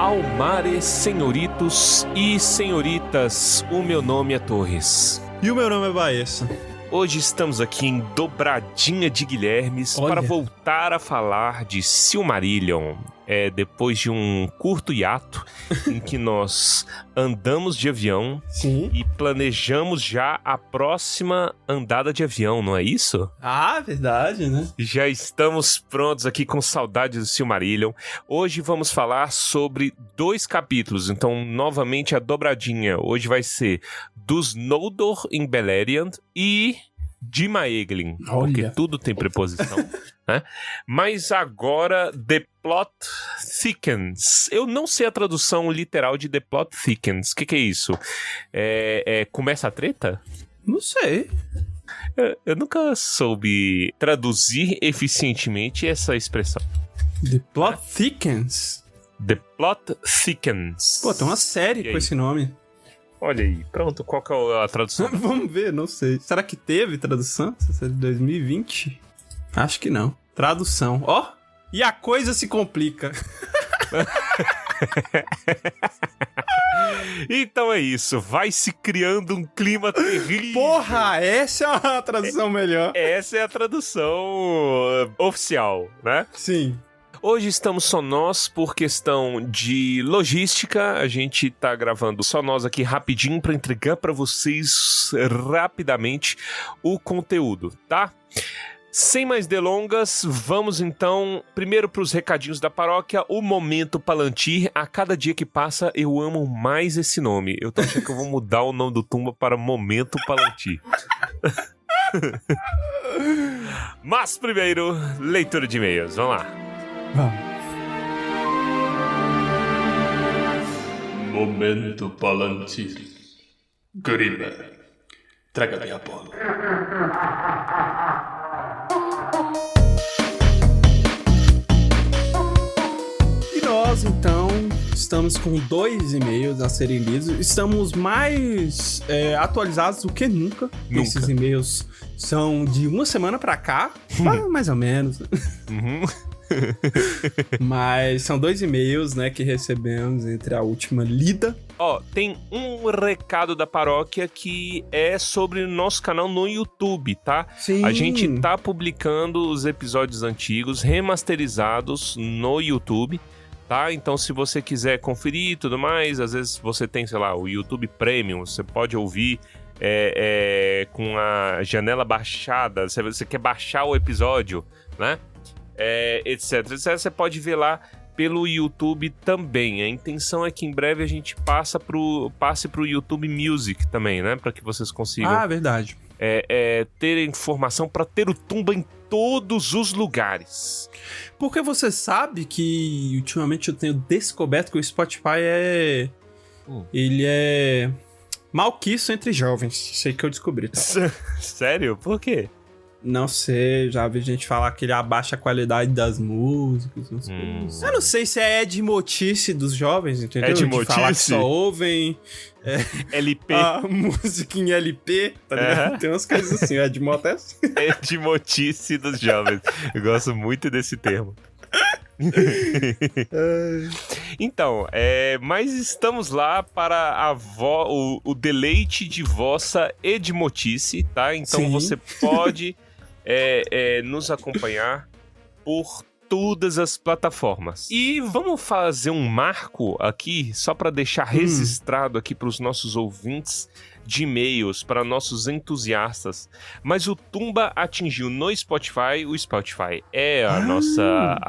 Almares, senhoritos e senhoritas, o meu nome é Torres. E o meu nome é Baessa. Hoje estamos aqui em Dobradinha de Guilhermes para voltar a falar de Silmarillion. Depois de um curto hiato em que nós andamos de avião e planejamos já a próxima andada de avião, não é isso? Ah, verdade, né? Já estamos prontos aqui com saudade do Silmarillion. Hoje vamos falar sobre 2 capítulos, então novamente a dobradinha. Hoje vai ser dos Noldor em Beleriand e de Maeglin, porque tudo tem preposição, né? Mas agora, The Plot Thickens. Eu não sei a tradução literal de The Plot Thickens. O que é isso? Começa a treta? Não sei. Eu nunca soube traduzir eficientemente essa expressão. The Plot Thickens? The Plot Thickens. Pô, tem uma série com esse nome. Olha aí, pronto, qual que é a tradução? Vamos ver, não sei. Será que teve tradução? Essa é de 2020? Acho que não. Tradução. Ó, e a coisa se complica. Então é isso, vai se criando um clima terrível. Porra, essa é a tradução melhor. Essa é a tradução oficial, né? Sim. Hoje estamos só nós por questão de logística. A gente tá gravando só nós aqui rapidinho para entregar para vocês rapidamente o conteúdo, tá? Sem mais delongas, vamos então primeiro para os recadinhos da paróquia, o Momento Palantir. A cada dia que passa, eu amo mais esse nome. Eu tô achando que eu vou mudar o nome do Tumba para Momento Palantir. Mas primeiro, leitura de e-mails. Vamos lá. Vamos. Momento Palantir. Grima, traga-me a bola. E nós, então, estamos com 2 e-mails a serem lidos. Estamos mais atualizados do que nunca. Esses e-mails são de uma semana pra cá, mais ou menos. Mas são 2 e-mails, né, que recebemos entre a última lida. Tem um recado da paróquia que é sobre o nosso canal no YouTube, tá? Sim. A gente tá publicando os episódios antigos remasterizados no YouTube, tá? Então se você quiser conferir e tudo mais, às vezes você tem, sei lá, o YouTube Premium, você pode ouvir com a janela baixada, se você quer baixar o episódio, né? Etc. Você pode ver lá pelo YouTube também. A intenção é que em breve a gente passe pro YouTube Music também, né? Para que vocês consigam verdade. ter informação para ter o Tumba em todos os lugares. Porque você sabe que ultimamente eu tenho descoberto que o Spotify ele é malquisto entre jovens. Sei que eu descobri. Tá? Sério? Por quê? Não sei, já vi gente falar que ele abaixa a qualidade das músicas. Eu não sei se é edmotice dos jovens, entendeu? Edmotice? De falar que só ouvem LP. a música em LP, tá ligado? Tem umas coisas assim, edmotice. Edmotice dos jovens. Eu gosto muito desse termo. Então, mas estamos lá para o deleite de vossa edmotice, tá? Então você pode nos acompanhar por todas as plataformas. E vamos fazer um marco aqui, só para deixar registrado aqui para os nossos ouvintes de e-mails, para nossos entusiastas. Mas o Tumba atingiu no Spotify. O Spotify é a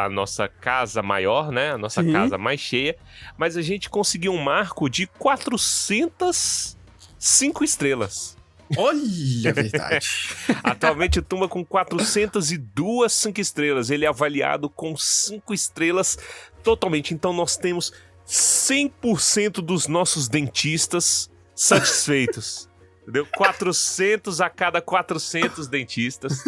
nossa casa maior, né? A nossa casa mais cheia. Mas a gente conseguiu um marco de 405 estrelas. Olha, é verdade. Atualmente o Tumba com 402 5 estrelas. Ele é avaliado com 5 estrelas totalmente. Então nós temos 100% dos nossos dentistas satisfeitos. Entendeu? 400 a cada 400 dentistas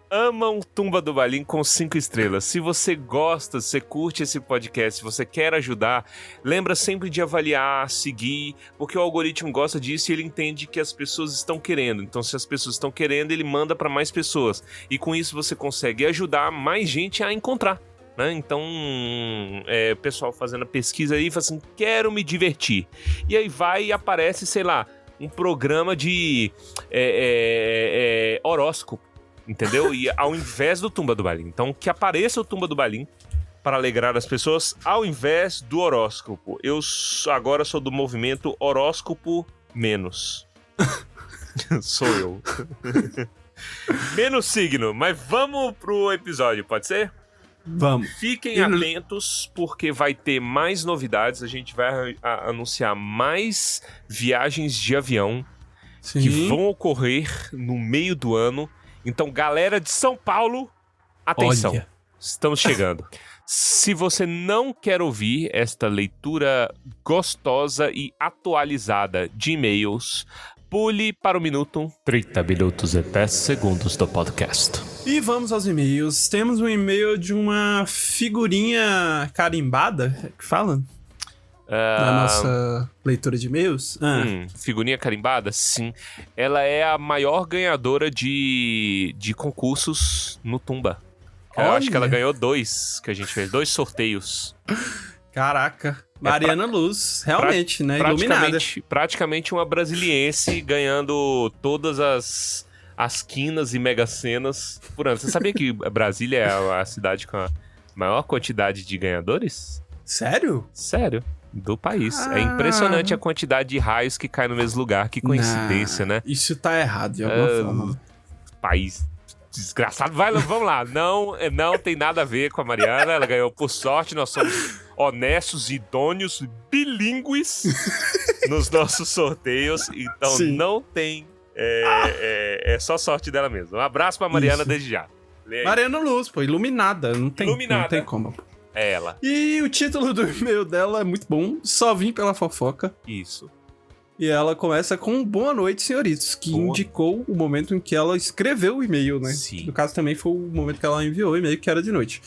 amam Tumba do Balim com 5 estrelas. Se você gosta, se você curte esse podcast, se você quer ajudar, lembra sempre de avaliar, seguir, porque o algoritmo gosta disso e ele entende que as pessoas estão querendo. Então, se as pessoas estão querendo, ele manda para mais pessoas. E com isso você consegue ajudar mais gente a encontrar. né? Então, o pessoal fazendo a pesquisa aí, fala assim, quero me divertir. E aí vai e aparece, sei lá, um programa de horóscopo, entendeu? E ao invés do Tumba do Balim. Então, que apareça o Tumba do Balim para alegrar as pessoas, ao invés do horóscopo. Eu agora sou do movimento horóscopo menos. Sou eu. Menos signo, mas vamos pro episódio, pode ser? Vamos. Fiquem atentos, porque vai ter mais novidades. A gente vai anunciar mais viagens de avião que vão ocorrer no meio do ano. Então, galera de São Paulo, atenção. Olha. Estamos chegando. Se você não quer ouvir esta leitura gostosa e atualizada de e-mails, pule para o minuto 30 minutos e 10 segundos do podcast. E vamos aos e-mails. Temos um e-mail de uma figurinha carimbada, que fala? Na nossa leitura de e-mails. Figurinha carimbada? Sim. Ela é a maior ganhadora de concursos no Tumba. Eu acho que ela ganhou 2, que a gente fez 2 sorteios. Caraca. Mariana Luz, realmente, né? Iluminada. Praticamente uma brasiliense ganhando todas as quinas e mega-senas por ano. Você sabia que Brasília é a cidade com a maior quantidade de ganhadores? Sério? Sério. Do país. É impressionante a quantidade de raios que cai no mesmo lugar. Que coincidência, né? Isso tá errado de alguma forma. País desgraçado. Vamos lá. Não tem nada a ver com a Mariana. Ela ganhou por sorte. Nós somos honestos, idôneos, bilíngues nos nossos sorteios. Então Sim. Não tem... É só sorte dela mesmo. Um abraço pra Mariana desde já. Mariana Luz, pô. Iluminada. Não tem como. É ela. E o título do e-mail dela é muito bom. Só vim pela fofoca. Isso. E ela começa com boa noite, senhoritos, que indicou o momento em que ela escreveu o e-mail, né? Sim. No caso, também foi o momento que ela enviou o e-mail, que era de noite.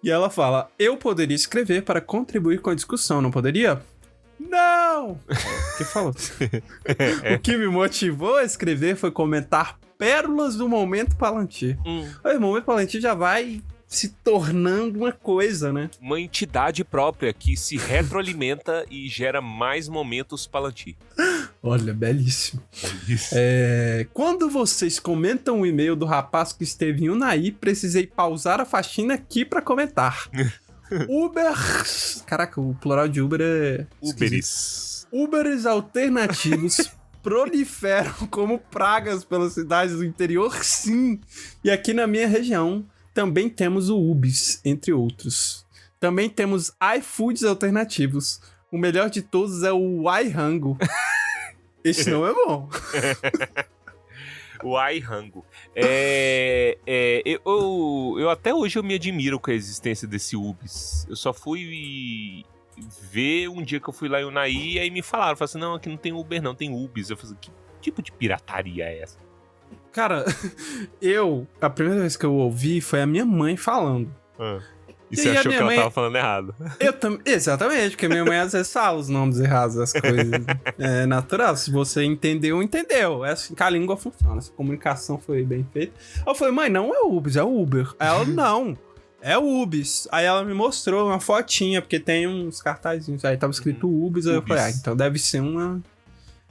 E ela fala, eu poderia escrever para contribuir com a discussão, não poderia? Não! O que falou? O que me motivou a escrever foi comentar pérolas do Momento Palantir. O Momento Palantir já vai se tornando uma coisa, né? Uma entidade própria que se retroalimenta e gera mais momentos Palantir. Olha, belíssimo. Quando vocês comentam o e-mail do rapaz que esteve em Unai, precisei pausar a faxina aqui pra comentar. Uber... Caraca, o plural de Uber é... Uberes. Uberes alternativos proliferam como pragas pelas cidades do interior, sim. E aqui na minha região... Também temos o Ubis, entre outros. Também temos iFoods alternativos. O melhor de todos é o iRango. Esse não é bom. O iRango. Eu até hoje eu me admiro com a existência desse Ubis. Eu só fui ver um dia que eu fui lá em Unai e aí me falaram assim, não, aqui não tem Uber não, tem Ubis. Eu falei, que tipo de pirataria é essa? Cara, a primeira vez que eu ouvi foi a minha mãe falando. E você achou que ela tava falando errado? Exatamente, porque minha mãe às vezes fala os nomes errados das coisas. É natural, se você entendeu, entendeu. É assim que a língua funciona, essa comunicação foi bem feita. Eu falei, mãe, não é o Ubis, é o Uber. Aí ela, não, é o Ubis. Aí ela me mostrou uma fotinha, porque tem uns cartazinhos, aí tava escrito Ubis, aí eu falei, então deve ser uma...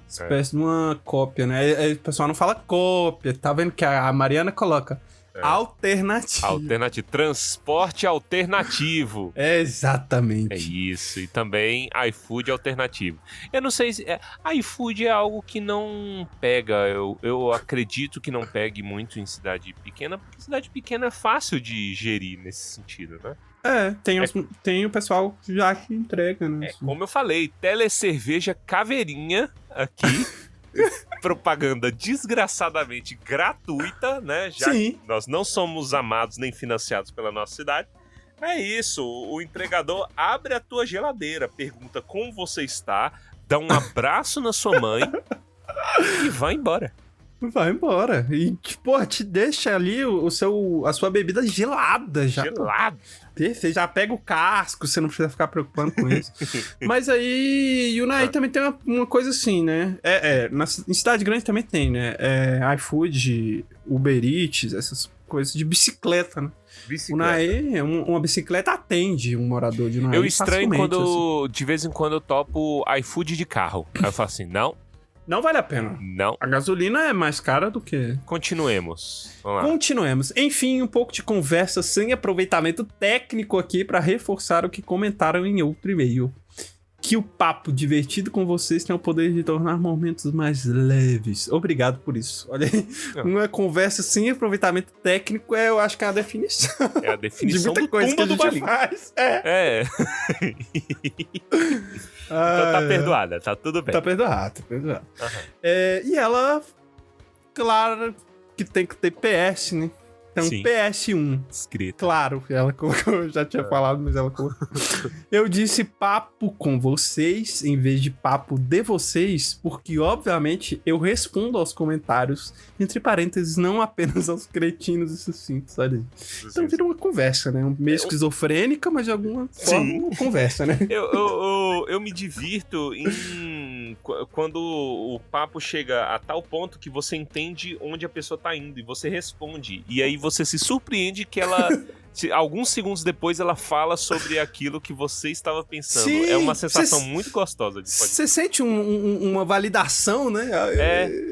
espécie de uma cópia, né? Aí o pessoal não fala cópia, tá vendo que a Mariana coloca alternativo. Transporte alternativo. Exatamente. É isso, e também iFood alternativo. Eu não sei se... iFood é algo que não pega, eu acredito que não pegue muito em cidade pequena, porque cidade pequena é fácil de gerir nesse sentido, né? Tem o pessoal já que entrega, né? Como eu falei, Telecerveja Caveirinha aqui, propaganda desgraçadamente gratuita, né? Já que nós não somos amados nem financiados pela nossa cidade. É isso, o entregador abre a tua geladeira, pergunta como você está, dá um abraço na sua mãe e vai embora. Vai embora. E, pô, te deixa ali a sua bebida gelada já. Gelado. Você já pega o casco, você não precisa ficar preocupando com isso. Mas aí, Unai também tem uma coisa assim, né? Em cidade grande também tem, né? iFood, Uber Eats, essas coisa de bicicleta, né? O Naê, uma bicicleta atende um morador de Naê. Eu estranho quando, de vez em quando, eu topo iFood de carro. Aí eu falo assim, não vale a pena. Não. A gasolina é mais cara do que... Continuemos. Vamos lá. Continuemos. Enfim, um pouco de conversa sem aproveitamento técnico aqui para reforçar o que comentaram em outro e-mail. Que o papo divertido com vocês tem o poder de tornar momentos mais leves. Obrigado por isso. Olha aí, uma conversa sem aproveitamento técnico eu acho que é a definição. É a definição de muita coisa que a gente faz. Então tá perdoada, tá tudo bem. Tá perdoado. E ela, claro que tem que ter PS, né? Então, Sim. PS1. Escrito. Claro, ela colocou, eu já tinha falado, mas ela colocou. Eu disse papo com vocês em vez de papo de vocês, porque, obviamente, eu respondo aos comentários, entre parênteses, não apenas aos cretinos e sucintos, olha aí. Então vira uma conversa, né? Meio esquizofrênica, mas de alguma forma uma conversa, né? Eu me divirto quando o papo chega a tal ponto que você entende onde a pessoa tá indo e você responde. E aí você se surpreende que ela, alguns segundos depois, ela fala sobre aquilo que você estava pensando. Sim, é uma sensação muito gostosa. Você sente uma validação, né?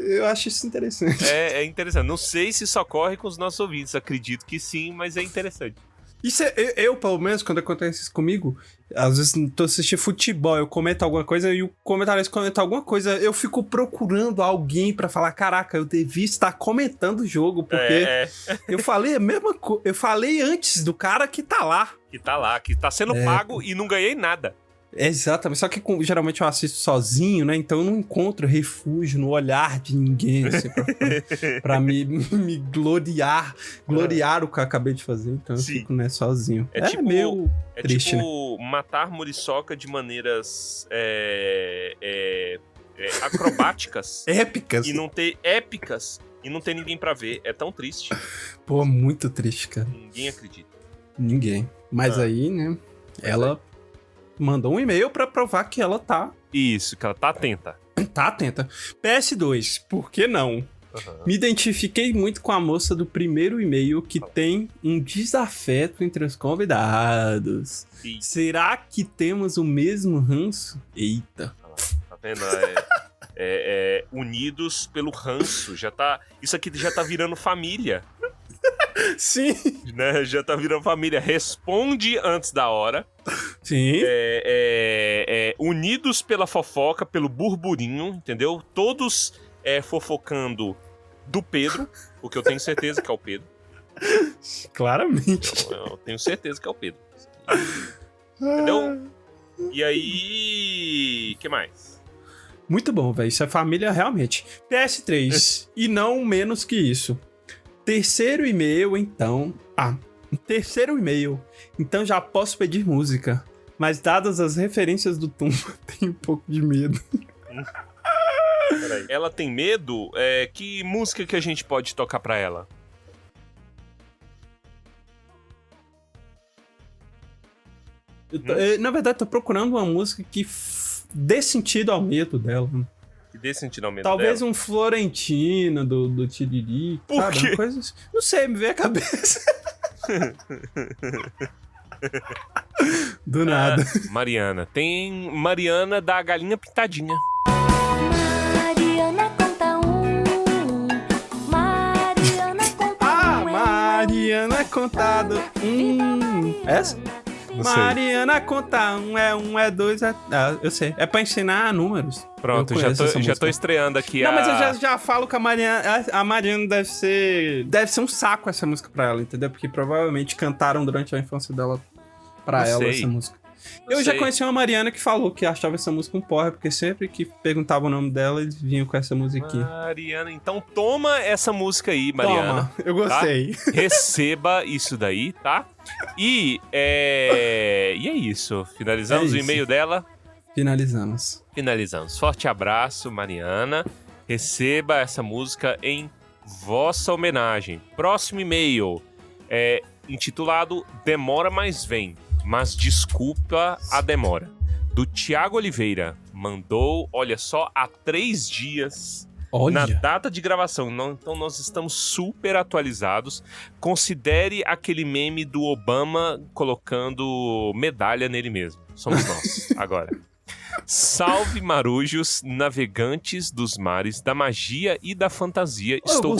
Eu acho isso interessante. É interessante. Não sei se isso ocorre com os nossos ouvintes. Acredito que sim, mas é interessante. Isso eu, pelo menos, quando acontece isso comigo, às vezes tô assistindo futebol, eu comento alguma coisa e o comentarista comenta alguma coisa, eu fico procurando alguém pra falar, caraca, eu devia estar comentando o jogo, porque eu falei a mesma coisa, eu falei antes do cara que tá lá. Que tá sendo pago e não ganhei nada. Exatamente, só que geralmente eu assisto sozinho, né? Então eu não encontro refúgio no olhar de ninguém, assim, pra me gloriar o que eu acabei de fazer. Então eu fico, né, sozinho. É meio triste, tipo, né? Matar muriçoca de maneiras acrobáticas. Épicas. E não ter épicas e não ter ninguém pra ver. É tão triste. Pô, muito triste, cara. Ninguém acredita. Ninguém. Mas aí, né, ela mandou um e-mail pra provar que ela tá... Isso, que ela tá atenta. Tá atenta. PS2, por que não? Uhum. Me identifiquei muito com a moça do primeiro e-mail que tem um desafeto entre os convidados. Sim. Será que temos o mesmo ranço? Eita. Tá vendo? Unidos pelo ranço. Isso aqui já tá virando família. Sim. Né? Já tá virando família. Responde antes da hora. Sim. Unidos pela fofoca, pelo burburinho, entendeu? Todos fofocando do Pedro, porque eu tenho certeza que é o Pedro. Claramente. Eu tenho certeza que é o Pedro. Entendeu? E aí... que mais? Muito bom, velho. Isso é família realmente. PS3. E não menos que isso. Terceiro e-mail, então... terceiro e-mail. Então já posso pedir música. Mas dadas as referências do Tumba, tenho um pouco de medo. Peraí. Ela tem medo? Que música que a gente pode tocar pra ela? Na verdade, tô procurando uma música que dê sentido ao medo dela. Que dê sentido ao medo Talvez dela? Um Florentina do Tiriri. Por quê? Uma coisa assim. Não sei, me veio a cabeça. Do nada. Mariana. Tem Mariana da Galinha Pintadinha. Mariana conta Mariana conta Mariana contado. Essa? Não Mariana conta é dois, eu sei. É pra ensinar números. Pronto, já tô estreando aqui. Não, mas eu já falo que a Mariana deve ser um saco essa música pra ela, entendeu? Porque provavelmente cantaram durante a infância dela pra ela essa música. Eu já conheci uma Mariana que falou que achava essa música um porra, porque sempre que perguntava o nome dela, eles vinham com essa musiquinha. Mariana, então toma essa música aí, Mariana. Toma, eu gostei. Tá? Receba isso daí, tá? E é isso. Finalizamos o e-mail dela? Finalizamos. Forte abraço, Mariana. Receba essa música em vossa homenagem. Próximo e-mail intitulado Demora Mas Vem. Mas desculpa a demora. Do Thiago Oliveira. Mandou, olha só, há 3 dias Olha. Na data de gravação. Então nós estamos super atualizados. Considere aquele meme do Obama colocando medalha nele mesmo. Somos nós, agora. Salve marujos, navegantes dos mares, da magia e da fantasia. Estou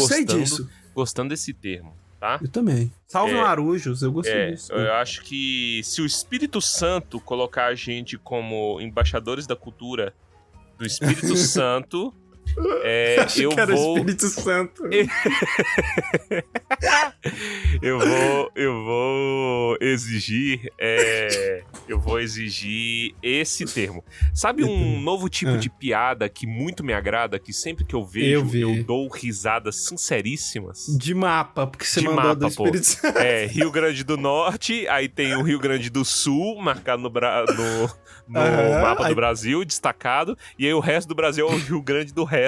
gostando desse termo, tá? Eu também. Salve marujos, eu gostei disso. Eu acho que se o Espírito Santo colocar a gente como embaixadores da cultura do Espírito Santo, eu vou... Espírito Santo. eu vou exigir esse termo. Sabe um novo tipo de piada que muito me agrada, que sempre que eu vejo eu dou risadas sinceríssas? De mapa, porque você mandou do Espírito Santo. Rio Grande do Norte, aí tem o Rio Grande do Sul, marcado no mapa do Brasil, destacado, e aí o resto do Brasil é o Rio Grande do resto.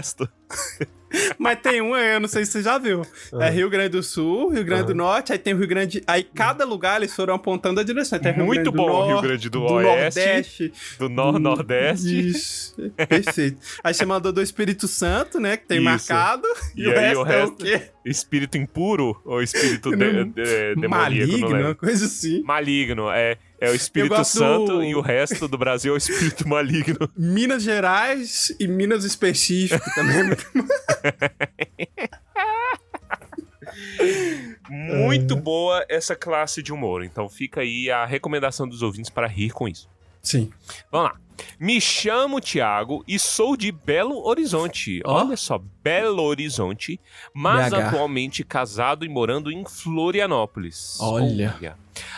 Mas tem eu não sei se você já viu. É Rio Grande do Sul, Rio Grande do Norte, aí tem o Rio Grande... Aí cada lugar eles foram apontando a direção. Tem muito bom o Rio Grande do Oeste, Nordeste. Do Nordeste. Isso, perfeito. Aí você mandou do Espírito Santo, né, que tem marcado. E o resto é o quê? Espírito impuro ou espírito demoníaco? Maligno, uma coisa assim. Maligno, é o Espírito Santo e o resto do Brasil é o Espírito Maligno. Minas Gerais e Minas Específico também. Muito boa essa classe de humor. Então fica aí a recomendação dos ouvintes para rir com isso. Sim. Vamos lá. Me chamo Thiago e sou de Belo Horizonte. Olha só, Belo Horizonte, mas BH. Atualmente casado e morando em Florianópolis. Olha.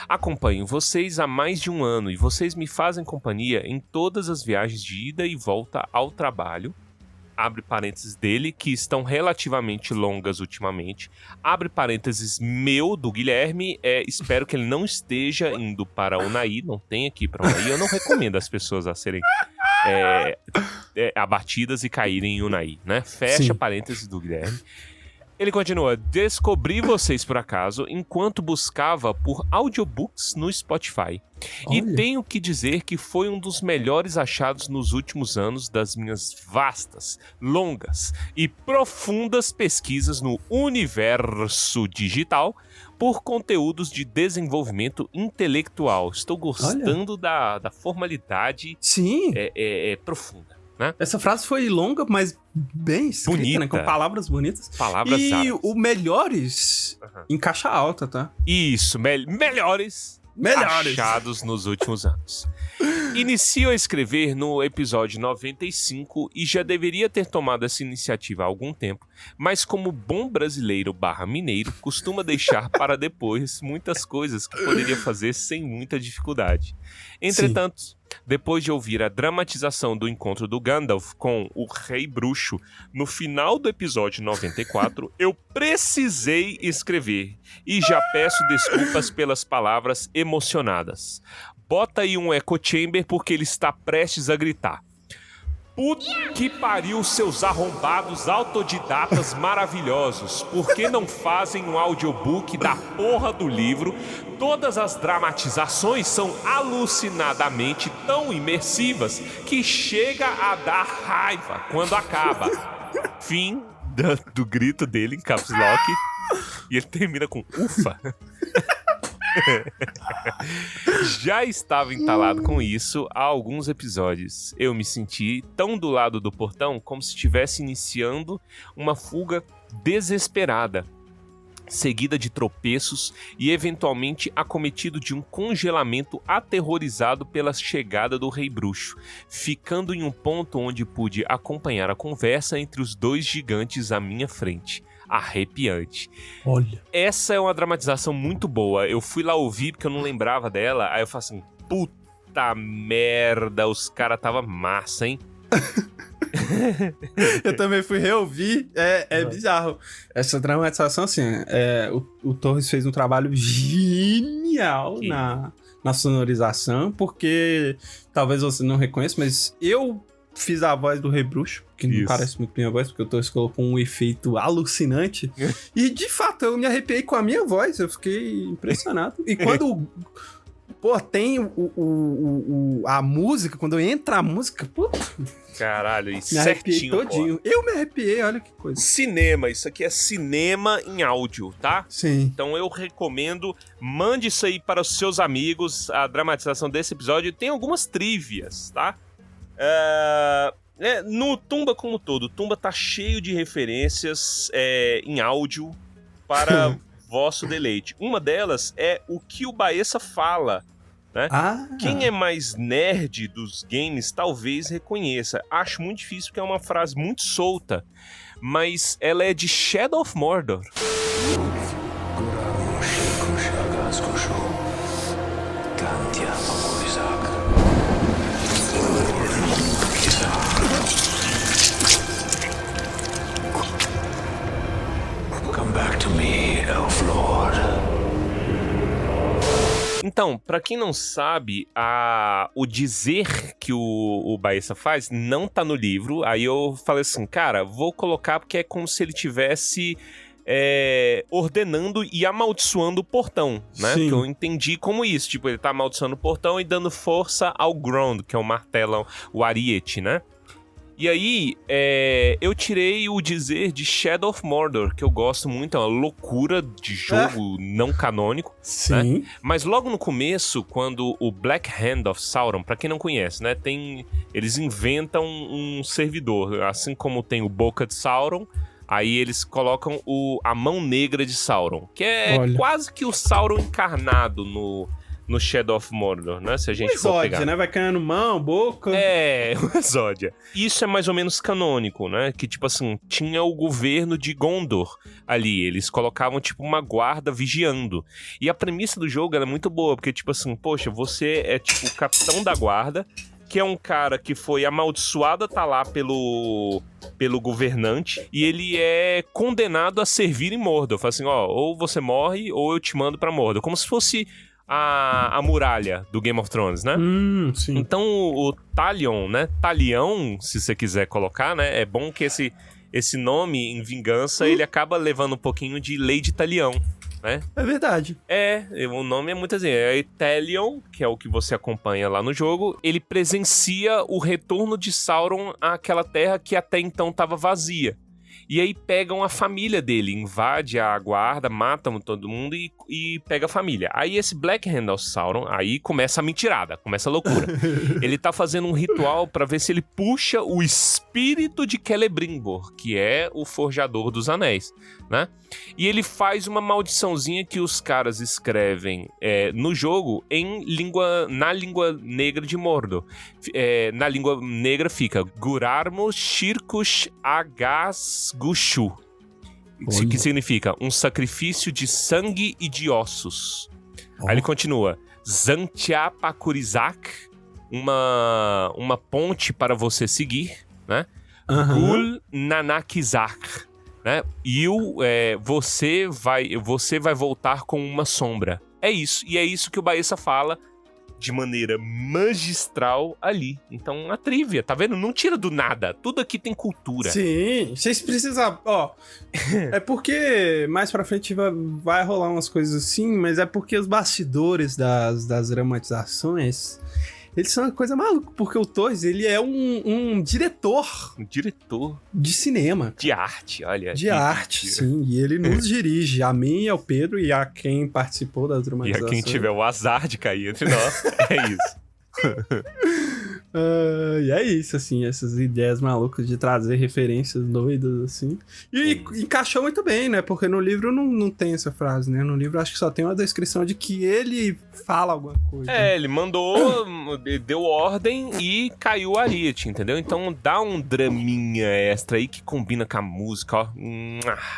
Acompanho vocês há mais de um ano e vocês me fazem companhia em todas as viagens de ida e volta ao trabalho. Abre parênteses dele, que estão relativamente longas ultimamente. Abre parênteses meu, do Guilherme. Espero que ele não esteja indo para Unai. Não tem aqui para Unai. Eu não recomendo as pessoas a serem abatidas e caírem em Unai, né? Fecha parênteses do Guilherme. Ele continua: descobri vocês por acaso enquanto buscava por audiobooks no Spotify. Olha. E tenho que dizer que foi um dos melhores achados nos últimos anos das minhas vastas, longas e profundas pesquisas no universo digital por conteúdos de desenvolvimento intelectual. Estou gostando da formalidade profunda. Né? Essa frase foi longa, mas bem escrita, bonita, né? Com palavras bonitas. Palavras e árabe. O melhores em caixa alta, tá? Isso, melhores achados nos últimos anos. Inicio a escrever no episódio 95 e já deveria ter tomado essa iniciativa há algum tempo, mas como bom brasileiro / mineiro, costuma deixar para depois muitas coisas que poderia fazer sem muita dificuldade. Entretanto, depois de ouvir a dramatização do encontro do Gandalf com o Rei Bruxo no final do episódio 94, eu precisei escrever e já peço desculpas pelas palavras emocionadas. Bota aí um echo chamber porque ele está prestes a gritar. Puta que pariu, seus arrombados autodidatas maravilhosos. Por que não fazem um audiobook da porra do livro? Todas as dramatizações são alucinadamente tão imersivas que chega a dar raiva quando acaba. Fim do grito dele em caps lock. E ele termina com ufa. Já estava entalado com isso há alguns episódios. Eu me senti tão do lado do portão como se estivesse iniciando uma fuga desesperada, seguida de tropeços e eventualmente acometido de um congelamento aterrorizado pela chegada do Rei Bruxo, ficando em um ponto onde pude acompanhar a conversa entre os dois gigantes à minha frente. Arrepiante. Olha. Essa é uma dramatização muito boa. Eu fui lá ouvir porque eu não lembrava dela. Aí eu falo assim, puta merda, os caras tava massa, hein? Eu também fui reouvir. É bizarro. Essa dramatização, assim, o Torres fez um trabalho genial na sonorização, porque talvez você não reconheça, mas eu fiz a voz do Rei Bruxo, que não parece muito minha voz, porque o Torres colocou um efeito alucinante. E, de fato, eu me arrepiei com a minha voz. Eu fiquei impressionado. E quando Pô, tem a música, quando entra a música, puta, Caralho, e me arrepiei certinho, todinho. pô. Eu me arrepiei, olha que coisa. Cinema, isso aqui é cinema em áudio, tá? Sim. Então eu recomendo, mande isso aí para os seus amigos, a dramatização desse episódio. Tem algumas trivias, tá? No Tumba como todo, Tumba tá cheio de referências em áudio para vosso deleite. Uma delas é o que o Baessa fala, né? Quem é mais nerd dos games talvez reconheça. Acho muito difícil porque é uma frase muito solta, mas ela é de Shadow of Mordor. Come back to me, Elf Lord. Então, pra quem não sabe, o dizer que o Baessa faz não tá no livro. Aí eu falei assim, cara, vou colocar porque é como se ele tivesse ordenando e amaldiçoando o portão, né? Sim. Que eu entendi como isso. Tipo, ele tá amaldiçoando o portão e dando força ao Grond, que é o martelo, o ariete, né? E aí, eu tirei o dizer de Shadow of Mordor, que eu gosto muito, é uma loucura de jogo não canônico. Sim. Né? Mas logo no começo, quando o Black Hand of Sauron, pra quem não conhece, né, eles inventam um servidor, assim como tem o Boca de Sauron, aí eles colocam a Mão Negra de Sauron, que é quase que o Sauron encarnado no Shadow of Mordor, né? Se a gente for pegar. Exódia, né? Vai caindo mão, boca. O Exódia. Isso é mais ou menos canônico, né? Que, tipo assim, tinha o governo de Gondor ali. Eles colocavam, tipo, uma guarda vigiando. E a premissa do jogo era muito boa, porque, tipo assim, poxa, você é, tipo, o capitão da guarda, que é um cara que foi amaldiçoado a tá lá pelo governante, e ele é condenado a servir em Mordor. Fala assim, ou você morre, ou eu te mando pra Mordor. Como se fosse a muralha do Game of Thrones, né? Sim. Então o Talion, né? Talião, se você quiser colocar, né? É bom que esse nome, em vingança, ele acaba levando um pouquinho de Lady Talião, né? É verdade. O nome é muito assim. É Talion, que é o que você acompanha lá no jogo. Ele presencia o retorno de Sauron àquela terra que até então estava vazia. E aí pegam a família dele, invade a guarda, matam todo mundo e pega a família. Aí esse Black Hand of Sauron, aí começa a mentirada, começa a loucura. Ele tá fazendo um ritual pra ver se ele puxa o espírito de Celebrimbor, que é o forjador dos anéis, né? E ele faz uma maldiçãozinha que os caras escrevem no jogo na língua negra de Mordor. Na língua negra fica Gurarmos Shirkush Agas Gushu, que significa um sacrifício de sangue e de ossos. Aí ele continua, Zantiapakurizak, uma ponte para você seguir, né? Gul Nanakizak, né? E você vai voltar com uma sombra. É isso, e é isso que o Baessa fala de maneira magistral ali. Então, a trivia, tá vendo? Não tira do nada. Tudo aqui tem cultura. Sim, vocês precisam... é porque mais pra frente vai rolar umas coisas assim, mas é porque os bastidores das dramatizações, eles são uma coisa maluca, porque o Torres, ele é um diretor. Um diretor. De cinema. De arte, olha. De arte, sim. E ele nos dirige, a mim, ao Pedro e a quem participou das dramatizações. E a quem tiver o azar de cair entre nós. É isso. E é isso, assim, essas ideias malucas de trazer referências doidas, assim. E encaixou muito bem, né? Porque no livro não tem essa frase, né? No livro acho que só tem uma descrição de que ele fala alguma coisa. Ele mandou, deu ordem e caiu o ariete, entendeu? Então dá um draminha extra aí que combina com a música, ó.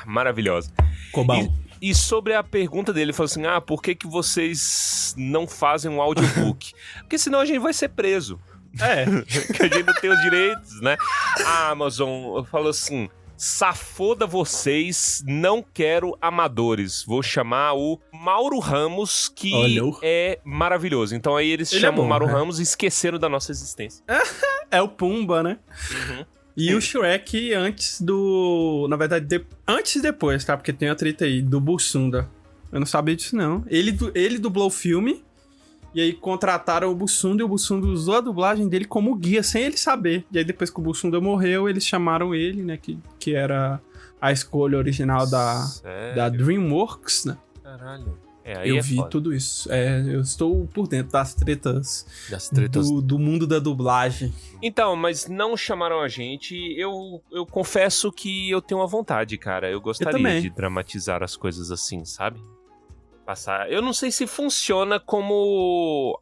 Maravilhosa. Cobal. E sobre a pergunta dele, ele falou assim, por que vocês não fazem um audiobook? Porque senão a gente vai ser preso. Que a gente não tem os direitos, né? A Amazon falou assim, safoda vocês, não quero amadores. Vou chamar o Mauro Ramos, que é maravilhoso. Então aí eles chamam o Mauro Ramos e esqueceram da nossa existência. É o Pumba, né? E o Shrek antes do... Na verdade, antes e depois, tá? Porque tem a treta aí, do Bussunda. Eu não sabia disso, não. Ele dublou o filme... E aí contrataram o Bussunda e o Bussunda usou a dublagem dele como guia, sem ele saber. E aí depois que o Bussunda morreu, eles chamaram ele, né? Que era a escolha original da DreamWorks, né? Caralho. Eu vi tudo isso. Eu estou por dentro das tretas do mundo da dublagem. Então, mas não chamaram a gente. Eu confesso que eu tenho uma vontade, cara. Eu gostaria de dramatizar as coisas assim, sabe? Eu não sei se funciona como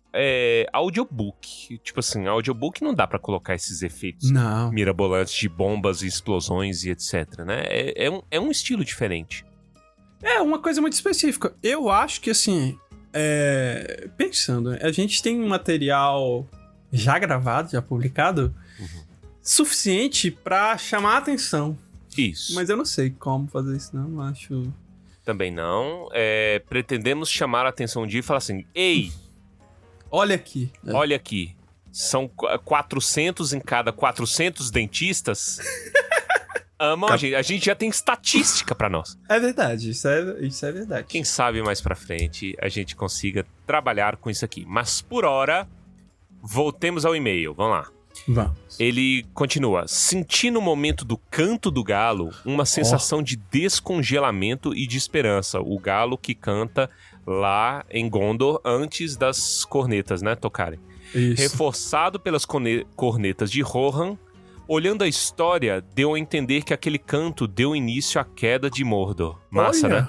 audiobook. Tipo assim, audiobook não dá pra colocar esses efeitos mirabolantes de bombas e explosões e etc, né? É um estilo diferente. É uma coisa muito específica. Eu acho que, assim, pensando, a gente tem um material já gravado, já publicado, suficiente pra chamar a atenção. Isso. Mas eu não sei como fazer isso, não. Acho... Também não. Pretendemos chamar a atenção um dia e falar assim, ei... Olha aqui. Olha aqui. São 400 em cada 400 dentistas... amam a gente já tem estatística pra nós. É verdade, isso é verdade. Quem sabe mais pra frente a gente consiga trabalhar com isso aqui. Mas por hora, voltemos ao e-mail. Vamos lá. Vamos. Ele continua. Senti no momento do canto do galo uma sensação de descongelamento e de esperança. O galo que canta lá em Gondor antes das cornetas, né, tocarem. Isso. Reforçado pelas cornetas de Rohan. Olhando a história, deu a entender que aquele canto deu início à queda de Mordor. Massa, Olha. né?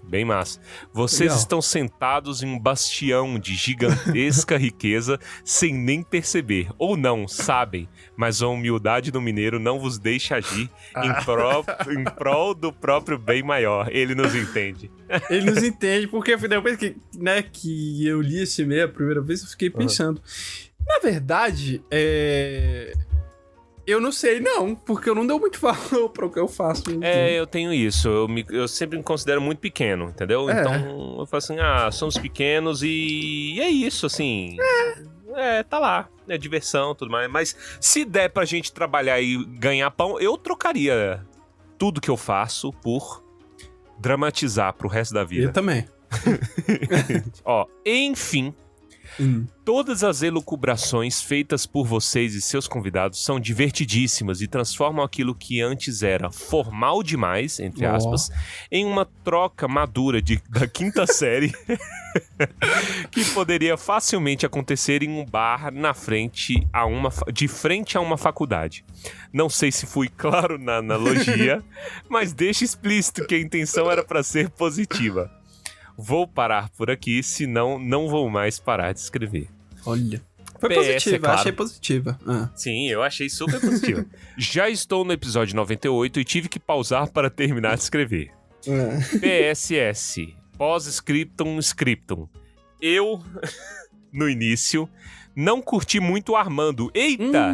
Bem massa. Vocês estão sentados em um bastião de gigantesca riqueza sem nem perceber. Ou não, sabem. Mas a humildade do mineiro não vos deixa agir em prol do próprio bem maior. Ele nos entende. Ele nos entende, porque depois que eu li esse e-mail a primeira vez, eu fiquei pensando. Na verdade, eu não sei, não, porque eu não dou muito valor para o que eu faço. Eu tenho isso. Eu sempre me considero muito pequeno, entendeu? Então, eu falo assim, somos pequenos e é isso, assim. Tá lá. É diversão e tudo mais. Mas se der pra gente trabalhar e ganhar pão, eu trocaria tudo que eu faço por dramatizar pro resto da vida. Eu também. Enfim... Todas as elucubrações feitas por vocês e seus convidados são divertidíssimas e transformam aquilo que antes era formal demais, entre aspas, em uma troca madura da quinta série que poderia facilmente acontecer em um bar de frente a uma faculdade. Não sei se fui claro na analogia, mas deixo explícito que a intenção era para ser positiva. Vou parar por aqui, senão não vou mais parar de escrever. Olha. Foi PS, positiva, claro. achei positiva. Sim, eu achei super positiva. Já estou no episódio 98 e tive que pausar para terminar de escrever. PSS. Pós-scriptum. Eu, no início, não curti muito o Armando. Eita!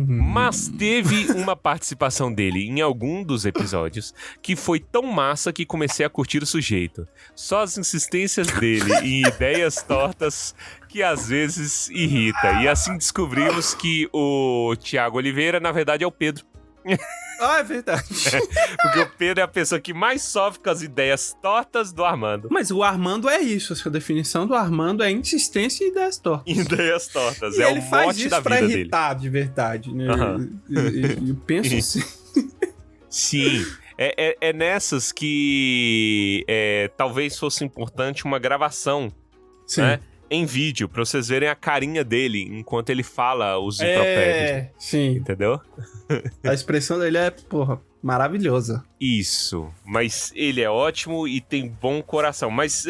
Mas teve uma participação dele em algum dos episódios que foi tão massa que comecei a curtir o sujeito. Só as insistências dele em ideias tortas que às vezes irrita. E assim descobrimos que o Thiago Oliveira, na verdade, é o Pedro. É verdade. Porque o Pedro é a pessoa que mais sofre com as ideias tortas do Armando. Mas o Armando é isso. A definição do Armando é insistência e ideias tortas. Ideias tortas. E é ele o faz mote isso da pra vida dele. irritar de verdade, né? Eu penso assim. Sim. É nessas que talvez fosse importante uma gravação. Sim. Né? Em vídeo, pra vocês verem a carinha dele enquanto ele fala os impropérios. Sim. Entendeu? A expressão dele é, maravilhosa. Isso. Mas ele é ótimo e tem bom coração. Mas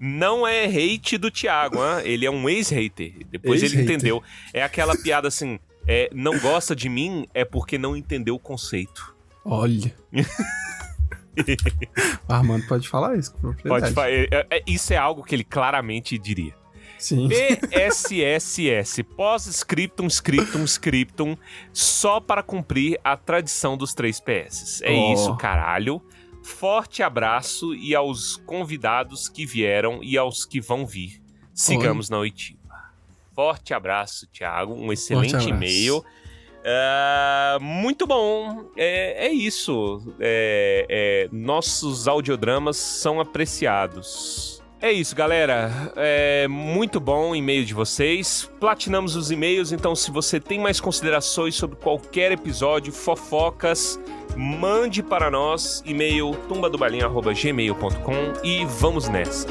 não é hate do Thiago, hein? Ele é um ex-hater. Depois ele entendeu. É aquela piada assim, não gosta de mim é porque não entendeu o conceito. Olha. O Armando pode falar isso com propriedade. Pode falar. Isso é algo que ele claramente diria. Sim. PSSS, pós-scriptum, só para cumprir a tradição dos 3 PS. É isso, caralho. Forte abraço e aos convidados que vieram e aos que vão vir. Sigamos na oitiva. Forte abraço, Thiago. Um excelente e-mail. Muito bom. É isso. Nossos audiodramas são apreciados. É isso, galera. É muito bom o e-mail de vocês. Platinamos os e-mails, então se você tem mais considerações sobre qualquer episódio, fofocas, mande para nós, e-mail tumbadobalinha@gmail.com e vamos nessa.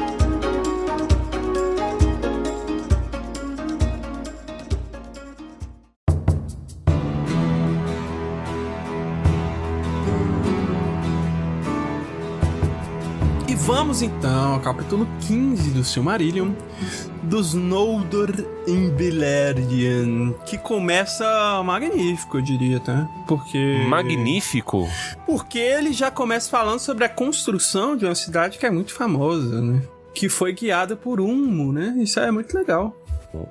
Vamos então ao capítulo 15 do Silmarillion, dos Noldor em Beleriand, que começa magnífico, eu diria, tá? Porque... Magnífico? Porque ele já começa falando sobre a construção de uma cidade que é muito famosa, né? Que foi guiada por Ulmo, né? Isso é muito legal.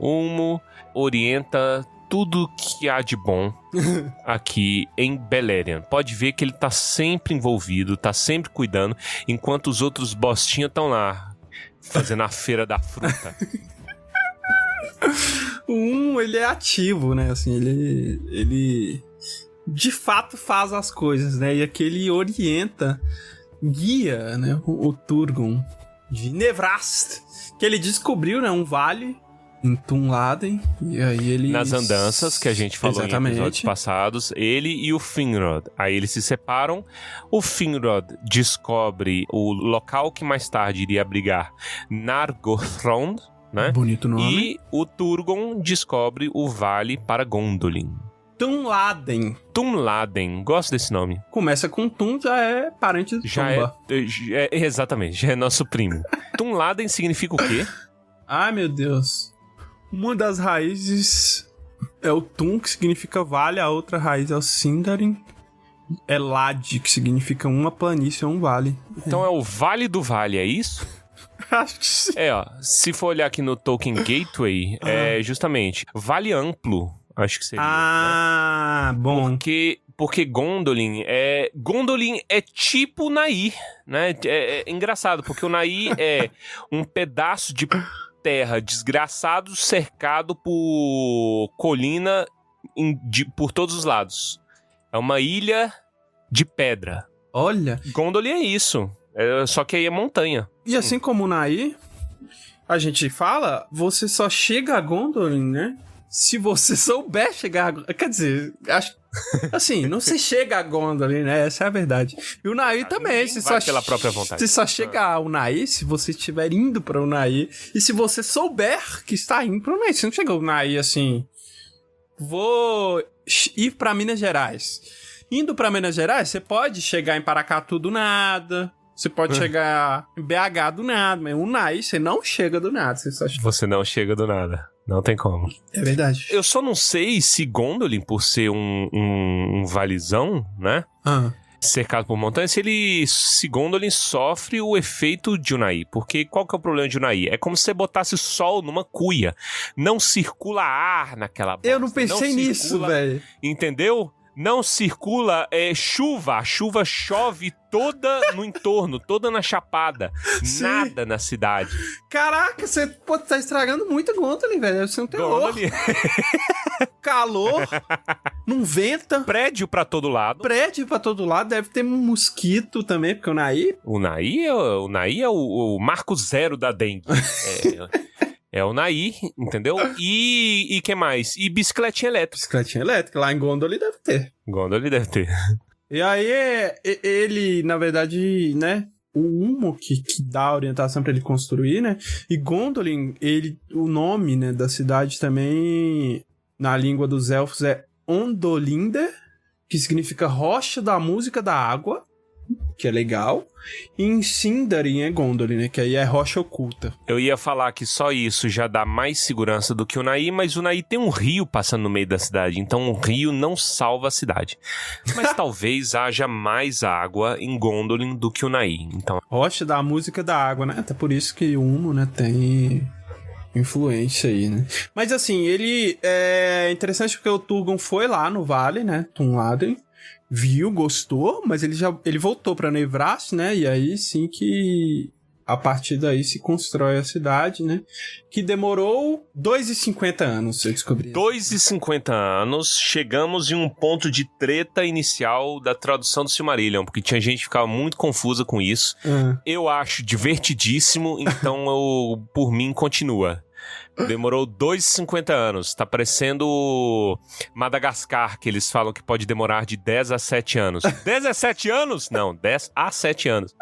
Ulmo orienta tudo que há de bom aqui em Beleriand. Pode ver que ele tá sempre envolvido, tá sempre cuidando, enquanto os outros bostinhos estão lá, fazendo a feira da fruta. Ele é ativo, né? Assim, ele de fato faz as coisas, né? E aqui ele orienta, guia, né? O Turgon de Nevrast, que ele descobriu, né? Um vale em Tumladen, e aí ele... Nas andanças que a gente falou em episódios passados, ele e o Finrod. Aí eles se separam, o Finrod descobre o local que mais tarde iria abrigar Nargothrond, né? Bonito nome. E o Turgon descobre o vale para Gondolin. Tumladen. Tumladen, gosto desse nome. Começa com Tum, já é parente de Tumba. Exatamente, já é nosso primo. Tumladen significa o quê? Ai, meu Deus. Uma das raízes é o Tum, que significa vale, a outra raiz é o Sindarin. É Lad, que significa uma planície ou um vale. Então é o Vale do Vale, é isso? Acho que sim. Ó, se for olhar aqui no Tolkien Gateway, é justamente Vale Amplo, acho que seria. Ah, né? Bom. Porque Gondolin é tipo Nair, né? É engraçado, porque o Nair é um pedaço de terra desgraçado cercado por colina por todos os lados. É uma ilha de pedra. Olha. Gondolin é isso. Só que aí é montanha. E assim como o Nair, a gente fala, você só chega a Gondolin, né? Se você souber chegar a... Quer dizer, acho... Assim, não se chega a Gondolin, né? Essa é a verdade. E o Nair também. Se vai pela própria vontade. Se só chega ao Nair, se você estiver indo para o Nair, e se você souber que está indo para o Nair. Se não chegou o Nair assim... Vou ir para Minas Gerais. Indo para Minas Gerais, você pode chegar em Paracatu do nada... Você pode chegar em BH do nada, mas o Nair, você não chega do nada. Você não chega do nada. Não tem como. É verdade. Eu só não sei se Gondolin, por ser um valizão, né? Cercado por montanhas, se Gondolin sofre o efeito de Unai. Porque qual que é o problema de Unai? É como se você botasse sol numa cuia. Não circula ar naquela bosta. Eu não pensei nisso, velho. Entendeu? Não circula chuva. A chuva chove toda no entorno, toda na chapada. Sim. Nada na cidade. Caraca, você tá estragando muito Gondolin, velho. Você não tem calor. Não venta. Prédio pra todo lado. Deve ter um mosquito também, porque o Nair... O Nair é o marco zero da dengue. É o Nair, entendeu? E que mais? E bicicletinha elétrica. Bicicletinha elétrica, lá em Gondolin deve ter. E aí, ele, na verdade, né? O Ulmo que dá a orientação pra ele construir, né? E Gondolin, o nome, né, da cidade também, na língua dos elfos, é Ondolinder, que significa rocha da música da água, que é legal. E em Sindarin é Gondolin, né? Que aí é rocha oculta. Eu ia falar que só isso já dá mais segurança do que o Nair, mas o Nair tem um rio passando no meio da cidade, então o rio não salva a cidade. Mas talvez haja mais água em Gondolin do que o Nair. Então... Rocha da música da água, né? Até por isso que o Ulmo, né, tem influência aí, né? Mas assim, ele é interessante porque o Turgon foi lá no vale, né? Tumladen. Viu, gostou, mas ele voltou pra Nevrast, né? E aí sim que a partir daí se constrói a cidade, né? Que demorou 2,50 anos, eu descobri. 2,50 anos, chegamos em um ponto de treta inicial da tradução do Silmarillion, porque tinha gente que ficava muito confusa com isso. Eu acho divertidíssimo, então por mim, continua. Demorou 2,50 anos. Tá parecendo Madagascar, que eles falam que pode demorar de 10 a 7 anos. 10 a 7 anos? Não, 10 a 7 anos.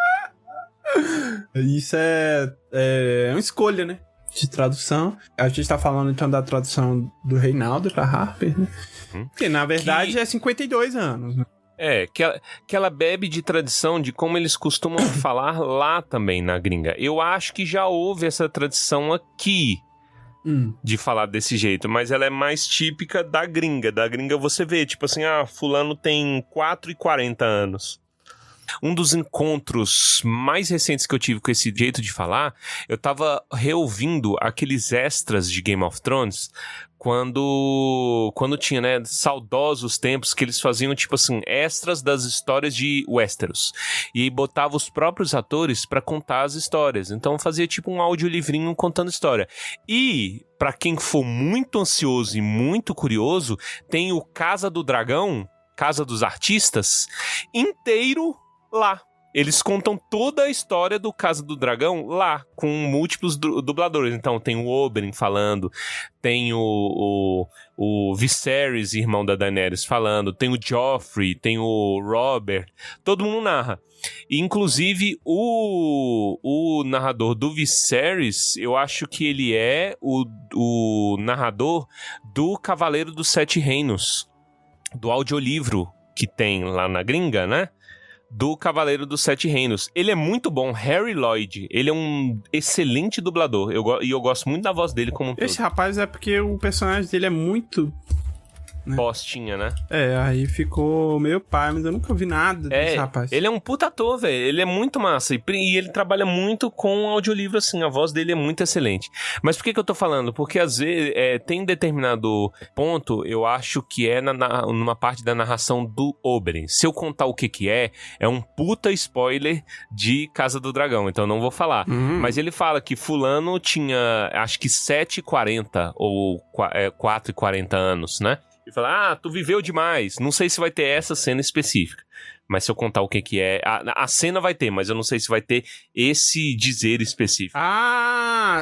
Isso é uma escolha, né? De tradução. A gente tá falando então da tradução do Reinaldo pra Harper, né? Que na verdade é 52 anos, né? Que ela bebe de tradição de como eles costumam falar lá também na gringa. Eu acho que já houve essa tradição aqui de falar desse jeito, mas ela é mais típica da gringa. Da gringa você vê, tipo assim, fulano tem 4,40 anos. Um dos encontros mais recentes que eu tive com esse jeito de falar, eu tava reouvindo aqueles extras de Game of Thrones, quando tinha, né, saudosos tempos que eles faziam, tipo assim, extras das histórias de Westeros. E aí botava os próprios atores pra contar as histórias. Então fazia tipo um audiolivrinho contando história. E, pra quem for muito ansioso e muito curioso, tem o Casa do Dragão, Casa dos Artistas, inteiro lá. Eles contam toda a história do Casa do Dragão lá, com múltiplos dubladores. Então tem o Oberyn falando, tem o Viserys, irmão da Daenerys, falando, tem o Joffrey, tem o Robert, todo mundo narra. E, inclusive, o narrador do Viserys, eu acho que ele é o narrador do Cavaleiro dos Sete Reinos, do audiolivro que tem lá na gringa, né? Do Cavaleiro dos Sete Reinos. Ele é muito bom, Harry Lloyd. Ele é um excelente dublador. E eu gosto muito da voz dele como um todo. Esse rapaz é porque o personagem dele é muito... Postinha, né? Aí ficou meio pai, mas eu nunca vi nada desse rapaz. Ele é um puta ator, velho. Ele é muito massa. E ele trabalha muito com audiolivro, assim. A voz dele é muito excelente. Mas por que eu tô falando? Porque às vezes tem determinado ponto, eu acho que é numa parte da narração do Oberyn. Se eu contar o que é um puta spoiler de Casa do Dragão. Então eu não vou falar. Mas ele fala que fulano tinha, acho que 7,40 ou 4,40 anos, né? E fala, tu viveu demais. Não sei se vai ter essa cena específica. Mas se eu contar o que é... A cena vai ter, mas eu não sei se vai ter esse dizer específico.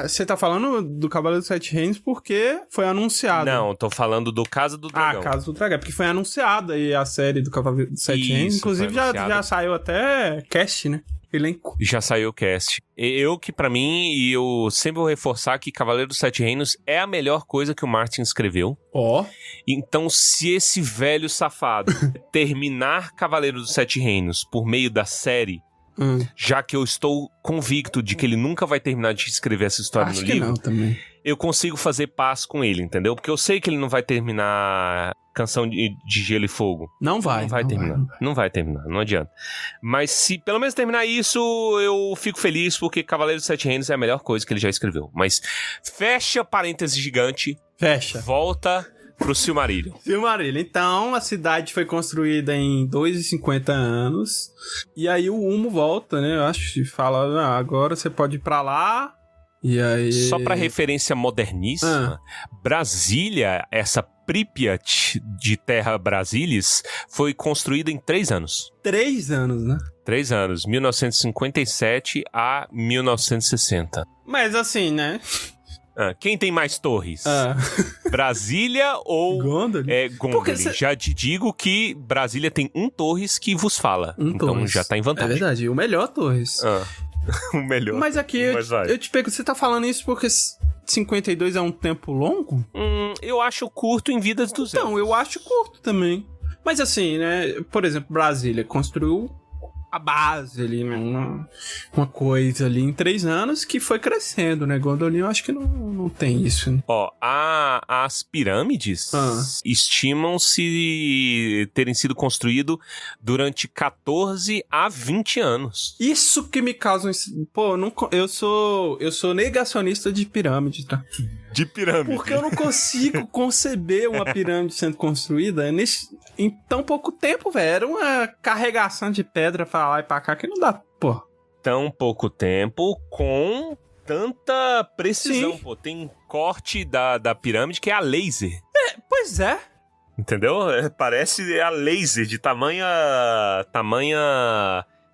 Você tá falando do Cavaleiro dos Sete Reinos porque foi anunciado. Não, tô falando do Casa do Dragão. Casa do Dragão, porque foi anunciada aí a série do Cavaleiro dos Sete Reinos. Inclusive já saiu até cast, né? Elenco. Já saiu o cast. Eu que pra mim, e eu sempre vou reforçar que Cavaleiro dos Sete Reinos é a melhor coisa que o Martin escreveu. Então, se esse velho safado terminar Cavaleiro dos Sete Reinos por meio da série, já que eu estou convicto de que ele nunca vai terminar de escrever essa história no livro, não, também. Eu consigo fazer paz com ele, entendeu? Porque eu sei que ele não vai terminar Canção de Gelo e Fogo. Não vai terminar. Não vai terminar, não adianta. Mas se pelo menos terminar isso, eu fico feliz, porque Cavaleiro dos Sete Reinos é a melhor coisa que ele já escreveu. Mas fecha parêntese gigante. Fecha. Volta pro Silmarillion. Silmarillion. Então, a cidade foi construída em 2,50 anos. E aí o Humo volta, né? Eu acho que fala, agora você pode ir pra lá. E aí... Só pra referência moderníssima, Brasília, essa Pripyat de terra Brasilis, foi construída em 3 anos. 3 anos, né? 3 anos, 1957 a 1960. Mas assim, né? Quem tem mais torres? Brasília ou Gondolin? Gondolin. Já te digo que Brasília tem um Torres que vos fala. Então Torres. Já tá em vantagem. É verdade, o melhor Torres. O melhor. Mas aqui, eu te pergunto, você tá falando isso porque 52 é um tempo longo? Eu acho curto em Vidas dos Elfos. Então, eu acho curto também. Mas assim, né? Por exemplo, Brasília construiu a base ali, né? Uma coisa ali em 3 anos que foi crescendo, né? Gondolin, eu acho que não tem isso, né? As pirâmides estimam-se terem sido construídas durante 14 a 20 anos. Isso que me causa... eu sou negacionista de pirâmide, tá? De pirâmide. Porque eu não consigo conceber uma pirâmide sendo construída em tão pouco tempo, velho. Era uma carregação de pedra pra lá e pra cá que não dá, tão pouco tempo com tanta precisão, Sim. pô. Tem corte da pirâmide que é a laser. Pois é. Entendeu? Parece a laser de tamanha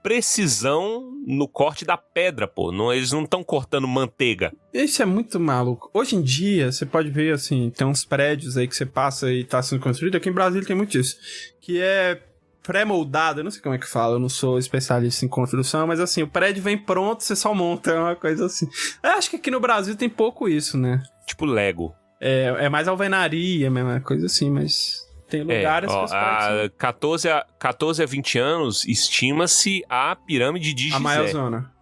precisão no corte da pedra, pô. Não, eles não estão cortando manteiga. Isso é muito maluco. Hoje em dia, você pode ver, assim, tem uns prédios aí que você passa e tá sendo construído. Aqui em Brasília tem muito isso. Que é pré-moldado, eu não sei como é que fala, eu não sou especialista em construção, mas assim, o prédio vem pronto, você só monta, é uma coisa assim. Eu acho que aqui no Brasil tem pouco isso, né? Tipo Lego. É mais alvenaria, mesmo, coisa assim, mas tem lugares que os prédios... 14 a 20 anos, estima-se a pirâmide de Gizé. A maior zona.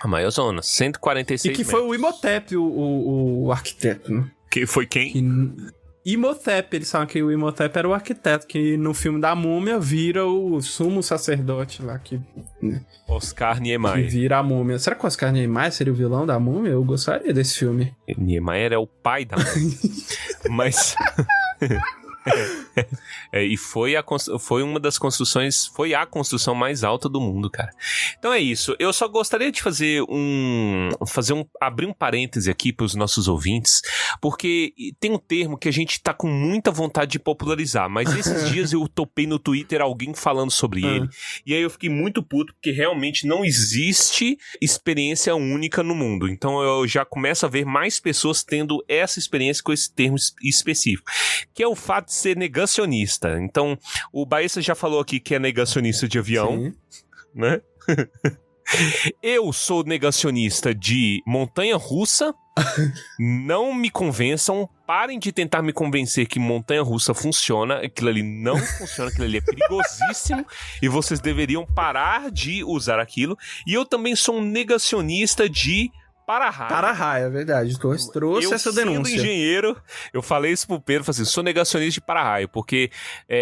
A maior zona, 146 E que metros. foi o Imhotep, o arquiteto, né? Que foi quem? Imhotep, eles falam que o Imhotep era o arquiteto, que no filme da Múmia vira o sumo sacerdote lá, que Oscar Niemeyer. vira a Múmia. Será que o Oscar Niemeyer seria o vilão da Múmia? Eu gostaria desse filme. Niemeyer é o pai da Múmia. Mas... e foi uma das construções, foi a construção mais alta do mundo, cara. Então é isso. Eu só gostaria de abrir um parêntese aqui para os nossos ouvintes, porque tem um termo que a gente tá com muita vontade de popularizar, mas esses dias eu topei no Twitter alguém falando sobre ele, e aí eu fiquei muito puto, porque realmente não existe experiência única no mundo. Então eu já começo a ver mais pessoas tendo essa experiência com esse termo específico, que é o fato de ser negacionista. Então, o Baessa já falou aqui que é negacionista de avião, Sim. né? Eu sou negacionista de montanha-russa. Não me convençam, parem de tentar me convencer que montanha-russa funciona. Aquilo ali não funciona, aquilo ali é perigosíssimo e vocês deveriam parar de usar aquilo. E eu também sou um negacionista de para-raio. Para-raio, é verdade. Trouxe essa denúncia. Eu, sendo engenheiro, eu falei isso pro Pedro, falei assim, sou negacionista de para-raio, porque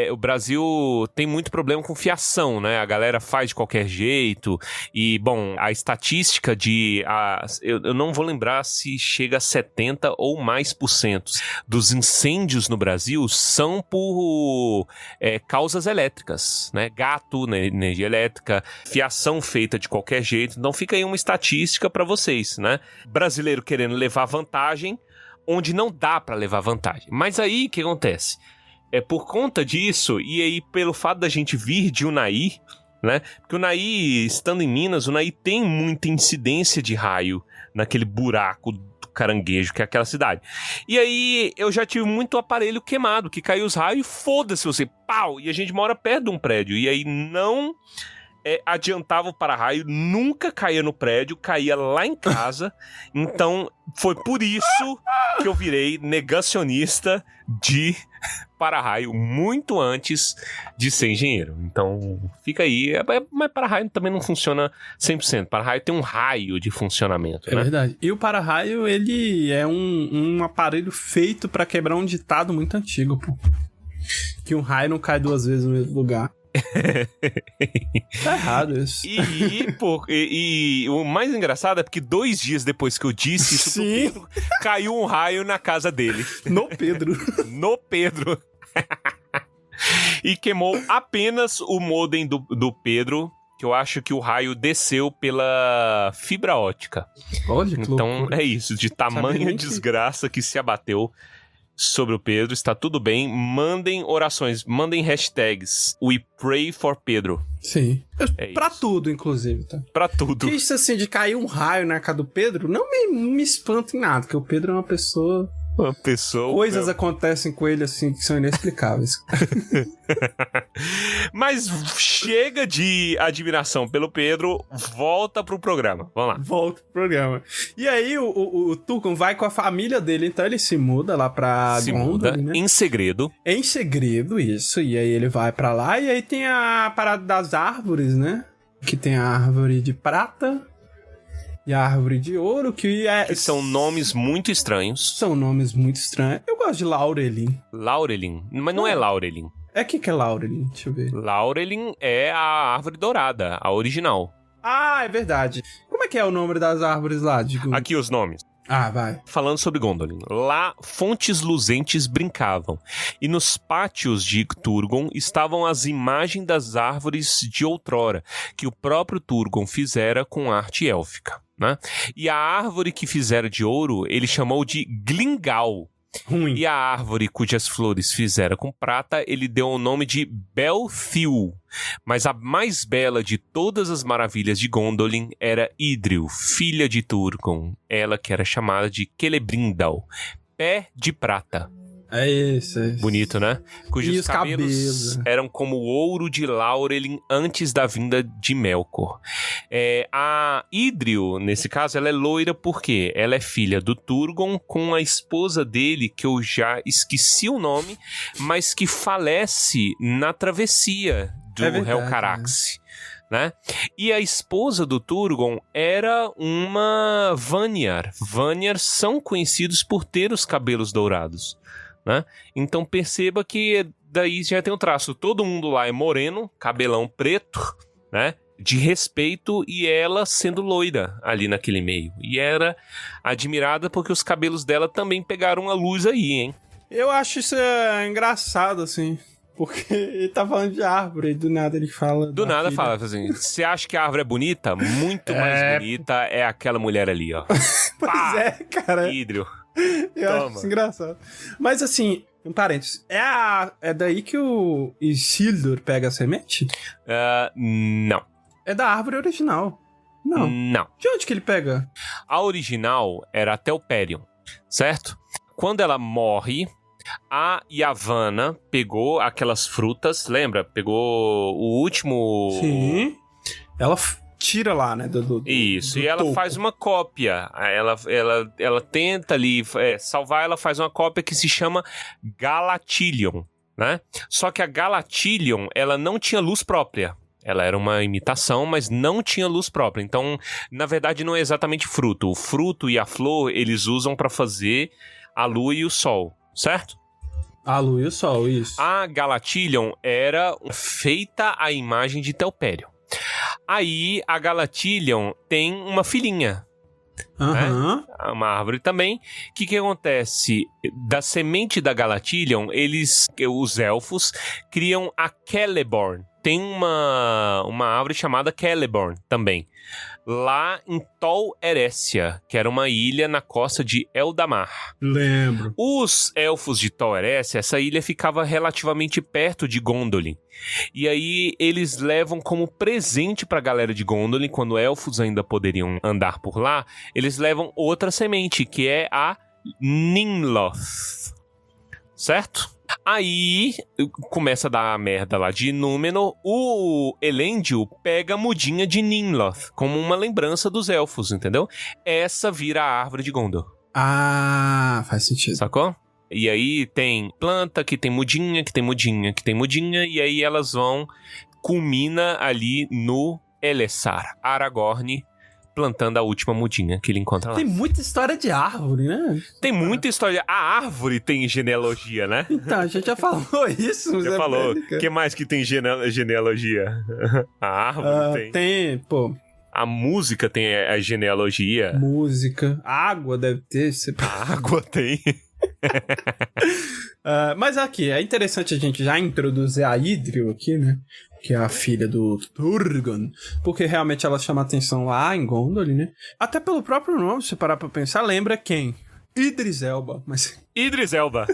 o Brasil tem muito problema com fiação, né? A galera faz de qualquer jeito e, bom, a estatística eu não vou lembrar se chega a 70% ou mais dos incêndios no Brasil são por causas elétricas, né? Gato, né? Energia elétrica, fiação feita de qualquer jeito. Então fica aí uma estatística para vocês, né? Brasileiro querendo levar vantagem onde não dá pra levar vantagem. Mas aí, o que acontece? É por conta disso, e aí pelo fato da gente vir de Unai, né? Porque o Unai, estando em Minas, o Unai tem muita incidência de raio naquele buraco do Caranguejo, que é aquela cidade. E aí, eu já tive muito aparelho queimado, que caiu os raios e foda-se você, pau! E a gente mora perto de um prédio, e aí não... adiantava o para-raio, nunca caía no prédio, caía lá em casa. Então, foi por isso que eu virei negacionista de para-raio muito antes de ser engenheiro. Então, fica aí. Mas para-raio também não funciona 100%. Para-raio tem um raio de funcionamento, É né? verdade. E o para-raio, ele é um aparelho feito pra quebrar um ditado muito antigo, pô. Que um raio não cai duas vezes no mesmo lugar. Tá errado isso. E o mais engraçado é porque 2 dias depois que eu disse isso pro Sim. Pedro, caiu um raio na casa dele. No Pedro. No Pedro. E queimou apenas o modem do Pedro, que eu acho que o raio desceu pela fibra ótica. Olha que Então loucura. é isso, de tamanha nem que- desgraça que se abateu sobre o Pedro, está tudo bem. Mandem orações, mandem hashtags. We pray for Pedro. Sim. É Pra isso. tudo, inclusive, tá? Pra tudo. Que isso assim, de cair um raio na casa do Pedro, não me espanta em nada, porque o Pedro é uma pessoa... Uma pessoa... Coisas acontecem com ele, assim, que são inexplicáveis. Mas chega de admiração pelo Pedro, volta pro programa. Vamos lá. Volta pro programa. E aí, o Tucum vai com a família dele, então ele se muda lá pra Se muda Gondor, né? em segredo. Em segredo, isso. E aí ele vai pra lá, e aí tem a parada das árvores, né? Que tem a árvore de prata e a árvore de ouro, que São nomes muito estranhos. São nomes muito estranhos. Eu gosto de Laurelin. Laurelin. Mas não é Laurelin. Que é Laurelin? Deixa eu ver. Laurelin é a árvore dourada, a original. Ah, é verdade. Como é que é o nome das árvores lá? Digo... Aqui os nomes. Vai. Falando sobre Gondolin. Lá, fontes luzentes brincavam. E nos pátios de Turgon estavam as imagens das árvores de outrora, que o próprio Turgon fizera com arte élfica, né? E a árvore que fizera de ouro, ele chamou de Glingal. Ruim. E a árvore cujas flores fizera com prata, ele deu o nome de Belthil. Mas a mais bela de todas as maravilhas de Gondolin era Idril, filha de Turgon. Ela que era chamada de Celebrimbor, pé de prata. É isso. Bonito, né? Cujos E os cabelos eram como o ouro de Laurelin antes da vinda de Melkor. A Idril, nesse caso, ela é loira porque ela é filha do Turgon com a esposa dele, que eu já esqueci o nome, mas que falece na travessia do Helcarax. Né? E a esposa do Turgon era uma Vanyar. Vanyar são conhecidos por ter os cabelos dourados. Né? Então perceba que daí já tem um traço. Todo mundo lá é moreno, cabelão preto, né? De respeito, e ela sendo loira ali naquele meio. E era admirada porque os cabelos dela também pegaram a luz aí, hein? Eu acho isso engraçado, assim. Porque ele tá falando de árvore e do nada ele fala... Do nada fala assim, você acha que a árvore é bonita? Muito mais bonita é aquela mulher ali, ó. Pois é, cara. Idril. Eu acho isso engraçado. Mas assim, um parênteses, é daí que o Isildur pega a semente? Não. É da árvore original. Não. De onde que ele pega? A original era a Telperion, certo? Quando ela morre, a Yavanna pegou aquelas frutas, lembra? Pegou o último... Sim. Ela tira lá, né? Isso, do e ela topo. faz uma cópia. Ela tenta ali salvar, ela faz uma cópia que se chama Galatilion, né? Só que a Galatilion, ela não tinha luz própria. Ela era uma imitação, mas não tinha luz própria. Então, na verdade, não é exatamente fruto. O fruto e a flor, eles usam para fazer a lua e o sol, certo? A lua e o sol, isso. A Galatilion era feita à imagem de Telperion. Aí, a Galatilion tem uma filhinha, né? Uma árvore também. O que acontece? Da semente da Galatilion, os elfos, criam a Celeborn. Tem uma árvore chamada Celeborn também. Lá em Tol Eressëa, que era uma ilha na costa de Eldamar. Lembro. Os elfos de Tol Eressëa, essa ilha ficava relativamente perto de Gondolin. E aí eles levam como presente pra galera de Gondolin, quando elfos ainda poderiam andar por lá, eles levam outra semente, que é a Ninloth. Certo? Aí começa a dar a merda lá de Númenor. O Elendil pega a mudinha de Ninloth como uma lembrança dos elfos, entendeu? Essa vira a árvore de Gondor. Ah, faz sentido. Sacou? E aí tem planta que tem mudinha, que tem mudinha, que tem mudinha, e aí elas vão, culmina ali no Elessar, Aragorn plantando a última mudinha que ele encontra lá. Tem muita história de árvore, né? Tem muita história. A árvore tem genealogia, né? Então, a gente já falou isso. Já falou. O que mais que tem genealogia? A árvore tem. Tem, pô. A música tem a genealogia. Música. A água deve ter. A água tem. Mas aqui, é interessante a gente já introduzir a Idril aqui, né? Que é a filha do Turgon, porque realmente ela chama atenção lá em Gondolin, né? Até pelo próprio nome, se parar pra pensar, lembra quem? Idris Elba, mas... Idris Elba.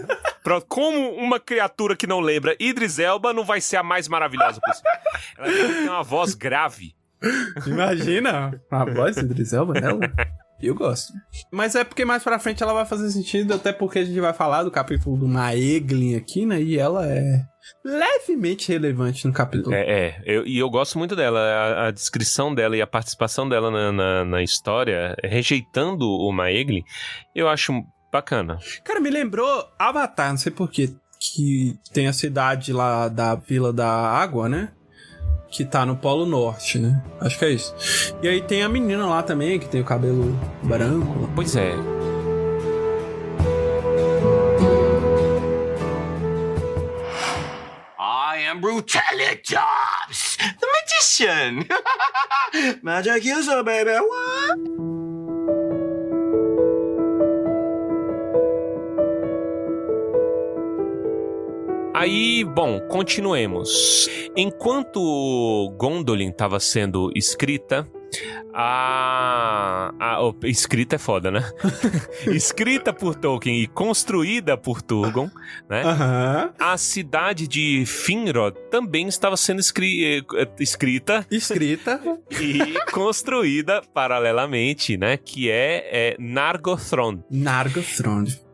Como uma criatura que não lembra Idris Elba não vai ser a mais maravilhosa possível. Ela tem uma voz grave. Imagina a voz de Idris Elba dela. Eu gosto. Mas é porque mais pra frente ela vai fazer sentido, até porque a gente vai falar do capítulo do Maeglin aqui, né? E ela é levemente relevante no capítulo. Eu gosto muito dela. A descrição dela e a participação dela na história, rejeitando o Maeglin, eu acho bacana. Cara, me lembrou Avatar, não sei porquê, que tem a cidade lá da Vila da Água, né? Que tá no Polo Norte, né? Acho que é isso. E aí tem a menina lá também, que tem o cabelo branco. Pois é. I am Brutalitops, the magician. Magic user, baby. What? Aí, bom, continuemos. Enquanto Gondolin estava sendo escrita, escrita é foda, né? Escrita por Tolkien e construída por Turgon, né? A cidade de Finrod também estava sendo escrita e construída paralelamente, né? Que é Nargothrond.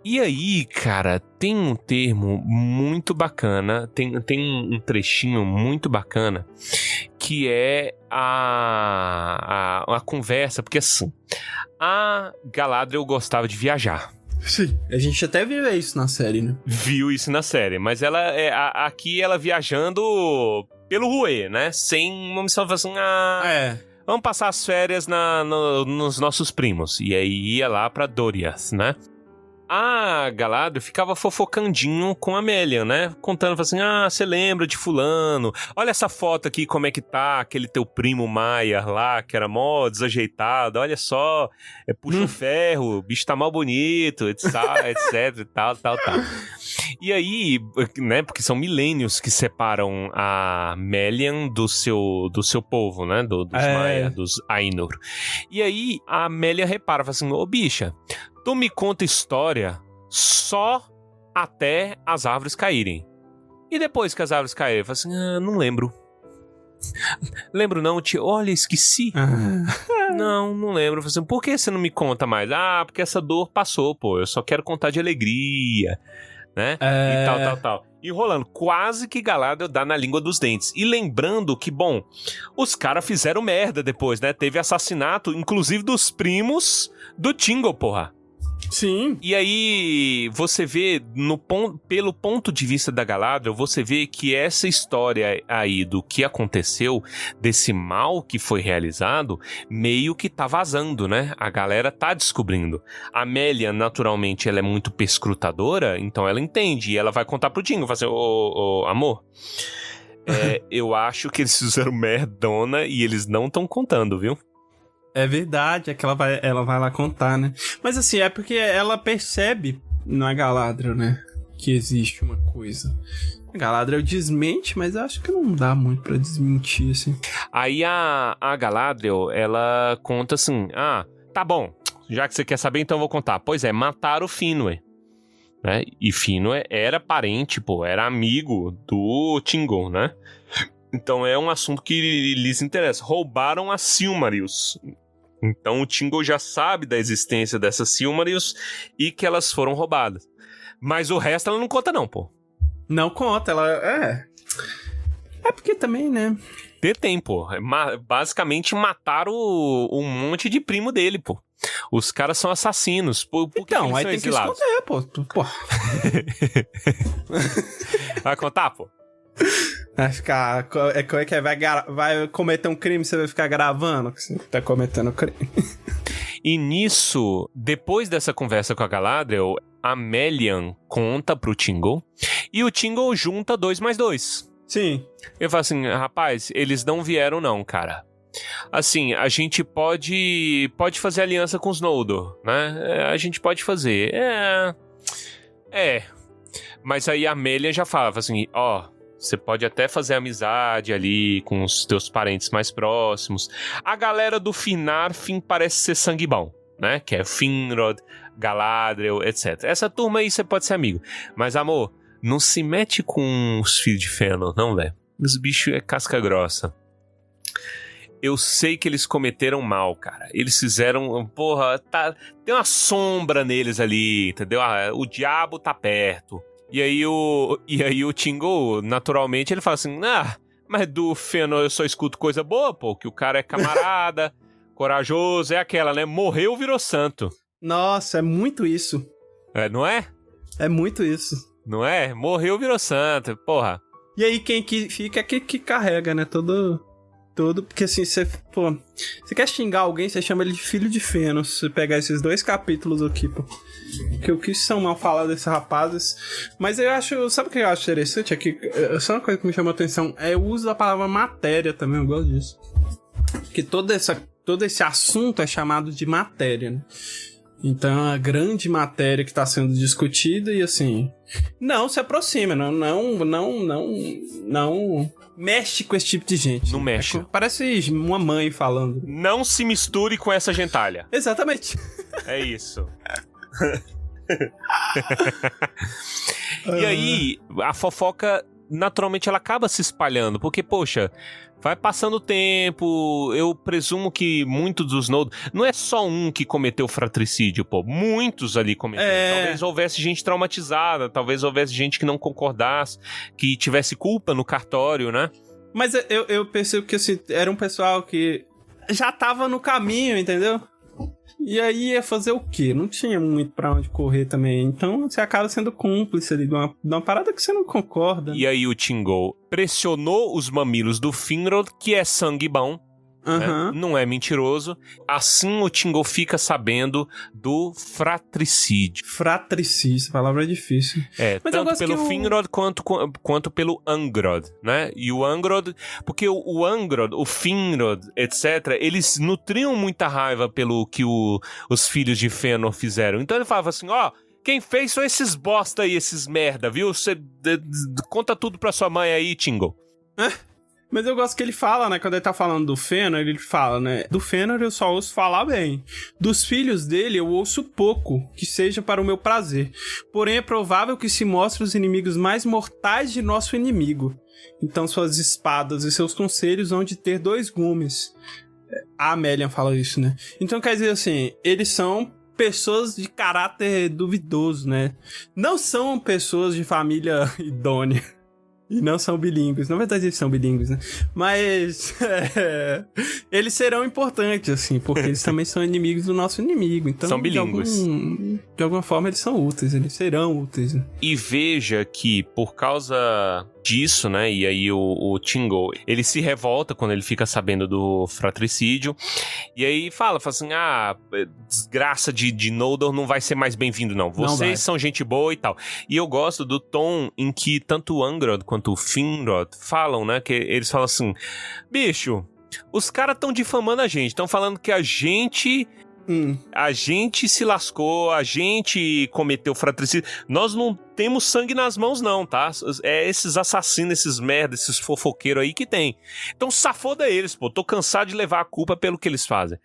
E aí, cara, tem um termo muito bacana, tem um trechinho muito bacana, que é a conversa, porque assim, a Galadriel gostava de viajar. Sim, a gente até viu isso na série, né? Viu isso na série, mas ela aqui ela viajando pelo Rhuê, né? Sem uma missão assim, vamos passar as férias nos nossos primos. E aí ia lá pra Doriath, né? A Galadriel ficava fofocandinho com a Melian, né? Contando, assim, você lembra de fulano? Olha essa foto aqui, como é que tá aquele teu primo Maia lá, que era mó desajeitado, olha só, puxa ferro, o bicho tá mal bonito, etc, e tal. E aí, né, porque são milênios que separam a Melian do seu povo, né, dos Maia, dos Ainur. E aí, a Melian repara, fala assim, bicha, tu me conta história só até as árvores caírem. E depois que as árvores caírem, eu falo assim, não lembro. Lembro não, tio. Olha, esqueci. Não lembro. Eu falo assim, por que você não me conta mais? Porque essa dor passou, pô. Eu só quero contar de alegria, né? E tal. E rolando, quase que Galadriel dá na língua dos dentes. E lembrando que, bom, os caras fizeram merda depois, né? Teve assassinato, inclusive dos primos do Thingol, porra. Sim. E aí, você vê, pelo ponto de vista da Galadriel, você vê que essa história aí do que aconteceu, desse mal que foi realizado, meio que tá vazando, né? A galera tá descobrindo. A Melian, naturalmente, ela é muito perscrutadora, então ela entende. E ela vai contar pro Thingol, vai assim, amor, eu acho que eles fizeram merdona e eles não estão contando, viu? É verdade, é que ela vai lá contar, né? Mas assim, é porque ela percebe na Galadriel, né? Que existe uma coisa. A Galadriel desmente, mas eu acho que não dá muito pra desmentir, assim. Aí a Galadriel, ela conta assim, tá bom, já que você quer saber, então eu vou contar. Pois é, mataram o Finwë, né? E Finwë era parente, pô, era amigo do Thingol, né? Então é um assunto que lhes interessa. Roubaram as Silmarils. Então o Thingol já sabe da existência dessas Silmarils e que elas foram roubadas. Mas o resto ela não conta não, pô. Não conta, ela... É porque também, né? Tem, pô. Basicamente mataram um monte de primo dele, pô. Os caras são assassinos. Por então, aí tem exilados? Que esconder, pô. Vai contar, pô? Vai ficar... Vai cometer um crime, você vai ficar gravando que você tá cometendo crime. E nisso, depois dessa conversa com a Galadriel, a Melian conta pro Thingol e o Thingol junta 2 mais 2. Sim. Ele fala assim, rapaz, eles não vieram não, cara. Assim, a gente pode fazer aliança com os Noldor, né? A gente pode fazer. Mas aí a Melian já fala assim, você pode até fazer amizade ali com os teus parentes mais próximos. A galera do Finarfin parece ser sangue bom, né? Que é Finrod, Galadriel, etc. Essa turma aí você pode ser amigo. Mas, amor, não se mete com os filhos de Fëanor, não, velho. Os bichos é casca grossa. Eu sei que eles cometeram mal, cara. Eles fizeram... Porra, tem uma sombra neles ali, entendeu? O diabo tá perto. E aí o Thingol, naturalmente, ele fala assim, mas do Fëanor eu só escuto coisa boa, pô, que o cara é camarada, corajoso, é aquela, né? Morreu, virou santo. Nossa, é muito isso. Não é? É muito isso. Não é? Morreu, virou santo, porra. E aí quem que fica é que carrega, né? Todo... Porque assim, você quer xingar alguém, você chama ele de filho de Fëanor. Se você pegar esses 2 capítulos aqui, pô. Que o que são mal falados desses rapazes. Mas eu acho... Sabe o que eu acho interessante aqui? Só uma coisa que me chamou a atenção é o uso da palavra matéria também, eu gosto disso. Que todo esse assunto é chamado de matéria, né? Então é uma grande matéria que está sendo discutida e assim, não se aproxima, não mexe com esse tipo de gente. Não mexe. Parece uma mãe falando. Não se misture com essa gentalha. Exatamente. É isso. E aí, a fofoca, naturalmente, ela acaba se espalhando, porque, poxa, vai passando o tempo, eu presumo que muitos dos Noldor... Não é só um que cometeu fratricídio, pô, muitos ali cometeram. Talvez houvesse gente traumatizada, talvez houvesse gente que não concordasse, que tivesse culpa no cartório, né? Mas eu percebo que, assim, era um pessoal que já tava no caminho, entendeu? E aí ia fazer o quê? Não tinha muito pra onde correr também. Então você acaba sendo cúmplice ali de uma parada que você não concorda. E aí o Thingol pressionou os mamilos do Finrod, que é sangue bom. Né? Não é mentiroso. Assim o Thingol fica sabendo do fratricídio. Fratricídio, essa palavra é difícil. Mas tanto pelo Finrod quanto pelo Angrod, né? E o Angrod, porque o Angrod, o Finrod, etc., eles nutriam muita raiva pelo que os filhos de Fëanor fizeram. Então ele falava assim, quem fez são esses bosta aí, esses merda, viu? Você conta tudo pra sua mãe aí, Thingol. Mas eu gosto que ele fala, né? Quando ele tá falando do Fëanor, ele fala, né? Do Fëanor eu só ouço falar bem. Dos filhos dele eu ouço pouco, que seja para o meu prazer. Porém é provável que se mostre os inimigos mais mortais de nosso inimigo. Então suas espadas e seus conselhos hão de ter 2 gumes. A Melian fala isso, né? Então quer dizer assim, eles são pessoas de caráter duvidoso, né? Não são pessoas de família idônea. E não são bilíngues. Na verdade, eles são bilíngues, né? Mas eles serão importantes, assim, porque eles também são inimigos do nosso inimigo. Então, são bilíngues. De alguma forma, eles são úteis. Eles serão úteis, né? E veja que, por causa disso, né? E aí o Thingol, ele se revolta quando ele fica sabendo do fratricídio. E aí fala assim, desgraça de Noldor não vai ser mais bem-vindo, não. Vocês são gente boa e tal. E eu gosto do tom em que tanto o Angrod quanto o Finrod falam, né? Que eles falam assim, bicho, os caras estão difamando a gente, estão falando que a gente se lascou, a gente cometeu fratricídio. Nós não temos sangue nas mãos, não, tá? É esses assassinos, esses merda, esses fofoqueiros aí que tem. Então safoda eles, pô. Tô cansado de levar a culpa pelo que eles fazem.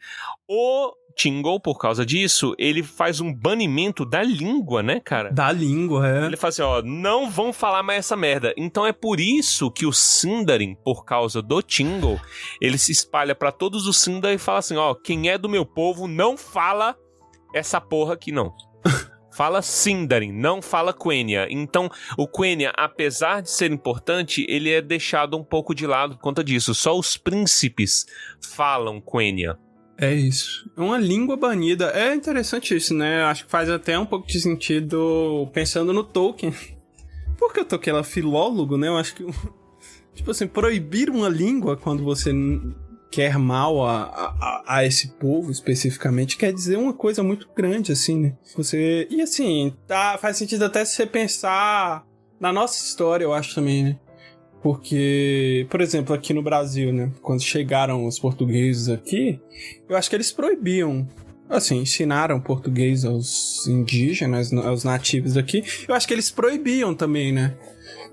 O Thingol, por causa disso, ele faz um banimento da língua, né, cara? Da língua, Ele fala assim, não vão falar mais essa merda. Então é por isso que o Sindarin, por causa do Thingol, ele se espalha pra todos os Sindarin e fala assim, quem é do meu povo não fala essa porra aqui, não. Fala Sindarin, não fala Quenya. Então, o Quenya, apesar de ser importante, ele é deixado um pouco de lado por conta disso. Só os príncipes falam Quenya. É isso. É uma língua banida. É interessante isso, né? Acho que faz até um pouco de sentido pensando no Tolkien. Porque o Tolkien é filólogo, né? Eu acho que, tipo assim, proibir uma língua quando você quer mal a esse povo especificamente quer dizer uma coisa muito grande, assim, né? E assim, faz sentido até se você pensar na nossa história, eu acho também, né? Porque, por exemplo, aqui no Brasil, né? Quando chegaram os portugueses aqui, eu acho que eles proibiam, assim, ensinaram português aos indígenas, aos nativos aqui. Eu acho que eles proibiam também, né?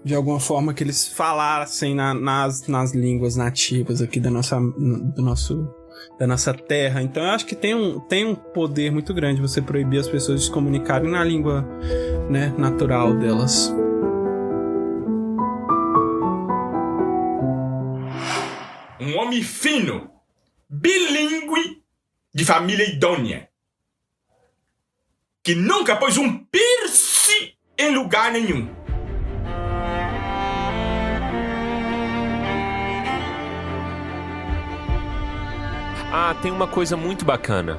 De alguma forma que eles falassem nas línguas nativas aqui da nossa terra. Então eu acho que tem um poder muito grande você proibir as pessoas de se comunicarem na língua, né, natural delas. Um homem fino, bilíngue, de família idônea, que nunca pôs um piercing em lugar nenhum. Tem uma coisa muito bacana.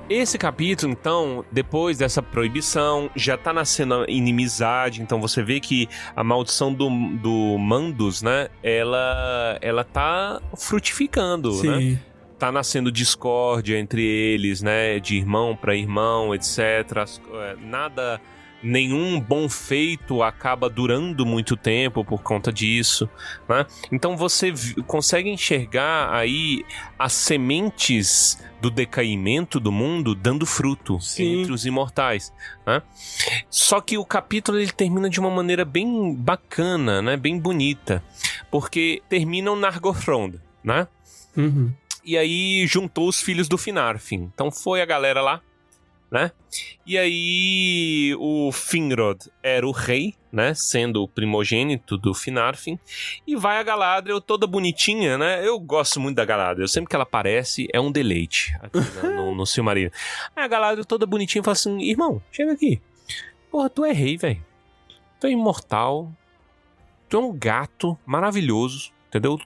Esse capítulo, então, depois dessa proibição, já tá nascendo inimizade. Então você vê que a maldição do Mandus, né? Ela tá frutificando, sim, né? Tá nascendo discórdia entre eles, né? De irmão para irmão, etc. Nada Nenhum bom feito acaba durando muito tempo por conta disso, né? Então você consegue enxergar aí as sementes do decaimento do mundo dando fruto entre os imortais, né? Só que o capítulo ele termina de uma maneira bem bacana, né? Bem bonita, porque termina o Nargothrond, né? Uhum. E aí juntou os filhos do Finarfin. Então foi a galera lá, né? E aí o Finrod era o rei, né? Sendo o primogênito do Finarfin. E vai a Galadriel toda bonitinha, né? Eu gosto muito da Galadriel. Sempre que ela aparece, é um deleite aqui, né? no Silmarillion. Aí a Galadriel toda bonitinha fala assim: irmão, chega aqui. Porra, tu é rei, velho. Tu é imortal. Tu é um gato maravilhoso. Entendeu?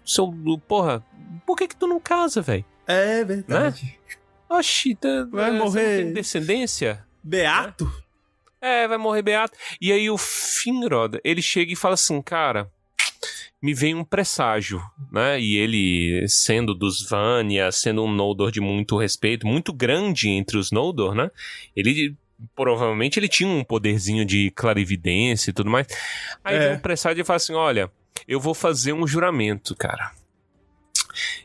Porra, por que tu não casa, velho? É verdade. Né? Oxi, vai morrer. Você não tem descendência? Beato? Vai morrer beato. E aí o Finrod, ele chega e fala assim, cara, me vem um presságio, né? E ele, sendo dos Vanya, sendo um Noldor de muito respeito, muito grande entre os Noldor, né? Ele, provavelmente, ele tinha um poderzinho de clarividência e tudo mais. Aí vem um presságio e fala assim, olha, eu vou fazer um juramento, cara.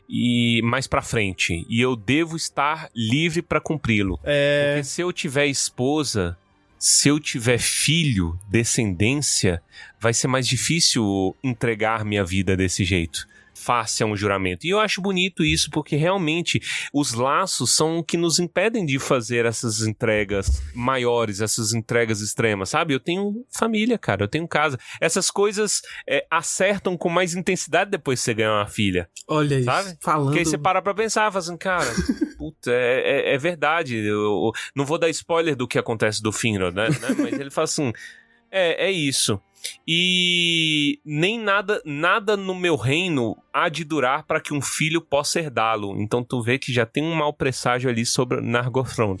E mais pra frente, e eu devo estar livre pra cumpri-lo. Porque se eu tiver esposa, se eu tiver filho, descendência, vai ser mais difícil entregar minha vida desse jeito. Face a um juramento. E eu acho bonito isso, porque realmente os laços são o que nos impedem de fazer essas entregas maiores, essas entregas extremas, sabe? Eu tenho família, cara, eu tenho casa. Essas coisas acertam com mais intensidade depois que você ganha uma filha. Olha sabe? Isso, falando... Porque aí você para pra pensar, fala assim, cara, puta, é verdade. Eu não vou dar spoiler do que acontece do Finrod, né? Mas ele fala assim, é isso. E nem nada no meu reino há de durar para que um filho possa herdá-lo. Então tu vê que já tem um mau presságio ali sobre Nargothrond.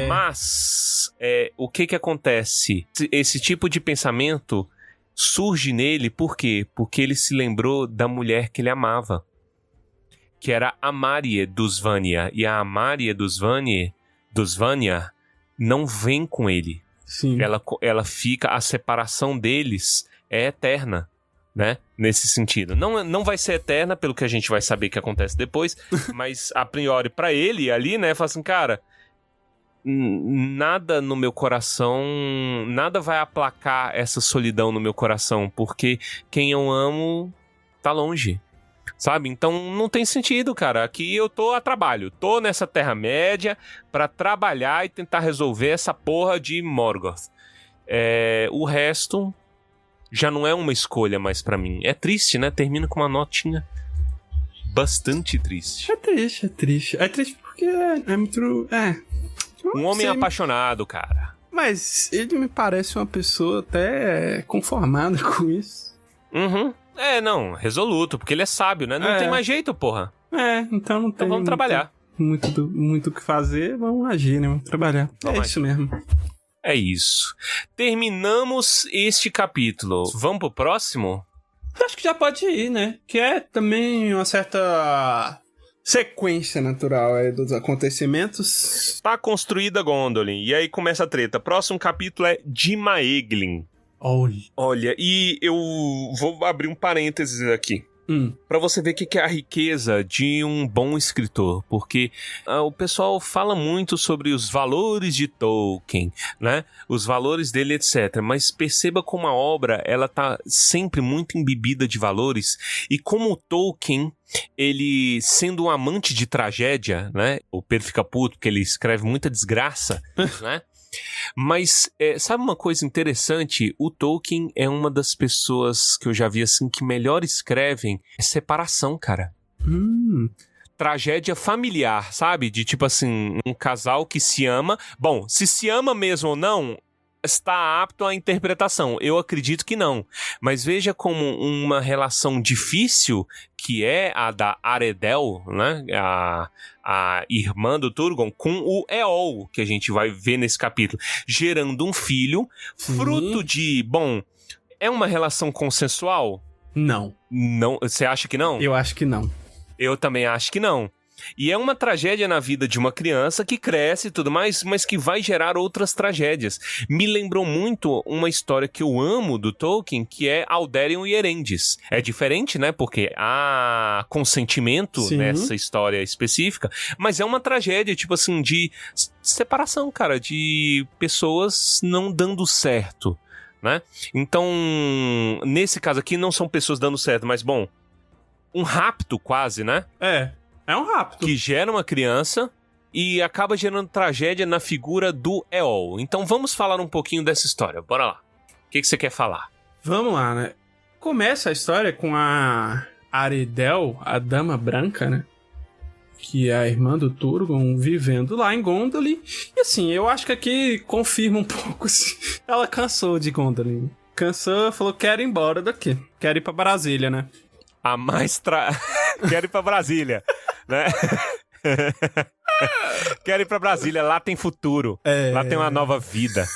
Mas o que acontece? Esse tipo de pensamento surge nele por quê? Porque ele se lembrou da mulher que ele amava, que era a Márie dos Vanya. E a Márie dos Vanya não vem com ele. Sim. Ela fica, a separação deles é eterna, né? Nesse sentido. Não vai ser eterna, pelo que a gente vai saber que acontece depois, mas a priori pra ele ali, né, fala assim, cara, nada no meu coração, nada vai aplacar essa solidão no meu coração, porque quem eu amo tá longe. Sabe? Então não tem sentido, cara. Aqui eu tô a trabalho. Tô nessa Terra-média pra trabalhar e tentar resolver essa porra de Morgoth. O resto já não é uma escolha mais pra mim. É triste, né? Termina com uma notinha bastante triste. É triste. É triste porque é muito... Um homem apaixonado, cara. Mas ele me parece uma pessoa até conformada com isso. Uhum. Não, resoluto, porque ele é sábio, né? Não tem mais jeito, porra. Então não tem. Então vamos trabalhar. Muito o que fazer, vamos agir, né? Vamos trabalhar. Isso mesmo. É isso. Terminamos este capítulo. Vamos pro próximo? Acho que já pode ir, né? Que é também uma certa sequência natural dos acontecimentos. Tá construída Gondolin, e aí começa a treta. Próximo capítulo é de Maeglin. Olha, e eu vou abrir um parênteses aqui. Pra você ver o que é a riqueza de um bom escritor, porque o pessoal fala muito sobre os valores de Tolkien, né? Os valores dele, etc. Mas perceba como a obra, ela tá sempre muito embebida de valores, e como o Tolkien, ele sendo um amante de tragédia, né? O Pedro fica puto porque ele escreve muita desgraça, né? Mas, sabe uma coisa interessante? O Tolkien é uma das pessoas que eu já vi assim que melhor escrevem separação, cara. Tragédia familiar, sabe? De tipo assim, um casal que se ama. Bom, se ama mesmo ou não, está apto à interpretação. Eu acredito que não. Mas veja como uma relação difícil que é a da Aredel, né? A irmã do Turgon, com o Eol, que a gente vai ver nesse capítulo, gerando um filho, fruto de... Bom, é uma relação consensual? Não. Você acha que não? Eu acho que não. Eu também acho que não. E é uma tragédia na vida de uma criança que cresce e tudo mais, mas que vai gerar outras tragédias. Me lembrou muito uma história que eu amo do Tolkien, que é Alderion e Erendis. É diferente, né? Porque há consentimento nessa história específica, mas é uma tragédia, tipo assim, de separação, cara, de pessoas não dando certo, né? Então, nesse caso aqui, não são pessoas dando certo, mas, bom, um rapto quase, né? É um rapto. Que gera uma criança e acaba gerando tragédia na figura do Eol. Então vamos falar um pouquinho dessa história. Bora lá. O que você quer falar? Vamos lá, né? Começa a história com a Aredel, a Dama Branca, né? Que é a irmã do Turgon, vivendo lá em Gondolin. E assim, eu acho que aqui confirma um pouco se ela cansou de Gondolin. Cansou, falou, quero ir embora daqui. Quero ir pra Brasília, né? A mais Quero ir pra Brasília, né? Quero ir pra Brasília, lá tem futuro. Lá tem uma nova vida.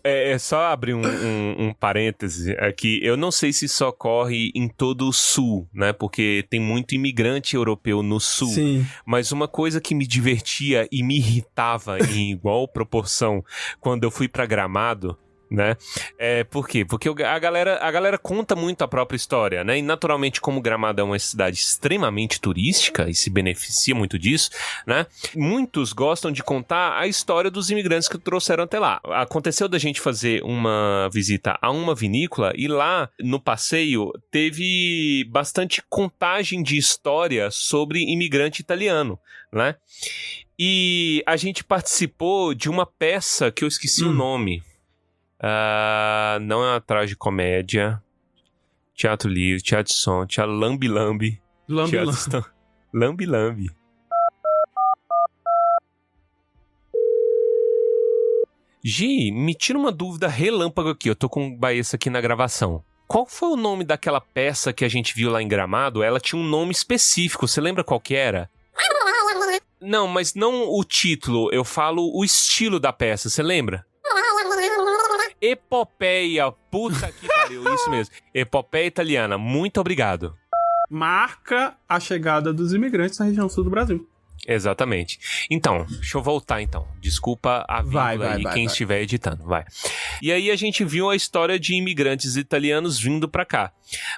É só abrir um parêntese aqui. Eu não sei se isso ocorre em todo o sul, né? Porque tem muito imigrante europeu no sul. Sim. Mas uma coisa que me divertia e me irritava em igual proporção quando eu fui pra Gramado, né? Por quê? Porque a galera conta muito a própria história, né? E naturalmente, como Gramado é uma cidade extremamente turística e se beneficia muito disso, né? Muitos gostam de contar a história dos imigrantes que trouxeram até lá. Aconteceu da gente fazer uma visita a uma vinícola e lá no passeio teve bastante contagem de história sobre imigrante italiano, né? E a gente participou de uma peça que eu esqueci o nome. Não é uma tragicomédia. Teatro livre, teatro de som, teatro lambi-lambi. Lambi-lambi. Gi, me tira uma dúvida relâmpago aqui. Eu tô com o Baessa aqui na gravação. Qual foi o nome daquela peça que a gente viu lá em Gramado? Ela tinha um nome específico. Você lembra qual que era? Não, mas não o título. Eu falo o estilo da peça. Você lembra? Epopeia, puta que pariu, isso mesmo. Epopeia italiana, muito obrigado. Marca a chegada dos imigrantes na região sul do Brasil. Exatamente. Então, deixa eu voltar então. Desculpa a vírgula aí, quem estiver editando, vai. E aí a gente viu a história de imigrantes italianos vindo pra cá.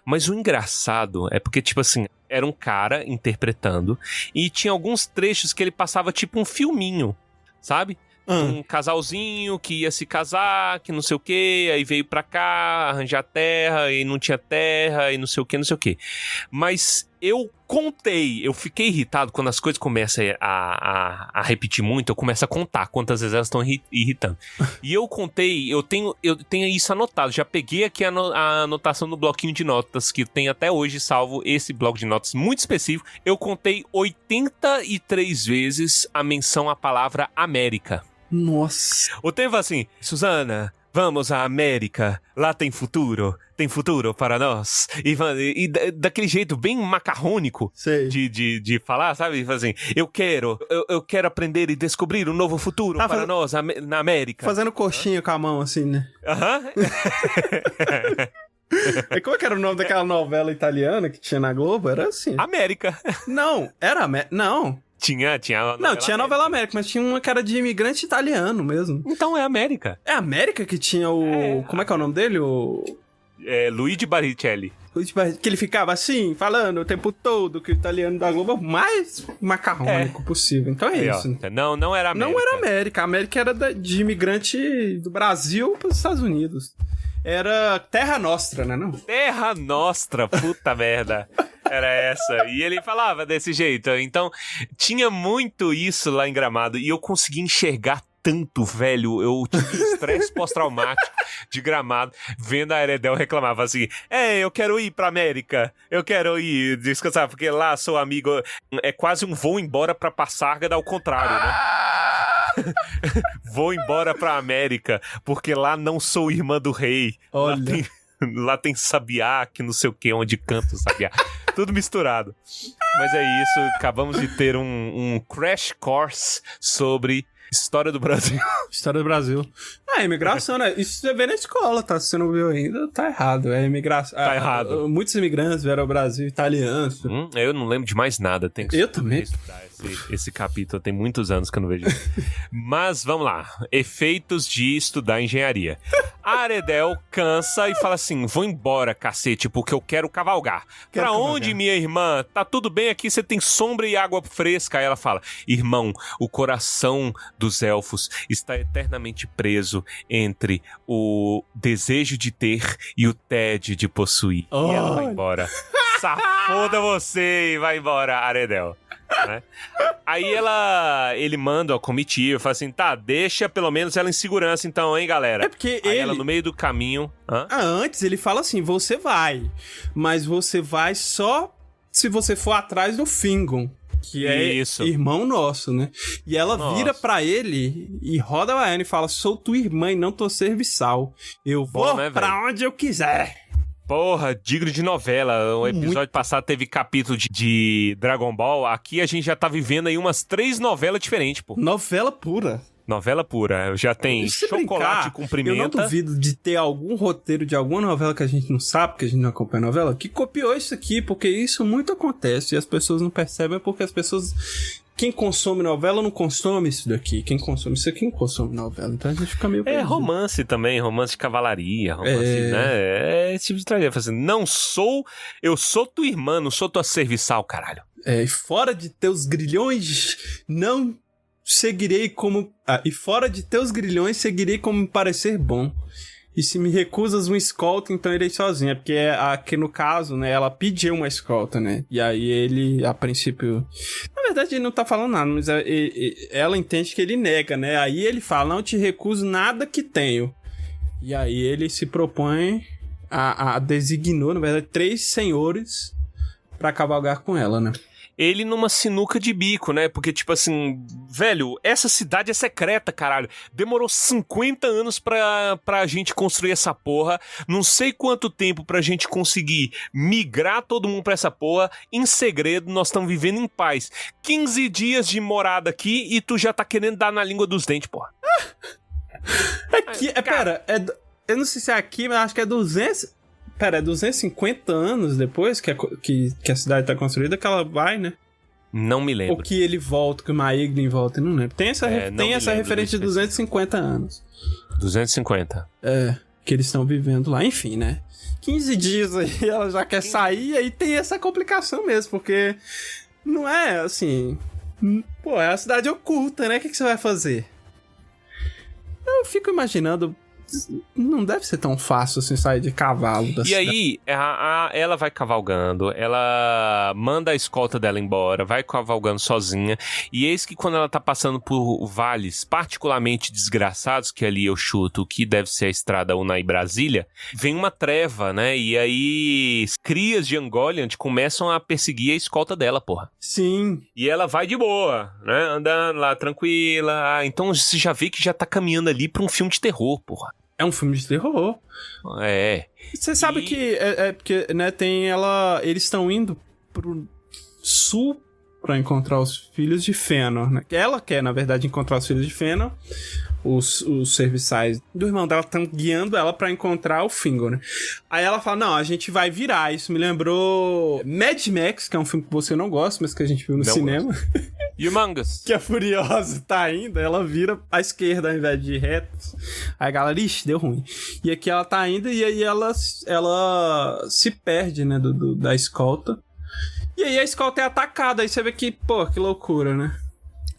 Mas o engraçado é porque, tipo assim, era um cara interpretando e tinha alguns trechos que ele passava tipo um filminho, sabe? Um casalzinho que ia se casar, que não sei o que, aí veio pra cá arranjar terra e não tinha terra e não sei o que. Mas eu fiquei irritado quando as coisas começam a repetir muito, eu começo a contar quantas vezes elas estão irritando. E eu contei, eu tenho isso anotado, já peguei aqui a anotação no bloquinho de notas, que tem até hoje salvo esse bloco de notas muito específico. Eu contei 83 vezes a menção à palavra América. Nossa. O tempo assim, Suzana, vamos à América, lá tem futuro para nós. E daquele jeito bem macarrônico de falar, sabe? Assim, eu quero aprender e descobrir um novo futuro para nós na América. Fazendo coxinha com a mão assim, né? E como é que era o nome daquela novela italiana que tinha na Globo? Era assim. América. Não, era Não. Tinha novela América, mas tinha uma que era de imigrante italiano mesmo. Então é América. É América que tinha o... Como é que é o nome dele? Luigi Baricelli. Que ele ficava assim, falando o tempo todo que o italiano da Globo é o mais macarrônico possível. Então é isso. Não era América. Não era América. A América era de imigrante do Brasil para os Estados Unidos. Era Terra Nostra, né? Não? Terra Nostra, puta merda. Era essa. E ele falava desse jeito. Então, tinha muito isso lá em Gramado. E eu consegui enxergar tanto, velho. Eu tive estresse pós-traumático de Gramado, vendo a Aredel reclamava assim, eu quero ir pra América. Eu quero ir descansar, porque lá sou amigo. É quase um voo embora pra Passárgada ao contrário, né? Vou embora pra América, porque lá não sou irmã do rei. Olha. Lá tem sabiá, que não sei o que, onde canta o sabiá. Tudo misturado. Mas é isso, acabamos de ter um crash course sobre História do Brasil. História do Brasil. Ah, imigração, né? Isso você vê na escola, tá? Se você não viu ainda, tá errado. É imigração. Tá errado. Muitos imigrantes vieram ao Brasil, italianos. Eu não lembro de mais nada. Tem que Eu também. estudar esse capítulo. Tem muitos anos que eu não vejo. Mas vamos lá. Efeitos de estudar engenharia. A Aredel cansa e fala assim: vou embora, cacete, porque eu quero cavalgar. Pra onde, minha irmã? Tá tudo bem aqui, você tem sombra e água fresca. Aí ela fala: irmão, o coração dos elfos está eternamente preso entre o desejo de ter e o tédio de possuir. E ela vai embora. Safoda você e vai embora, Aredel. Né? Aí ele manda a comitiva, fala assim: tá, deixa pelo menos ela em segurança então, hein, galera. É porque aí ela no meio do caminho... Antes ele fala assim: você vai, mas você vai só se você for atrás do Fingon, que é irmão nosso, né? E ela vira pra ele e roda a baiana e fala: sou tua irmã e não tua serviçal. Eu vou pra onde eu quiser. Porra, digno de novela. O episódio passado teve capítulo de Dragon Ball. Aqui a gente já tá vivendo aí umas 3 novelas diferentes, pô. Novela pura. Novela pura. Já tem Chocolate com Pimenta. Eu não duvido de ter algum roteiro de alguma novela que a gente não sabe, porque a gente não acompanha a novela, que copiou isso aqui, porque isso muito acontece e as pessoas não percebem, porque as pessoas... Quem consome novela não consome isso daqui. Quem consome isso aqui não consome novela. Então a gente fica meio perdido. Romance também, romance de cavalaria, romance, né? É esse tipo de tragédia. Assim, eu sou tua irmã, não sou tua serviçal, caralho. E fora de teus grilhões, não seguirei como... e fora de teus grilhões, seguirei como me parecer bom. E se me recusas uma escolta, então irei sozinha. Porque aqui no caso, né, ela pediu uma escolta, né? E aí ele, a princípio... Na verdade, ele não tá falando nada, mas ela entende que ele nega, né? Aí ele fala: não te recuso nada que tenho. E aí ele se propõe designou, na verdade, 3 senhores pra cavalgar com ela, né? Ele numa sinuca de bico, né? Porque, tipo assim, velho, essa cidade é secreta, caralho. Demorou 50 anos pra gente construir essa porra. Não sei quanto tempo pra gente conseguir migrar todo mundo pra essa porra. Em segredo, nós estamos vivendo em paz. 15 dias de morada aqui e tu já tá querendo dar na língua dos dentes, porra. Eu não sei se é aqui, mas acho que é 200... Pera, é 250 anos depois que a cidade tá construída que ela vai, né? Não me lembro. Ou que ele volta, que o Maeglin volta, não lembro. Tem essa referência de 250 anos. 250. Que eles estão vivendo lá. Enfim, né? 15 dias aí, ela já quer sair, aí tem essa complicação mesmo, porque não é assim... Pô, é uma cidade oculta, né? O que você vai fazer? Eu fico imaginando... Não deve ser tão fácil assim sair de cavalo da cidade. E aí, ela vai cavalgando, ela manda a escolta dela embora, vai cavalgando sozinha, e eis que quando ela tá passando por vales particularmente desgraçados, que ali eu chuto que deve ser a estrada Unai-Brasília, vem uma treva, né? E aí, crias de Ungoliant começam a perseguir a escolta dela, porra. Sim. E ela vai de boa, né? Andando lá, tranquila. Então você já vê que já tá caminhando ali pra um filme de terror, porra. É um filme de terror. Você sabe que porque, né, eles estão indo pro sul pra encontrar os filhos de Fëanor, né? Ela quer, na verdade, encontrar os filhos de Fëanor. Os serviçais do irmão dela estão guiando ela pra encontrar o Fingon, né? Aí ela fala: não, a gente vai virar. Isso me lembrou Mad Max, que é um filme que você não gosta, mas que a gente viu no cinema. Humongous. Que a Furiosa tá indo, ela vira à esquerda ao invés de reto. Aí a galera, ixi, deu ruim. E aqui ela tá indo e aí ela se perde, né, da escolta. E aí a escolta é atacada. Aí você vê que, pô, que loucura, né?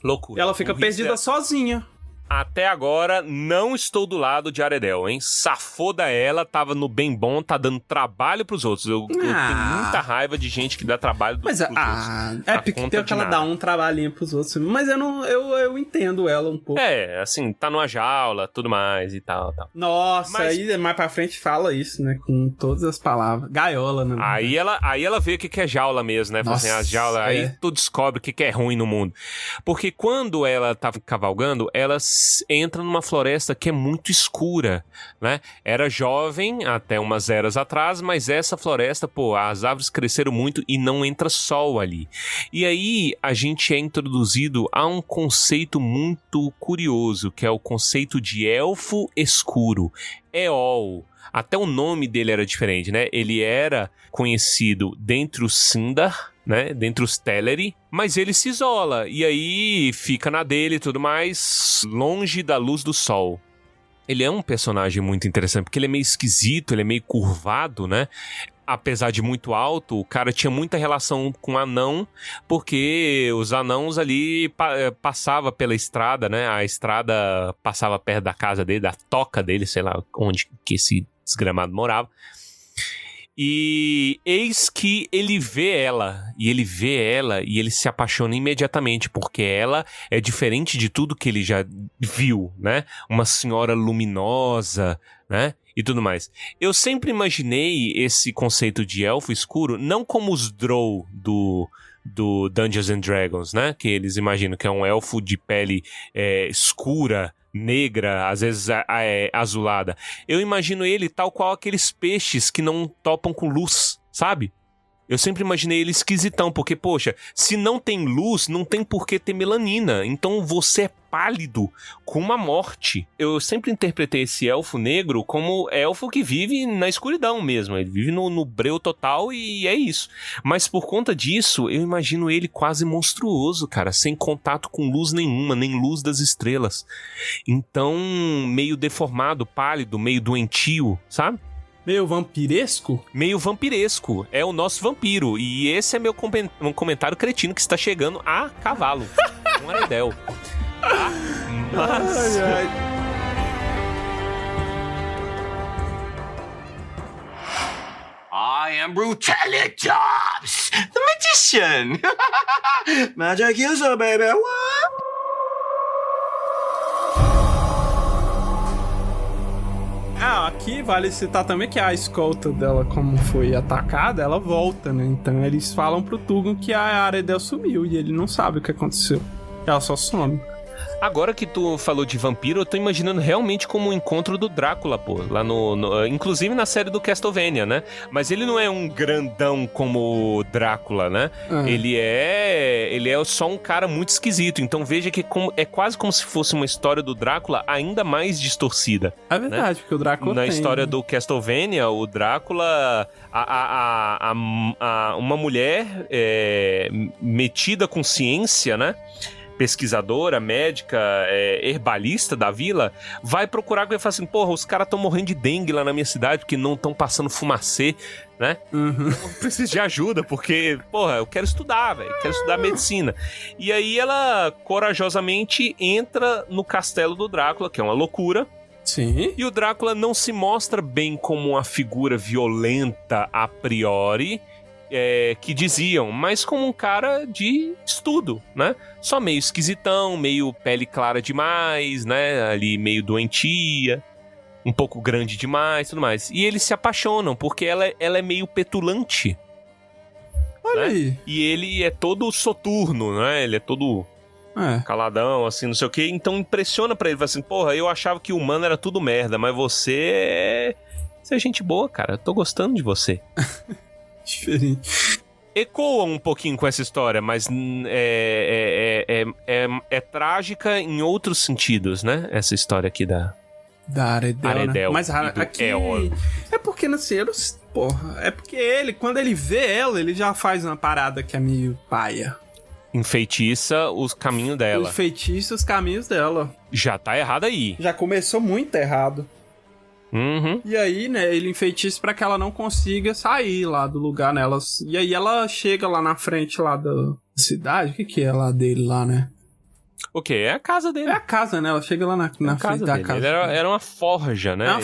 Loucura. E ela fica perdida sozinha. Até agora, não estou do lado de Aredel, hein? Safoda ela, tava no bem bom, tá dando trabalho pros outros. Eu tenho muita raiva de gente que dá trabalho pros outros. Porque tem que ela dá um trabalhinho pros outros. Mas eu entendo ela um pouco. Assim, tá numa jaula, tudo mais e tal. Nossa, aí mais pra frente fala isso, né? Com todas as palavras. Gaiola, né? Aí ela vê o que é jaula mesmo, né? Nossa, assim, as jaulas, aí tu descobre o que é ruim no mundo. Porque quando ela tava cavalgando, ela entra numa floresta que é muito escura, né? Era jovem até umas eras atrás, mas essa floresta, pô, as árvores cresceram muito e não entra sol ali. E aí a gente é introduzido a um conceito muito curioso, que é o conceito de elfo escuro, Eol. Até o nome dele era diferente, né? Ele era conhecido dentre os Sindar, né? Dentre os Teleri, mas ele se isola e aí fica na dele e tudo mais, longe da luz do sol. Ele é um personagem muito interessante, porque ele é meio esquisito, ele é meio curvado, né? Apesar de muito alto, o cara tinha muita relação com anão, porque os anãos ali passavam pela estrada, né? A estrada passava perto da casa dele, da toca dele, sei lá onde que esse desgramado morava. E eis que ele vê ela, e ele se apaixona imediatamente, porque ela é diferente de tudo que ele já viu, né? Uma senhora luminosa, né? E tudo mais. Eu sempre imaginei esse conceito de elfo escuro não como os Drow do Dungeons and Dragons, né? Que eles imaginam que é um elfo de pele escura, negra, às vezes azulada. Eu imagino ele tal qual aqueles peixes que não topam com luz, sabe? Eu sempre imaginei ele esquisitão, porque, poxa, se não tem luz, não tem por que ter melanina. Então você é pálido como a morte. Eu sempre interpretei esse elfo negro como elfo que vive na escuridão mesmo. Ele vive no breu total e é isso. Mas por conta disso, eu imagino ele quase monstruoso, cara, sem contato com luz nenhuma, nem luz das estrelas. Então, meio deformado, pálido, meio doentio, sabe? Meio vampiresco? Meio vampiresco. É o nosso vampiro. E esse é meu um comentário cretino que está chegando a cavalo. Um aredel. Tá? Mas... I am Brutalitops, the magician. Magic user, baby. What? Aqui vale citar também que a escolta dela, como foi atacada, ela volta, né? Então eles falam pro Tugon que a Aredel sumiu e ele não sabe o que aconteceu. Ela só some. Agora que tu falou de vampiro, eu tô imaginando realmente como o encontro do Drácula, pô. Lá inclusive na série do Castlevania, né? Mas ele não é um grandão como o Drácula, né? Ele é só um cara muito esquisito. Então veja que é quase como se fosse uma história do Drácula ainda mais distorcida. É verdade, né? Porque o Drácula Na história do Castlevania, o Drácula... uma mulher metida com ciência, né? Pesquisadora, médica, herbalista da vila, vai procurar e fala assim, porra, os caras estão morrendo de dengue lá na minha cidade porque não estão passando fumacê, né? Uhum. Eu preciso de ajuda, porque, porra, eu quero estudar, velho, quero estudar medicina. E aí ela, corajosamente, entra no castelo do Drácula, que é uma loucura. Sim. E o Drácula não se mostra bem como uma figura violenta a priori, que diziam, mas como um cara de estudo, né? Só meio esquisitão, meio pele clara demais, né? Ali meio doentia, um pouco grande demais, tudo mais. E eles se apaixonam, porque ela é meio petulante. Olha, né? Aí. E ele é todo soturno, né? Ele é todo caladão, assim, não sei o quê. Então impressiona pra ele, fala assim, porra, eu achava que o humano era tudo merda, mas você é gente boa, cara. Eu tô gostando de você. Diferente. Ecoa um pouquinho com essa história, mas é trágica em outros sentidos, né? Essa história aqui da Aredel, né? Mas aqui é porque assim, porra, é porque ele, quando ele vê ela, ele já faz uma parada que é meio paia. Enfeitiça os caminhos dela. Enfeitiça os caminhos dela. Já tá errado aí. Já começou muito errado. Uhum. E aí, né, ele enfeitiça pra que ela não consiga sair lá do lugar, né? E aí ela chega lá na frente lá da cidade. O que é lá dele lá, né? O quê? É a casa dele. É a casa, né? Ela chega lá na frente da casa. Ele era uma forja, né?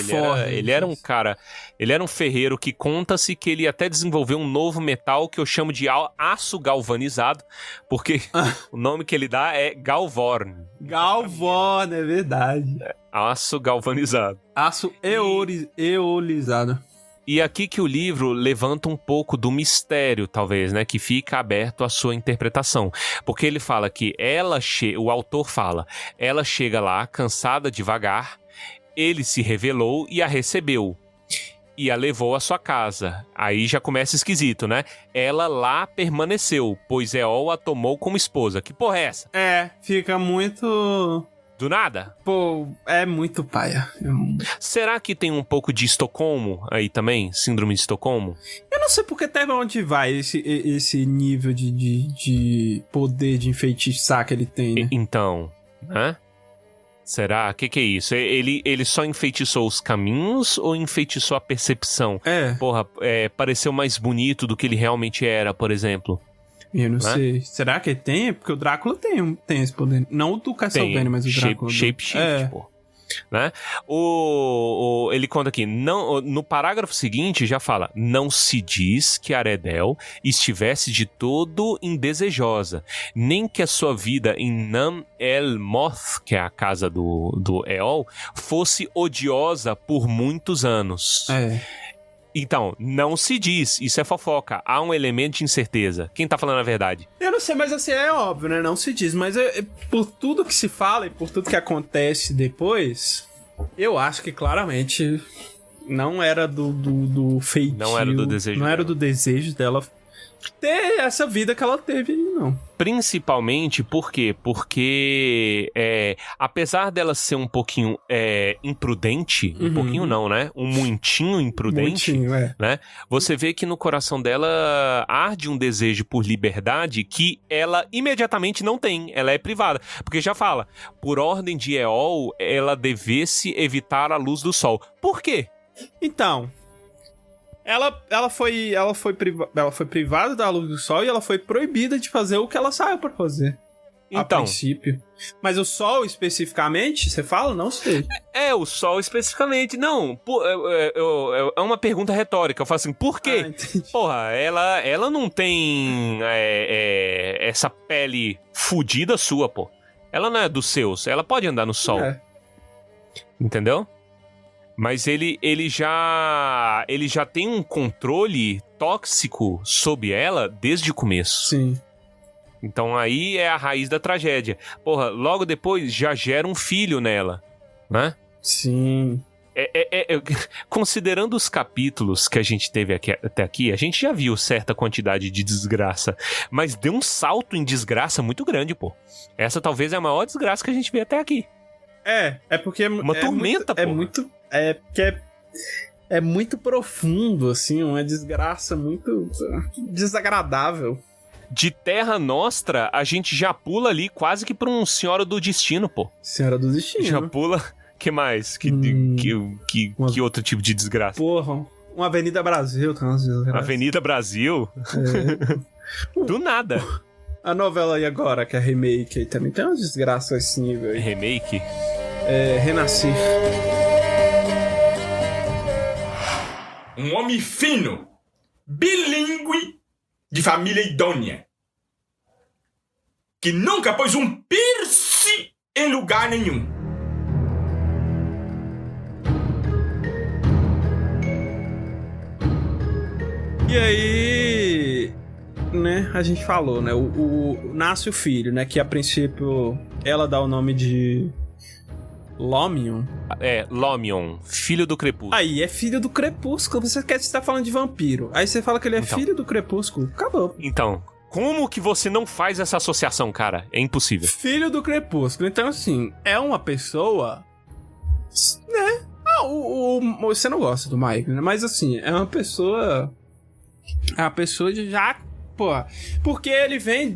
Ele era um cara... Ele era um ferreiro que conta-se que ele até desenvolveu um novo metal que eu chamo de aço galvanizado, porque o nome que ele dá é Galvorn. Galvorn, é verdade. Aço galvanizado. Aço eolizado. E aqui que o livro levanta um pouco do mistério, talvez, né? Que fica aberto à sua interpretação. Porque ele fala que o autor fala, ela chega lá, cansada devagar, ele se revelou e a recebeu. E a levou à sua casa. Aí já começa esquisito, né? Ela lá permaneceu, pois Eol a tomou como esposa. Que porra é essa? Fica muito... Do nada? Pô, é muito paia. Será que tem um pouco de Estocolmo aí também? Síndrome de Estocolmo? Eu não sei porque até onde vai esse nível de poder de enfeitiçar que ele tem, né? Então, né? Será? O que é isso? Ele só enfeitiçou os caminhos ou enfeitiçou a percepção? Porra, pareceu mais bonito do que ele realmente era, por exemplo. Eu não sei. Será que ele tem? Porque o Drácula tem esse poder. Não o do Castlevania, mas o Drácula. Shape-shift, pô. Né? Ele conta aqui, no parágrafo seguinte já fala: não se diz que Aredel estivesse de todo indesejosa, nem que a sua vida em Nam-el-Moth, que é a casa do Eol, fosse odiosa por muitos anos. Então, não se diz, isso é fofoca, há um elemento de incerteza. Quem tá falando a verdade? Eu não sei, mas assim, é óbvio, né? Não se diz, mas por tudo que se fala e por tudo que acontece depois, eu acho que claramente não era do feitio. Não era do desejo Não dela. era do desejo dela ter essa vida que ela teve, não. Principalmente por quê? Porque apesar dela ser um pouquinho imprudente, um pouquinho não, né? Um muitinho imprudente, né? Você vê que no coração dela arde um desejo por liberdade que ela imediatamente não tem, ela é privada. Porque já fala, por ordem de Eol, ela devesse evitar a luz do sol. Por quê? Então... Ela foi privada da luz do sol e ela foi proibida de fazer o que ela saiu pra fazer. Então. A princípio. Mas o sol especificamente, você fala? Não sei. O sol especificamente. Não, é uma pergunta retórica. Eu falo assim, por quê? Entendi. Porra, ela não tem essa pele fudida sua, pô. Ela não é dos seus. Ela pode andar no sol. Entendeu? Mas ele já tem um controle tóxico sobre ela desde o começo. Sim. Então aí é a raiz da tragédia. Porra, logo depois já gera um filho nela, né? Sim. Considerando os capítulos que a gente teve até aqui, a gente já viu certa quantidade de desgraça, mas deu um salto em desgraça muito grande, pô. Essa talvez é a maior desgraça que a gente vê até aqui. É porque... Uma tormenta, pô. É muito profundo, assim, uma desgraça muito desagradável. De Terra Nostra, a gente já pula ali quase que pra um Senhora do Destino, pô. Senhora do Destino. Já pula... Que mais? Que outro tipo de desgraça? Porra, uma Avenida Brasil. Tá umas desgraças. Avenida Brasil? Do nada. A novela aí agora, que é remake, aí também tem umas desgraças assim nível aí. Remake? Renascer. Um homem fino, bilíngue, de família idônea, que nunca pôs um piercing em lugar nenhum. E aí, né, a gente falou, né, nasce o filho, né, que a princípio ela dá o nome de Lomion. Lomion, filho do Crepúsculo. Aí, é filho do Crepúsculo, você tá falando de vampiro. Aí você fala que ele é filho do Crepúsculo, acabou. Então, como que você não faz essa associação, cara? É impossível. Filho do Crepúsculo, então assim, é uma pessoa, né, você não gosta do Mike, né, mas assim, é uma pessoa de já, pô, porque ele vem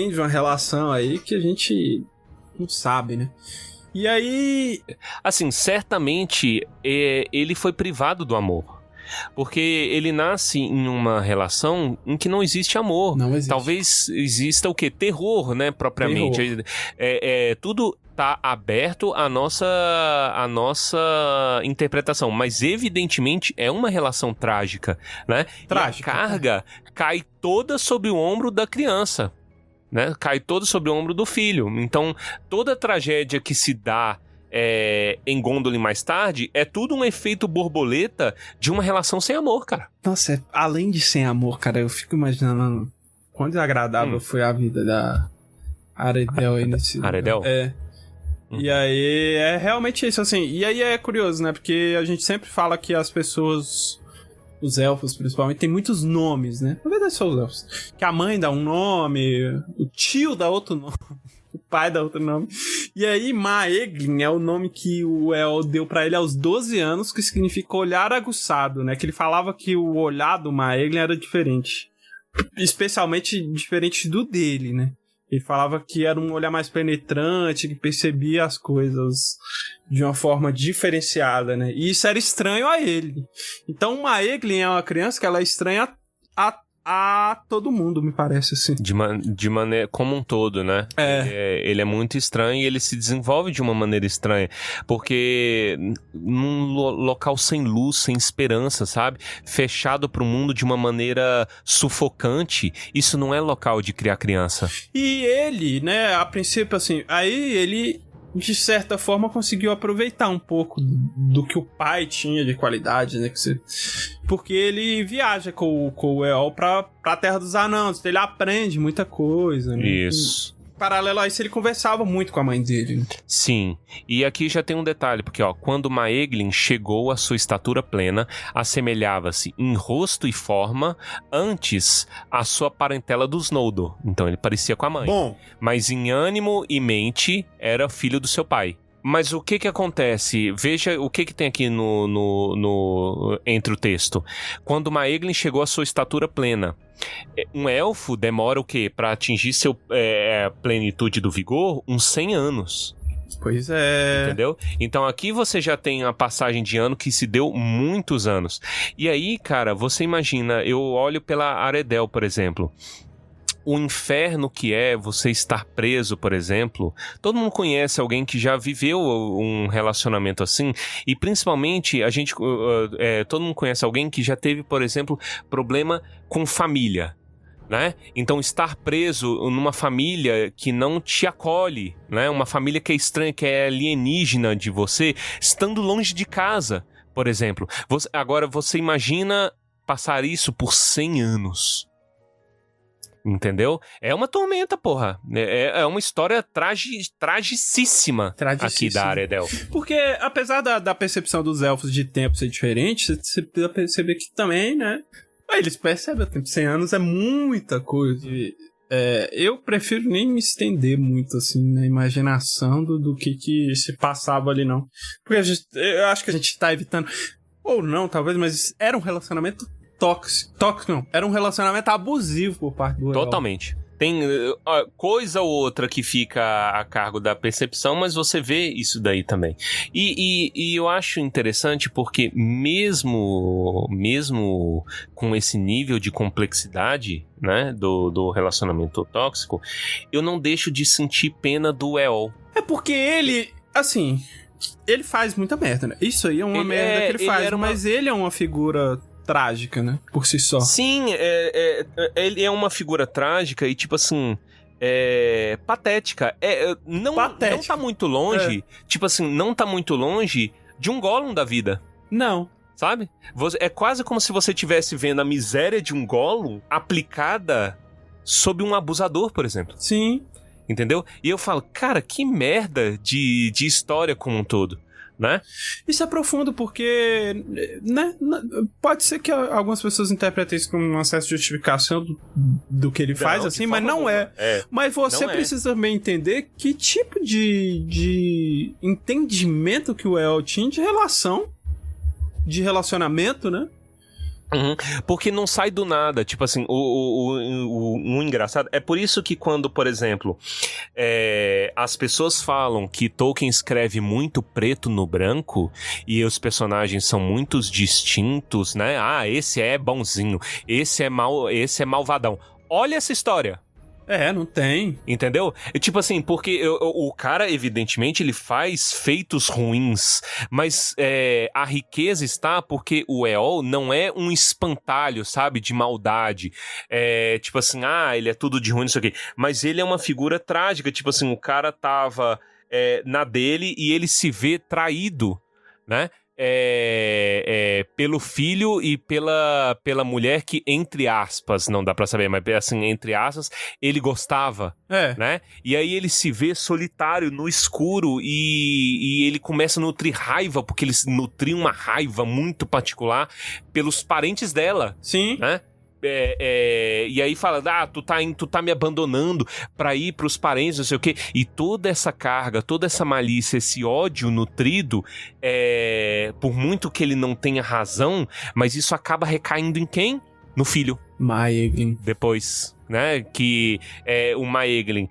de uma relação aí que a gente não sabe, né? E aí... Assim, certamente ele foi privado do amor. Porque ele nasce em uma relação em que não existe amor. Não existe. Talvez exista o quê? Terror, né? Propriamente. Tudo tá aberto à nossa interpretação. Mas evidentemente é uma relação trágica, né? Trágica. E a carga cai toda sobre o ombro da criança. Né? Cai todo sobre o ombro do filho. Então, toda a tragédia que se dá em Gondolin mais tarde, é tudo um efeito borboleta de uma relação sem amor, cara. Nossa, além de sem amor, cara, eu fico imaginando quão desagradável foi a vida da Aredel aí nesse... Aredel? E aí é realmente isso, assim. E aí é curioso, né? Porque a gente sempre fala que as pessoas, os elfos principalmente, tem muitos nomes, né? Na verdade são os elfos. Que a mãe dá um nome, o tio dá outro nome, o pai dá outro nome. E aí Maeglin é o nome que o El deu pra ele aos 12 anos, que significa olhar aguçado, né? Que ele falava que o olhar do Maeglin era diferente. Especialmente diferente do dele, né? Ele falava que era um olhar mais penetrante, que percebia as coisas de uma forma diferenciada, né? E isso era estranho a ele. Então, o Maeglin é uma criança que ela é estranha a todo mundo, me parece, assim. De maneira... Como um todo, né? Ele é muito estranho e ele se desenvolve de uma maneira estranha. Porque num local sem luz, sem esperança, sabe? Fechado pro mundo de uma maneira sufocante, isso não é local de criar criança. E ele, né, a princípio, assim... Aí ele... de certa forma, conseguiu aproveitar um pouco do que o pai tinha de qualidade, né? Porque ele viaja com o Eol pra Terra dos Anãos, então ele aprende muita coisa, né? Isso. E, paralelo a isso, ele conversava muito com a mãe dele, né? Sim, e aqui já tem um detalhe, porque quando Maeglin chegou à sua estatura plena, assemelhava-se em rosto e forma antes à sua parentela dos Noldor. Então ele parecia com a mãe. Bom. Mas em ânimo e mente era filho do seu pai. Mas o que acontece? Veja o que tem aqui entre o texto. Quando Maeglin chegou à sua estatura plena, um elfo demora o quê? Para atingir seu plenitude do vigor? Uns 100 anos. Pois é. Entendeu? Então aqui você já tem a passagem de ano que se deu muitos anos. E aí, cara, você imagina, eu olho pela Aredel, por exemplo. O inferno que é você estar preso, por exemplo. Todo mundo conhece alguém que já viveu um relacionamento assim. E principalmente, todo mundo conhece alguém que já teve, por exemplo, problema com família, né? Então estar preso numa família que não te acolhe, né? Uma família que é estranha, que é alienígena de você, estando longe de casa, por exemplo. Agora você imagina passar isso por 100 anos. Entendeu? É uma tormenta, porra. É uma história tragicíssima aqui da Aredel. Porque, apesar da percepção dos elfos de tempo ser diferente, você precisa perceber que também, né? Eles percebem o tempo. 100 anos é muita coisa. Eu prefiro nem me estender muito, assim, na imaginação do que se passava ali, não. Porque eu acho que a gente tá evitando... Ou não, talvez, mas era um relacionamento... Tóxico não. Era um relacionamento abusivo por parte do Eol. Totalmente. Tem coisa ou outra que fica a cargo da percepção, mas você vê isso daí também. E eu acho interessante porque mesmo com esse nível de complexidade, né, do relacionamento tóxico, eu não deixo de sentir pena do Eol. É porque ele, assim, ele faz muita merda, né? Isso aí é uma merda que ele faz, mas ele é uma figura... trágica, né? Por si só. Sim, ele é uma figura trágica e, tipo assim, patética. Não tá muito longe, tipo assim, não tá muito longe de um Gollum da vida. Não. Sabe? É quase como se você estivesse vendo a miséria de um Gollum aplicada sob um abusador, por exemplo. Sim. Entendeu? E eu falo, cara, que merda de história como um todo. Né? Isso é profundo porque, né, pode ser que algumas pessoas interpretem isso como uma certa justificação do que ele faz, assim, mas não é. Mas você precisa também entender que tipo de entendimento que o El tinha de relacionamento, né? Uhum. Porque não sai do nada, tipo assim, o engraçado, é por isso que quando, por exemplo, as pessoas falam que Tolkien escreve muito preto no branco e os personagens são muito distintos, né? Ah, esse é bonzinho, esse é malvadão. Olha essa história. Não tem. Entendeu? Tipo assim, porque o cara, evidentemente, ele faz feitos ruins, mas a riqueza está porque o Eol não é um espantalho, sabe, de maldade. Tipo assim, ele é tudo de ruim, não sei o quê. Mas ele é uma figura trágica, tipo assim, o cara tava na dele e ele se vê traído, né? Pelo filho e pela mulher que, entre aspas, não dá pra saber, mas assim, entre aspas, ele gostava, né? E aí ele se vê solitário no escuro e ele começa a nutrir raiva, porque ele nutria uma raiva muito particular pelos parentes dela. Sim. Né? E aí fala, tu tá me abandonando pra ir pros parentes, não sei o quê. E toda essa carga, toda essa malícia, esse ódio nutrido, por muito que ele não tenha razão, mas isso acaba recaindo em quem? No filho. Maeglin. Depois, né? Que o Maeglin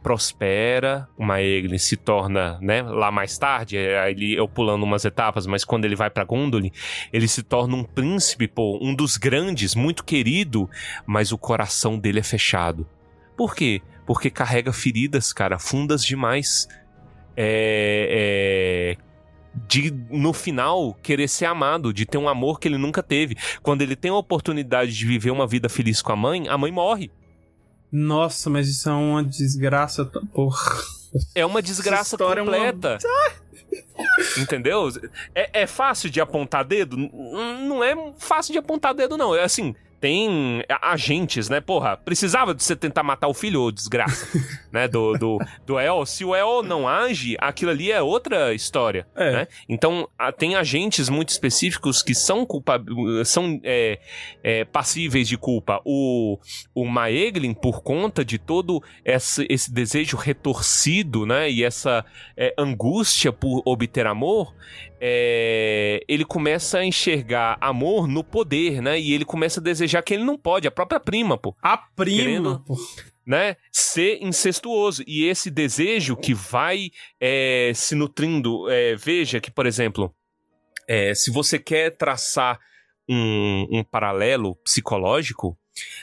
prospera, o Maeglin se torna, né? Lá mais tarde, eu pulando umas etapas, mas quando ele vai pra Gondolin, ele se torna um príncipe, um dos grandes, muito querido, mas o coração dele é fechado. Por quê? Porque carrega feridas, cara, fundas demais. De, no final, querer ser amado, de ter um amor que ele nunca teve. Quando ele tem a oportunidade de viver uma vida feliz com a mãe morre. Nossa, mas isso é uma desgraça. Porra. É uma desgraça completa. Entendeu? É fácil de apontar dedo? Não é fácil de apontar dedo, não. É assim... Tem agentes, né? Porra, precisava de você tentar matar o filho, ô desgraça, né? Do El. Se o El não age, aquilo ali é outra história, né? Então, tem agentes muito específicos que são passíveis de culpa. O Maeglin, por conta de todo esse desejo retorcido, né? E essa angústia por obter amor, ele começa a enxergar amor no poder, né? E ele começa a desejar que ele não pode, a própria prima, pô. A prima, querendo, pô. Né? Ser incestuoso. E esse desejo que vai se nutrindo. Veja que, por exemplo, se você quer traçar um paralelo psicológico,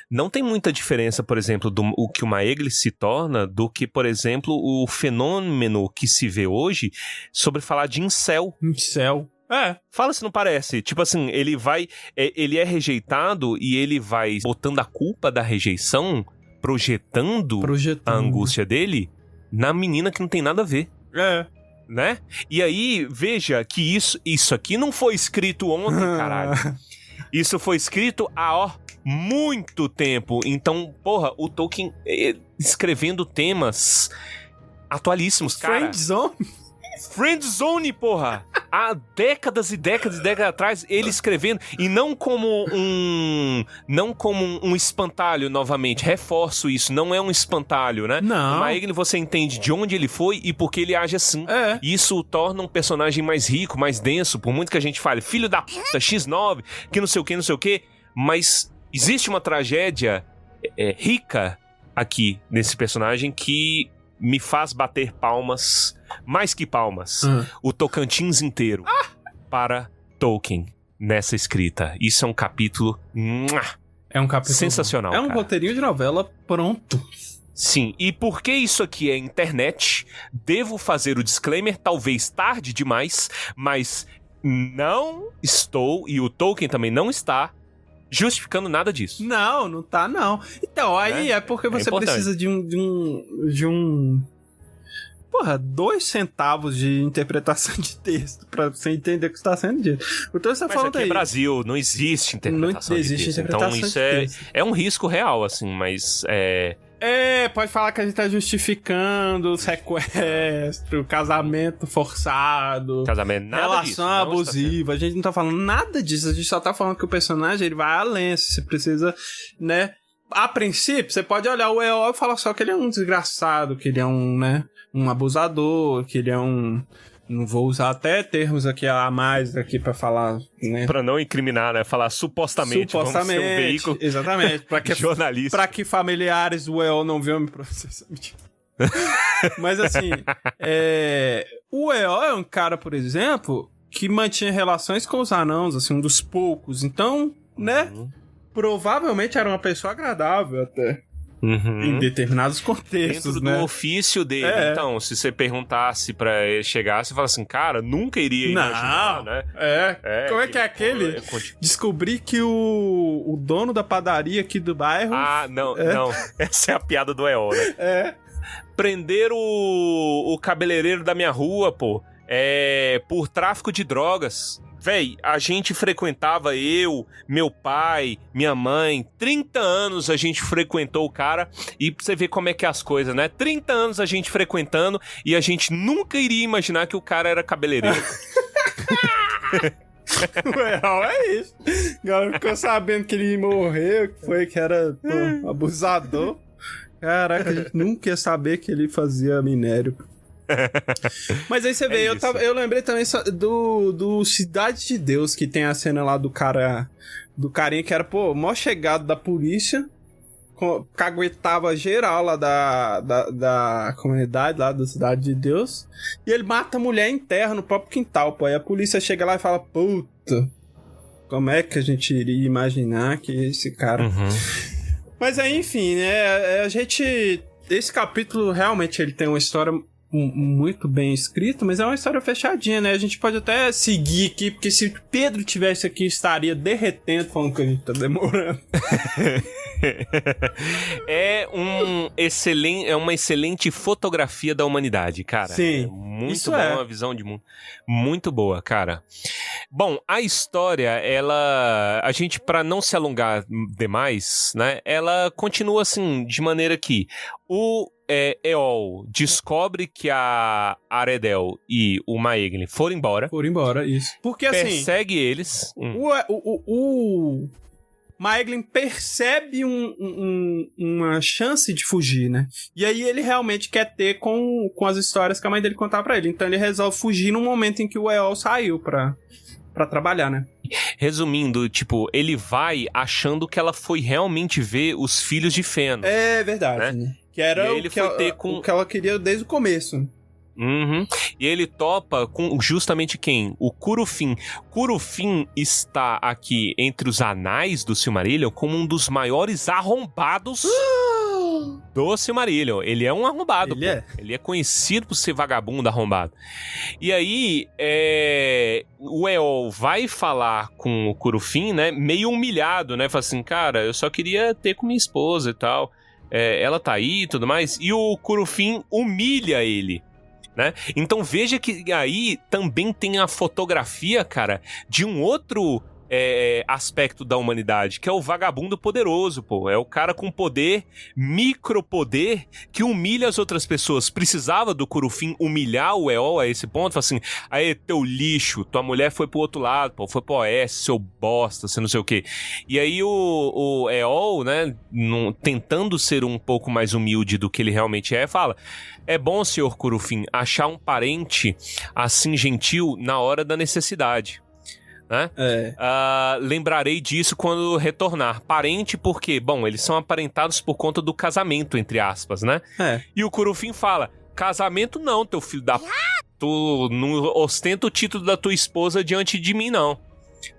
não tem muita diferença, por exemplo, o que o Maeglin se torna do que, por exemplo, o fenômeno que se vê hoje sobre falar de incel. Incel. Fala se não parece. Tipo assim, ele é rejeitado e ele vai botando a culpa da rejeição, projetando a angústia dele na menina que não tem nada a ver. Né? E aí, veja que isso aqui não foi escrito ontem, caralho. Isso foi escrito há, muito tempo. Então, porra, o Tolkien escrevendo temas atualíssimos, cara. Friendzone, porra! Há décadas e décadas e décadas atrás, ele escrevendo, e não como um espantalho, novamente, reforço isso, não é um espantalho, né? Não. O Maeglin, você entende de onde ele foi e por que ele age assim. Isso o torna um personagem mais rico, mais denso, por muito que a gente fale, filho da puta, X9, que não sei o que, mas existe uma tragédia rica aqui nesse personagem que me faz bater palmas, mais que palmas, o Tocantins inteiro para Tolkien nessa escrita. Isso é um capítulo sensacional. É um roteirinho de novela pronto. Sim, e porque isso aqui é internet, devo fazer o disclaimer, talvez tarde demais, mas não estou, e o Tolkien também não está, justificando nada disso. Não tá, não. Então, aí é porque você precisa de um... Porra, 2 centavos de interpretação de texto pra você entender o que está sendo dito. Então você mas falando aqui aí... é Brasil, não existe interpretação de texto. Então isso é um risco real, assim, mas... pode falar que a gente tá justificando sequestro, casamento forçado, nada relação disso, abusiva. A gente não tá falando nada disso, a gente só tá falando que o personagem ele vai além. Você precisa, né? A princípio, você pode olhar o EO e falar só que ele é um desgraçado, que ele é um abusador, que ele é um... Não vou usar até termos aqui a mais aqui pra falar, né? Pra não incriminar, né? Falar supostamente. Vamos ser um veículo. Exatamente. Pra que, jornalista. Pra que familiares do EO não venham me processar. Mas assim, o EO é um cara, por exemplo, que mantinha relações com os anãos, assim, um dos poucos. Então, né? Provavelmente era uma pessoa agradável até. Em determinados contextos, dentro né? do ofício dele. Então, se você perguntasse pra ele chegar, você fala assim, cara, nunca iria imaginar, né? Como é que é aquele? Descobri que o dono da padaria aqui do bairro... não. Essa é a piada do EO, né? prenderam o cabeleireiro da minha rua, pô, por tráfico de drogas. Véi, a gente frequentava, meu pai, minha mãe, 30 anos a gente frequentou o cara, e pra você ver como é que é as coisas, né? 30 anos a gente frequentando e a gente nunca iria imaginar que o cara era cabeleireiro. Real é isso. Agora ficou sabendo que ele morreu, que era abusador. Caraca, a gente nunca ia saber que ele fazia minério. Mas aí você vê, eu lembrei também do Cidade de Deus, que tem a cena lá do carinha que era, mó chegado da polícia, caguetava geral lá da comunidade lá da Cidade de Deus, e ele mata a mulher em terra no próprio quintal, pô. Aí a polícia chega lá e fala, puta, como é que a gente iria imaginar que esse cara... Mas aí, enfim, né, esse capítulo realmente ele tem uma história muito bem escrito, mas é uma história fechadinha, né? A gente pode até seguir aqui, porque se o Pedro tivesse aqui, estaria derretendo falando que a gente tá demorando. É uma excelente fotografia da humanidade, cara. Sim, muito bom, uma visão de mundo muito boa, cara. Bom, a história, a gente, pra não se alongar demais, né, ela continua assim, de maneira que o Eol descobre que a Aredel e o Maeglin foram embora. Isso. Porque assim... Persegue eles. O Maeglin percebe uma chance de fugir, né? E aí ele realmente quer ter com as histórias que a mãe dele contava pra ele. Então ele resolve fugir no momento em que o Eol saiu pra trabalhar, né? Resumindo, tipo, ele vai achando que ela foi realmente ver os filhos de Fëanor. É verdade, né? Que era o que ela queria desde o começo. E ele topa com justamente quem? O Curufin. Curufin está aqui entre os anais do Silmarillion como um dos maiores arrombados do Silmarillion. Ele é um arrombado, Ele é conhecido por ser vagabundo arrombado. E aí, o Eol vai falar com o Curufin, né? Meio humilhado, né? Fala assim, cara, eu só queria ter com minha esposa e tal. Ela tá aí e tudo mais. E o Curufin humilha ele. Né? Então veja que aí também tem a fotografia, cara, de um outro aspecto da humanidade, que é o vagabundo poderoso, pô. É o cara com poder, micropoder, que humilha as outras pessoas. Precisava do Curufin humilhar o Eol a esse ponto? Fala assim, aí, teu lixo, tua mulher foi pro outro lado, pô, foi pro oeste, seu bosta, você não sei o quê. E aí o Eol, né, tentando ser um pouco mais humilde do que ele realmente fala... É bom, senhor Curufin, achar um parente assim gentil na hora da necessidade. Né? Lembrarei disso quando retornar. Parente porque, bom, eles são aparentados por conta do casamento, entre aspas, né? E o Curufin fala, casamento não, teu filho da p... Tu não ostenta o título da tua esposa diante de mim, não.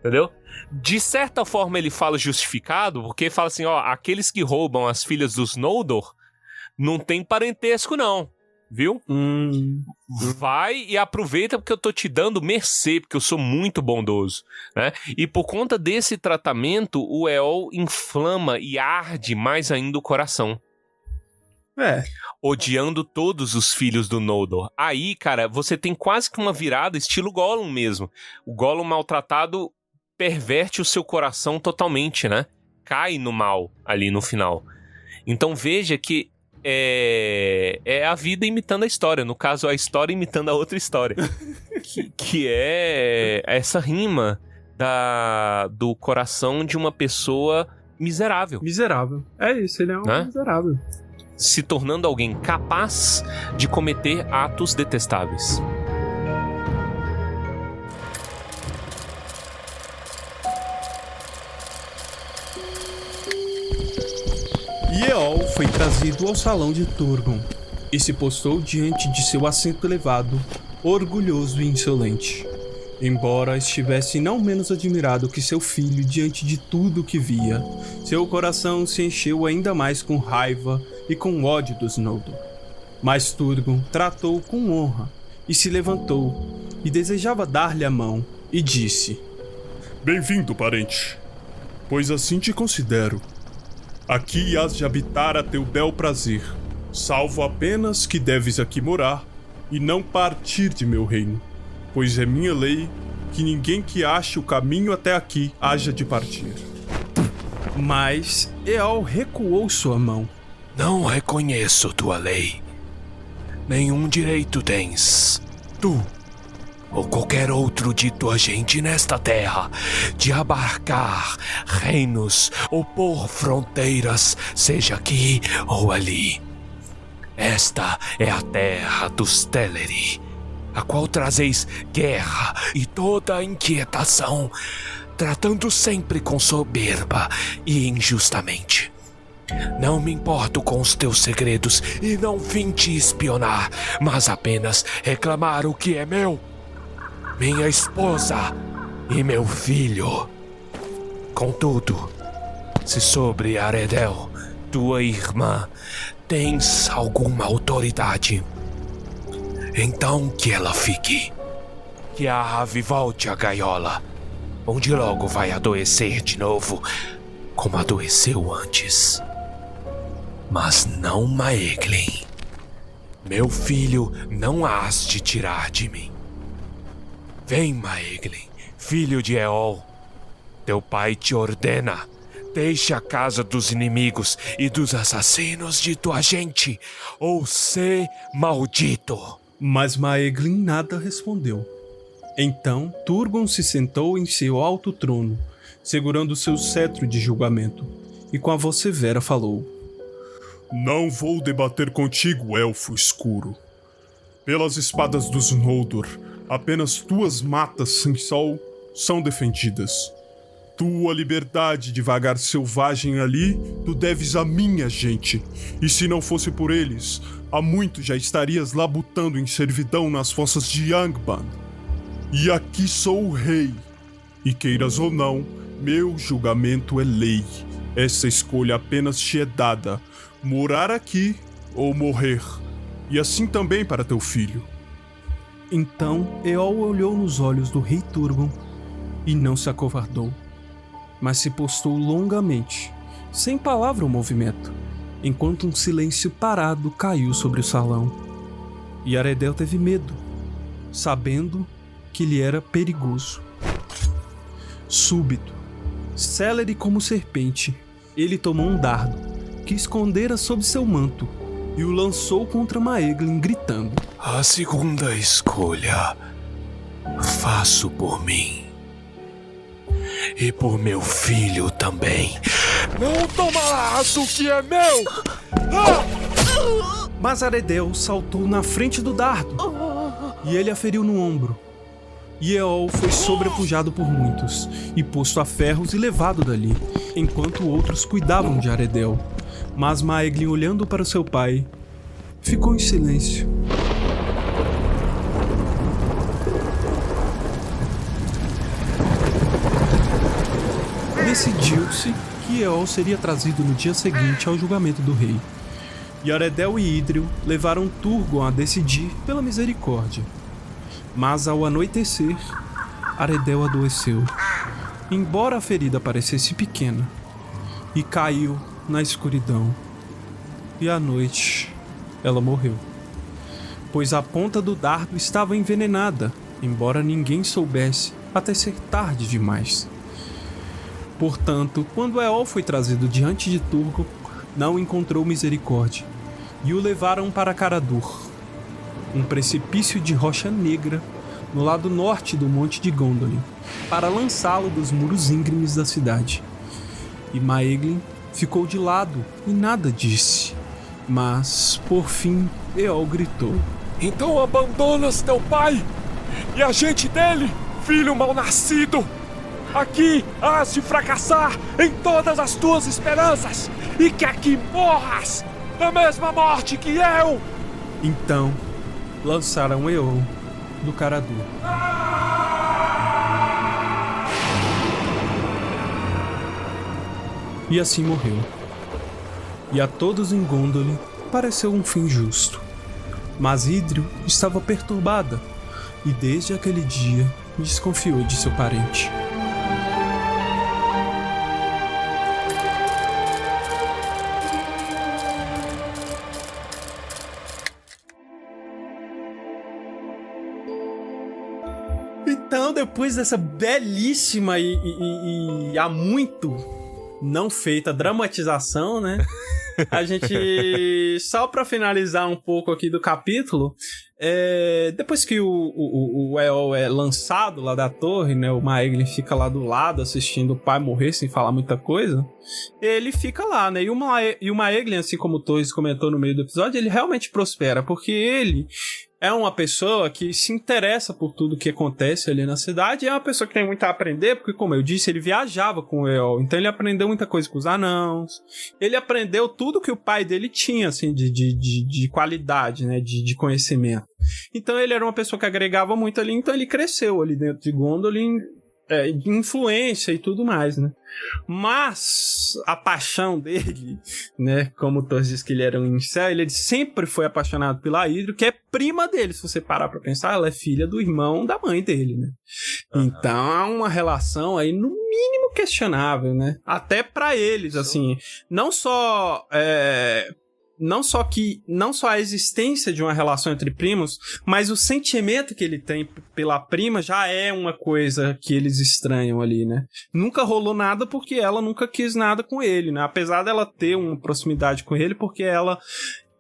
Entendeu? De certa forma ele fala justificado, porque fala assim, ó, aqueles que roubam as filhas dos Noldor não tem parentesco, não. Viu? Vai e aproveita porque eu tô te dando mercê, porque eu sou muito bondoso, né? E por conta desse tratamento, o Eol inflama e arde mais ainda o coração. Odiando todos os filhos do Noldor. Aí, cara, você tem quase que uma virada estilo Gollum mesmo. O Gollum maltratado perverte o seu coração totalmente, né? Cai no mal ali no final. Então veja que é a vida imitando a história. No caso, a história imitando a outra história. que é essa rima do coração de uma pessoa miserável. Miserável. É isso, ele é um miserável. Se tornando alguém capaz de cometer atos detestáveis. Eol foi trazido ao salão de Turgon e se postou diante de seu assento elevado, orgulhoso e insolente. Embora estivesse não menos admirado que seu filho diante de tudo o que via, seu coração se encheu ainda mais com raiva e com ódio dos Noldor. Mas Turgon tratou-o com honra e se levantou e desejava dar-lhe a mão e disse: Bem-vindo, parente, pois assim te considero. Aqui hás de habitar a teu bel prazer, salvo apenas que deves aqui morar e não partir de meu reino, pois é minha lei que ninguém que ache o caminho até aqui haja de partir. Mas Eol recuou sua mão. Não reconheço tua lei. Nenhum direito tens, tu ou qualquer outro de tua gente nesta terra, de abarcar reinos ou pôr fronteiras, seja aqui ou ali. Esta é a terra dos Teleri, a qual trazeis guerra e toda a inquietação, tratando sempre com soberba e injustamente. Não me importo com os teus segredos e não vim te espionar, mas apenas reclamar o que é meu. Minha esposa e meu filho. Contudo, se sobre Aredel, tua irmã, tens alguma autoridade, então que ela fique. Que a ave volte à gaiola, onde logo vai adoecer de novo, como adoeceu antes. Mas não Maeglin. Meu filho não hás de tirar de mim. Vem, Maeglin, filho de Eol. Teu pai te ordena. Deixa a casa dos inimigos e dos assassinos de tua gente, ou sê maldito. Mas Maeglin nada respondeu. Então Turgon se sentou em seu alto trono, segurando seu cetro de julgamento, e com a voz severa falou: Não vou debater contigo, elfo escuro. Pelas espadas dos Noldor, apenas tuas matas sem sol são defendidas. Tua liberdade de vagar selvagem ali, tu deves à minha gente. E se não fosse por eles, há muito já estarias labutando em servidão nas fossas de Angband. E aqui sou o rei. E queiras ou não, meu julgamento é lei. Essa escolha apenas te é dada: morar aqui ou morrer. E assim também para teu filho. Então Eol olhou nos olhos do rei Turgon e não se acovardou, mas se postou longamente, sem palavra ou movimento, enquanto um silêncio parado caiu sobre o salão. E Aredel teve medo, sabendo que lhe era perigoso. Súbito, célere como serpente, ele tomou um dardo que escondera sob seu manto e o lançou contra Maeglin, gritando: A segunda escolha faço por mim. E por meu filho também. Não tomarás o que é meu! Mas Aredel saltou na frente do dardo e ele a feriu no ombro. E Eol foi sobrepujado por muitos e posto a ferros e levado dali, enquanto outros cuidavam de Aredel. Mas Maeglin, olhando para seu pai, ficou em silêncio. Decidiu-se que Eol seria trazido no dia seguinte ao julgamento do rei. E Aredel e Idril levaram Turgon a decidir pela misericórdia. Mas ao anoitecer, Aredel adoeceu, embora a ferida parecesse pequena, e caiu na escuridão. E à noite, ela morreu, pois a ponta do dardo estava envenenada, embora ninguém soubesse até ser tarde demais. Portanto, quando Eol foi trazido diante de Turgon, não encontrou misericórdia, e o levaram para Caradur, um precipício de rocha negra no lado norte do monte de Gondolin, para lançá-lo dos muros íngremes da cidade. E Maeglin ficou de lado e nada disse. Mas, por fim, Eol gritou: Então abandonas teu pai e a gente dele, filho mal-nascido! Aqui hás de fracassar em todas as tuas esperanças e que aqui morras da mesma morte que eu! Então, lançaram Eol do Caradur. E assim morreu. E a todos em Gondolin pareceu um fim justo. Mas Idril estava perturbada e desde aquele dia desconfiou de seu parente. Então, depois dessa belíssima e há muito não feita dramatização, né? A gente, só pra finalizar um pouco aqui do capítulo, depois que o Eol é lançado lá da torre, né? O Maeglin fica lá do lado assistindo o pai morrer sem falar muita coisa. Ele fica lá, né? E o Maeglin, assim como o Torres comentou no meio do episódio, ele realmente prospera, porque ele é uma pessoa que se interessa por tudo que acontece ali na cidade, e é uma pessoa que tem muito a aprender, porque, como eu disse, ele viajava com o Eol, então ele aprendeu muita coisa com os anãos, ele aprendeu tudo que o pai dele tinha, assim, de qualidade, né, de conhecimento. Então ele era uma pessoa que agregava muito ali, então ele cresceu ali dentro de Gondolin, de influência e tudo mais, né? Mas a paixão dele, né? Como o Torres disse que ele era um incel, ele sempre foi apaixonado pela Idril, que é prima dele. Se você parar pra pensar, ela é filha do irmão da mãe dele, né? Uhum. Então é uma relação aí, no mínimo, questionável, né? Até pra eles, assim, não só a existência de uma relação entre primos, mas o sentimento que ele tem pela prima já é uma coisa que eles estranham ali, né? Nunca rolou nada porque ela nunca quis nada com ele, né? Apesar dela ter uma proximidade com ele, porque ela,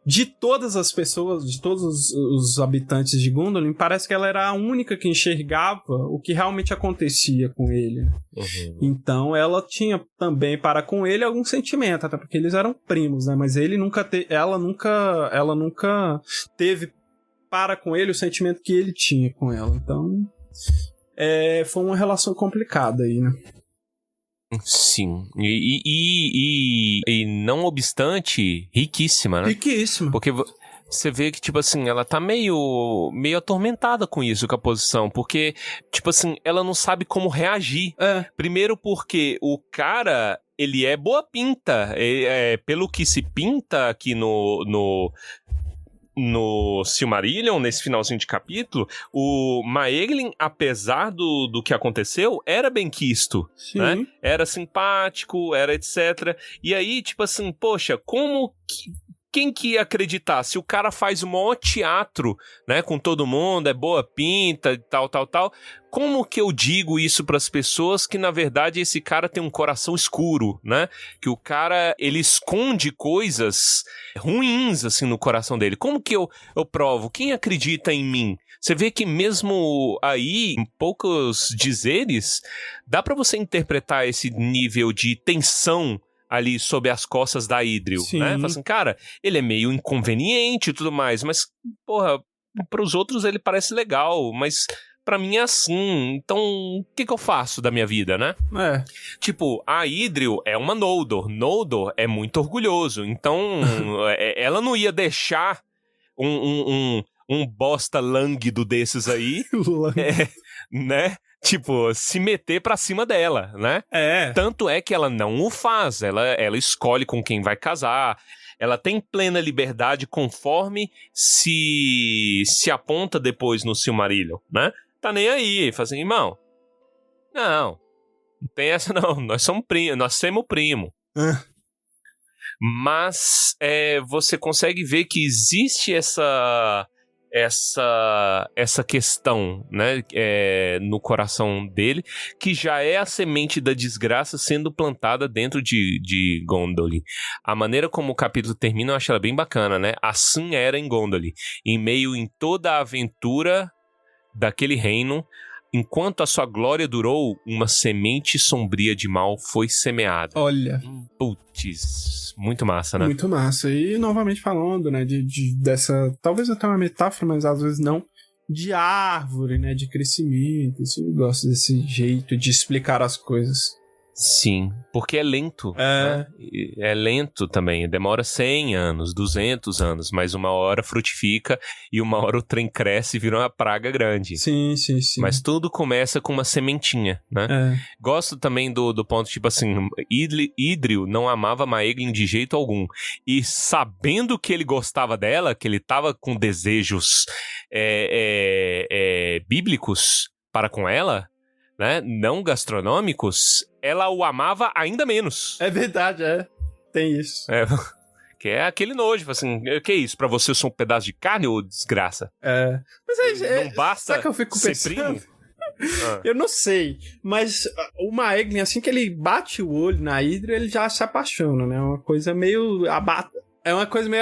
de todas as pessoas, de todos os habitantes de Gondolin, parece que ela era a única que enxergava o que realmente acontecia com ele. Uhum. Então ela tinha também para com ele algum sentimento, até porque eles eram primos, né? Mas ele ela nunca teve para com ele o sentimento que ele tinha com ela. Então foi uma relação complicada aí, né? Sim, e não obstante, riquíssima, né? Riquíssima. Porque você vê que, tipo assim, ela tá meio atormentada com isso, com a posição, porque, tipo assim, ela não sabe como reagir. Primeiro porque o cara, ele é boa pinta, pelo que se pinta aqui no Silmarillion, nesse finalzinho de capítulo, o Maeglin, apesar do que aconteceu, era benquisto, né? Era simpático, era etc. E aí, tipo assim, poxa, quem que ia acreditar? Se o cara faz um maior teatro, né, com todo mundo, é boa pinta, tal, como que eu digo isso pras pessoas que, na verdade, esse cara tem um coração escuro, né? Que o cara, ele esconde coisas ruins, assim, no coração dele. Como que eu provo? Quem acredita em mim? Você vê que mesmo aí, em poucos dizeres, dá pra você interpretar esse nível de tensão ali sob as costas da Idril, né? Fala assim, cara, ele é meio inconveniente e tudo mais, mas, porra, pros outros ele parece legal, mas pra mim é assim, então o que eu faço da minha vida, né? Tipo, a Idril é uma Noldor é muito orgulhoso, então ela não ia deixar um bosta lânguido desses aí, né? Tipo, se meter pra cima dela, né? Tanto é que ela não o faz, ela escolhe com quem vai casar, ela tem plena liberdade conforme se aponta depois no Silmarillion, né? Tá nem aí, fala assim, irmão, não tem essa não, nós somos primo. Mas você consegue ver que existe essa questão, né, no coração dele, que já é a semente da desgraça sendo plantada dentro de Gondolin. A maneira como o capítulo termina, eu acho ela bem bacana, né? Assim era em Gondolin, em meio em toda a aventura daquele reino, enquanto a sua glória durou, uma semente sombria de mal foi semeada. Olha. Putz, muito massa, né? Muito massa. E novamente falando, né, dessa, talvez até uma metáfora, mas às vezes não, de árvore, né, de crescimento. Eu gosto desse jeito de explicar as coisas. Sim, porque é lento. Né? É lento também. Demora 100 anos, 200 anos, mas uma hora frutifica e uma hora o trem cresce e vira uma praga grande. Sim. Mas tudo começa com uma sementinha, né? Gosto também do ponto, tipo assim, Idril não amava Maeglin de jeito algum. E sabendo que ele gostava dela, que ele tava com desejos bíblicos para com ela, né, não gastronômicos, ela o amava ainda menos. É verdade, tem isso. Que é aquele nojo, assim, que é isso? Pra você eu sou um pedaço de carne ou desgraça? Mas não basta que eu fico ser pensando? primo? Eu não sei, mas o Maeglin, assim que ele bate o olho na Hydra, ele já se apaixona, né? É uma coisa meio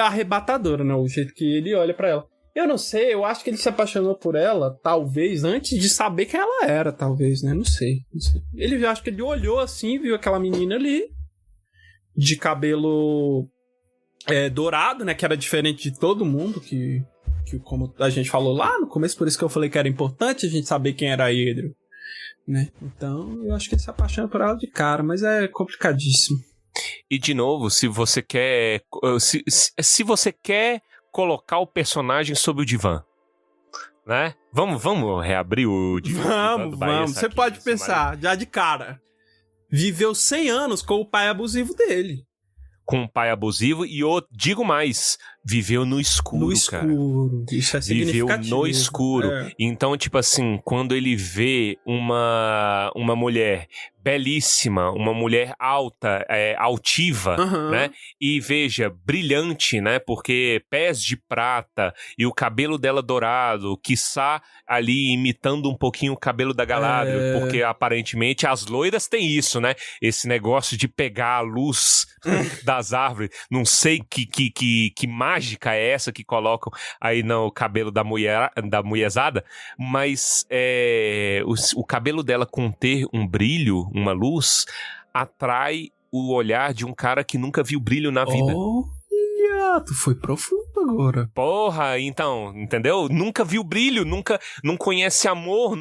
arrebatadora, né? O jeito que ele olha pra ela. Eu não sei, eu acho que ele se apaixonou por ela, talvez, antes de saber quem ela era, talvez, né? Não sei. Ele, acho que ele olhou assim, viu aquela menina ali, de cabelo dourado, né? Que era diferente de todo mundo, que como a gente falou lá no começo, por isso que eu falei que era importante a gente saber quem era a Hydra, né? Então, eu acho que ele se apaixona por ela de cara, mas é complicadíssimo. E, de novo, se você quer... Se você quer colocar o personagem sob o divã, né? Vamos reabrir o divã do Bahia. Vamos. Você pode pensar, já de cara, viveu 100 anos com o pai abusivo dele. Com um pai abusivo e digo mais, viveu no escuro, cara. Isso é significativo. Viveu no escuro. Então, tipo assim, quando ele vê uma mulher belíssima, uma mulher alta, altiva, né? E veja, brilhante, né? Porque pés de prata e o cabelo dela dourado, quiçá ali imitando um pouquinho o cabelo da Galadriel, porque aparentemente as loiras têm isso, né? Esse negócio de pegar a luz das árvores. Não sei que mágica é essa que colocam aí no cabelo da mulherzada, mas o cabelo dela conter um brilho, uma luz, atrai o olhar de um cara que nunca viu brilho na vida. Olha, tu foi profundo agora. Porra, então, entendeu? Nunca viu brilho, não conhece amor,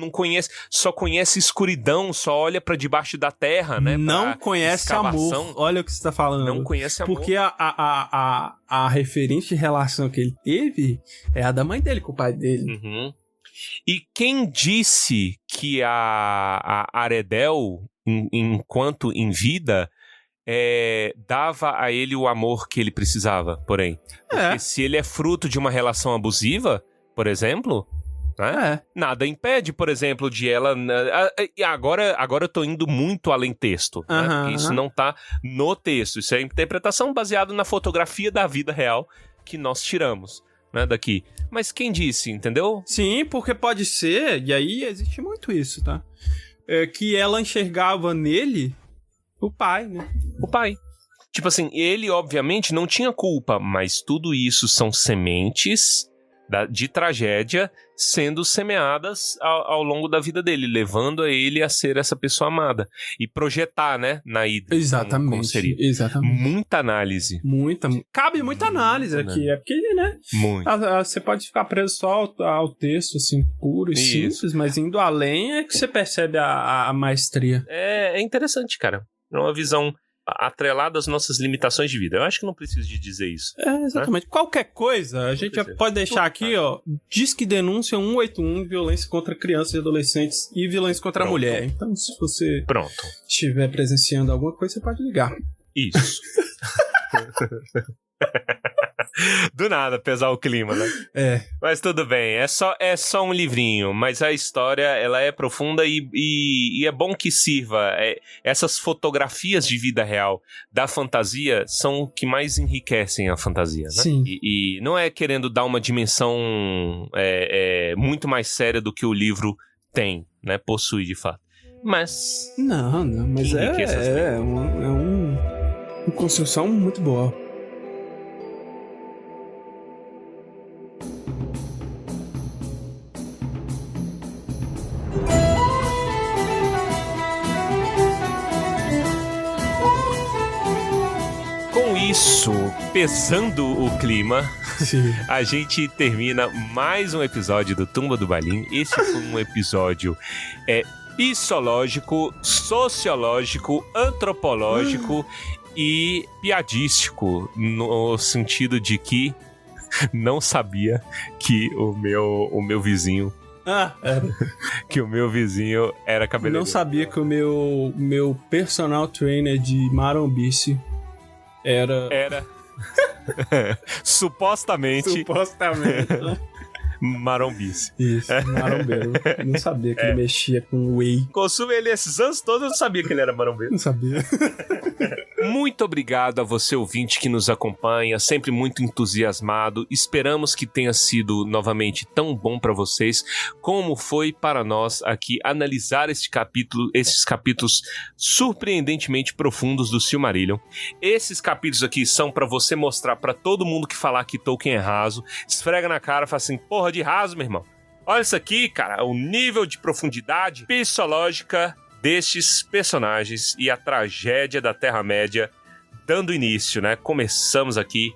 só conhece escuridão, só olha pra debaixo da terra, né? Não conhece escavação. amor. Olha o que você tá falando. Não conhece amor. Porque a referência de relação que ele teve é a da mãe dele com o pai dele. Uhum. E quem disse que a Aredel, enquanto em vida, dava a ele o amor que ele precisava, porém? Porque se ele é fruto de uma relação abusiva, por exemplo, né? Nada impede, por exemplo, de ela... Agora eu tô indo muito além texto, né? Porque isso não tá no texto. Isso é interpretação baseada na fotografia da vida real que nós tiramos, né, daqui. Mas quem disse, entendeu? Sim, porque pode ser, e aí existe muito isso, tá? Que ela enxergava nele o pai, né? O pai. Tipo assim, ele obviamente não tinha culpa, mas tudo isso são sementes de tragédia sendo semeadas ao longo da vida dele, levando a ele a ser essa pessoa amada. E projetar, né, na Hydra. Exatamente. Como seria. Exatamente. Muita análise. Cabe muita análise aqui. É porque, né? Muito. Você pode ficar preso só ao texto, assim, puro e simples, mas indo além é que você percebe a maestria. É interessante, cara. É uma visão atrelada às nossas limitações de vida. Eu acho que não preciso de dizer isso. Exatamente. Né? Qualquer coisa, a gente já pode deixar aqui, ó, Disque Denúncia 181, violência contra crianças e adolescentes e violência contra a mulher. Então, se você estiver presenciando alguma coisa, você pode ligar. Isso. Do nada pesar o clima, né? Mas tudo bem, é só um livrinho, mas a história, ela é profunda e é bom que sirva. Essas fotografias de vida real da fantasia são o que mais enriquecem a fantasia, né? Sim. E não é querendo dar uma dimensão muito mais séria do que o livro tem, né? Possui de fato. Mas... Não, mas é uma construção muito boa. Com isso, pesando o clima, a gente termina mais um episódio do Tumba do Balim. Esse foi um episódio psicológico, sociológico, antropológico e piadístico, no sentido de que não sabia que o meu vizinho que o meu vizinho era cabeleireiro. Não sabia que o meu personal trainer de Marombice era... Supostamente. Marombice. Isso, marombeiro. Não sabia que ele mexia com whey. Consumo ele esses anos todos, eu não sabia que ele era marombeiro. Não sabia. Muito obrigado a você, ouvinte, que nos acompanha, sempre muito entusiasmado. Esperamos que tenha sido, novamente, tão bom para vocês como foi para nós aqui analisar esses capítulos surpreendentemente profundos do Silmarillion. Esses capítulos aqui são para você mostrar para todo mundo que falar que Tolkien é raso, esfrega na cara e fala assim, porra de raso, meu irmão. Olha isso aqui, cara, o nível de profundidade psicológica destes personagens e a tragédia da Terra-média dando início, né? Começamos aqui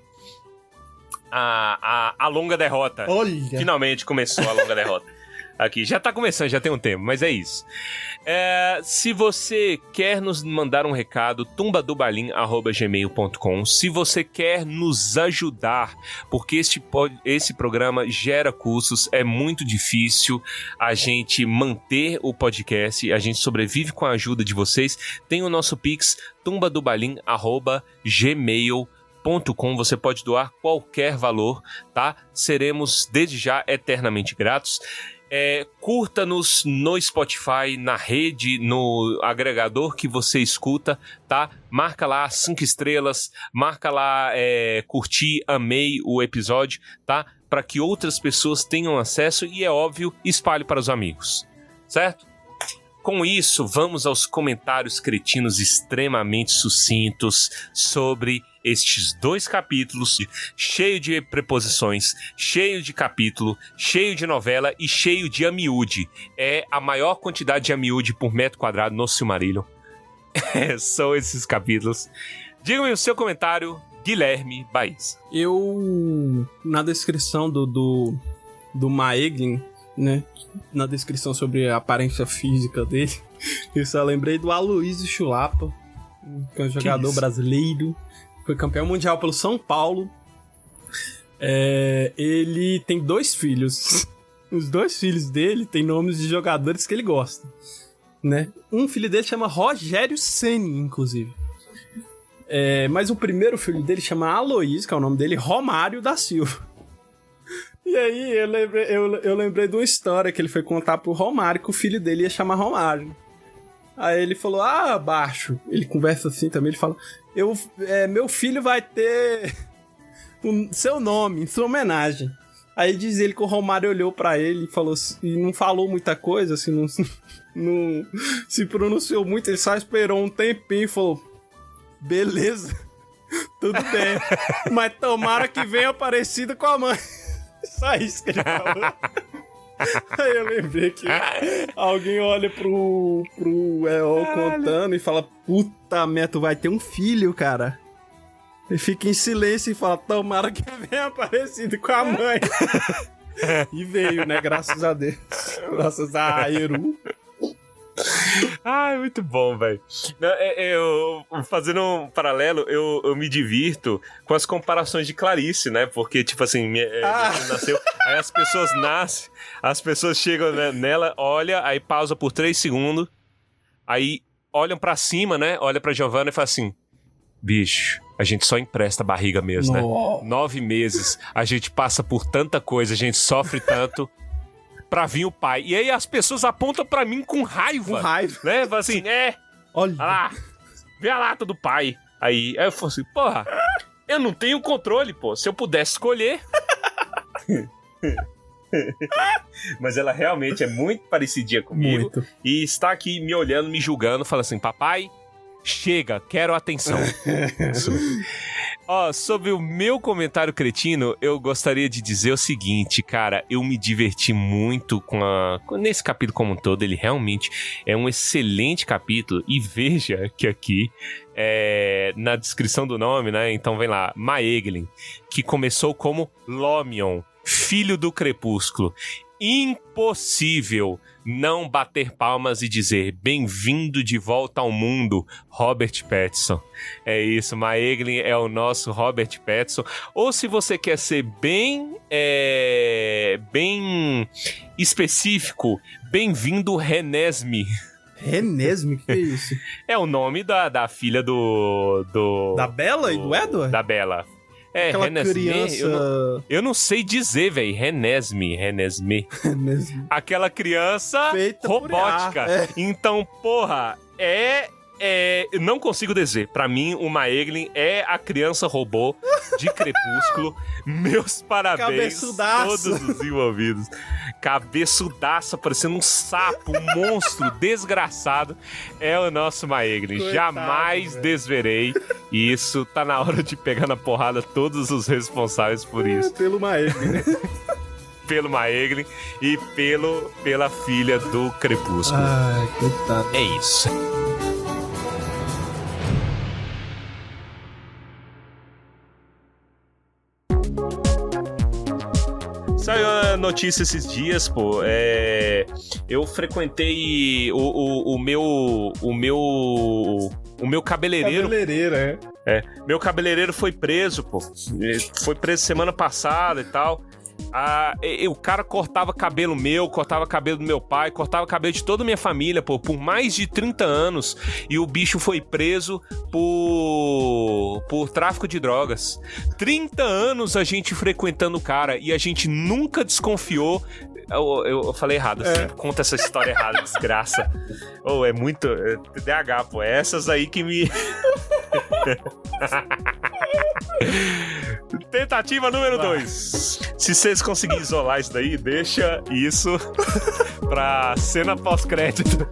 a longa derrota. Olha! Finalmente começou a longa derrota. Aqui, já tá começando, já tem um tempo, mas é isso. Se você quer nos mandar um recado, tumbadobalim@gmail.com. Se você quer nos ajudar, porque esse programa gera custos, é muito difícil a gente manter o podcast, a gente sobrevive com a ajuda de vocês, tem o nosso Pix, tumbadobalim@gmail.com. Você pode doar qualquer valor, tá? Seremos, desde já, eternamente gratos. Curta-nos no Spotify, na rede, no agregador que você escuta, tá? Marca lá 5 estrelas, marca lá curtir, amei o episódio, tá? Para que outras pessoas tenham acesso e, é óbvio, espalhe para os amigos, certo? Com isso, vamos aos comentários cretinos extremamente sucintos sobre estes 2 capítulos, cheio de preposições, cheio de capítulo, cheio de novela e cheio de amiúde. É a maior quantidade de amiúde por metro quadrado no Silmarillion. São esses capítulos. Diga-me o seu comentário, Guilherme Baís. Na descrição do Maeglin, né? Na descrição sobre a aparência física dele, eu só lembrei do Aloysio Chulapa, que é um jogador brasileiro, foi campeão mundial pelo São Paulo. Ele tem 2 filhos. Os 2 filhos dele têm nomes de jogadores que ele gosta, né? Um filho dele chama Rogério Ceni, inclusive. Mas o primeiro filho dele chama Aloysio, que é o nome dele, Romário da Silva. E aí eu lembrei de uma história que ele foi contar pro Romário, que o filho dele ia chamar Romário. Aí ele falou, baixo. Ele conversa assim também, ele fala, meu filho vai ter o seu nome, em sua homenagem. Aí diz ele que o Romário olhou pra ele e falou e não falou muita coisa, assim, não se pronunciou muito, ele só esperou um tempinho e falou, beleza, tudo bem, mas tomara que venha parecido com a mãe. Só isso que ele falou. Aí eu lembrei que alguém olha pro EO contando e fala, puta merda, tu vai ter um filho, cara. Ele fica em silêncio e fala, tomara que venha parecido com a mãe. E veio, né? Graças a Deus. Graças a Eru. Muito bom, velho. Fazendo um paralelo, eu me divirto com as comparações de Clarice, né? Porque, tipo assim, nasceu, aí as pessoas nascem, as pessoas chegam nela, olha, aí pausa por 3 segundos, aí olham pra cima, né? Olha pra Giovanna e fala assim, bicho, a gente só empresta a barriga mesmo, né? 9 meses, a gente passa por tanta coisa, a gente sofre tanto pra vir o pai. E aí as pessoas apontam pra mim com raiva. Com raiva. Né? Fala assim, olha lá, vê a lata do pai. Aí eu falo assim, porra, eu não tenho controle, pô. Se eu pudesse escolher... Mas ela realmente é muito parecidinha comigo. Muito. E está aqui me olhando, me julgando, fala assim, papai, chega, quero atenção. Sobre o meu comentário cretino, eu gostaria de dizer o seguinte, cara, eu me diverti muito nesse capítulo como um todo, ele realmente é um excelente capítulo, e veja que aqui, na descrição do nome, né, então vem lá, Maeglin, que começou como Lomion, filho do crepúsculo. Impossível não bater palmas e dizer bem-vindo de volta ao mundo, Robert Pattinson. É isso, Maeglin é o nosso Robert Pattinson. Ou se você quer ser bem específico, bem-vindo Renesme. Renesme? Que é isso? É o nome da filha do... Da Bella e do Edward? Da Bella. aquela Renesmee, criança... eu não sei dizer, velho. Renesmee. Aquela criança feita robótica. Então, porra, eu não consigo dizer. Pra mim, o Maeglin é a criança robô de Crepúsculo. Meus parabéns todos os envolvidos. Cabeçudaça, parecendo um sapo, um monstro desgraçado. É o nosso Maeglin. Coitado, jamais desverei. E isso tá na hora de pegar na porrada todos os responsáveis por isso. Pelo Maeglin, né? Pelo Maeglin e pela filha do Crepúsculo. Ai, coitado. É isso. Saiu a notícia esses dias, pô. Eu frequentei o meu cabeleireiro. Meu cabeleireiro foi preso, pô. Foi preso semana passada e tal. O cara cortava cabelo meu, cortava cabelo do meu pai, cortava cabelo de toda a minha família, pô, por mais de 30 anos. E o bicho foi preso por tráfico de drogas. 30 anos a gente frequentando o cara e a gente nunca desconfiou. Eu falei errado, assim, conta essa história errada, desgraça. É muito... TDAH, pô, é essas aí que me... Tentativa número 2. Se vocês conseguirem isolar isso daí, deixa isso pra cena pós-crédito.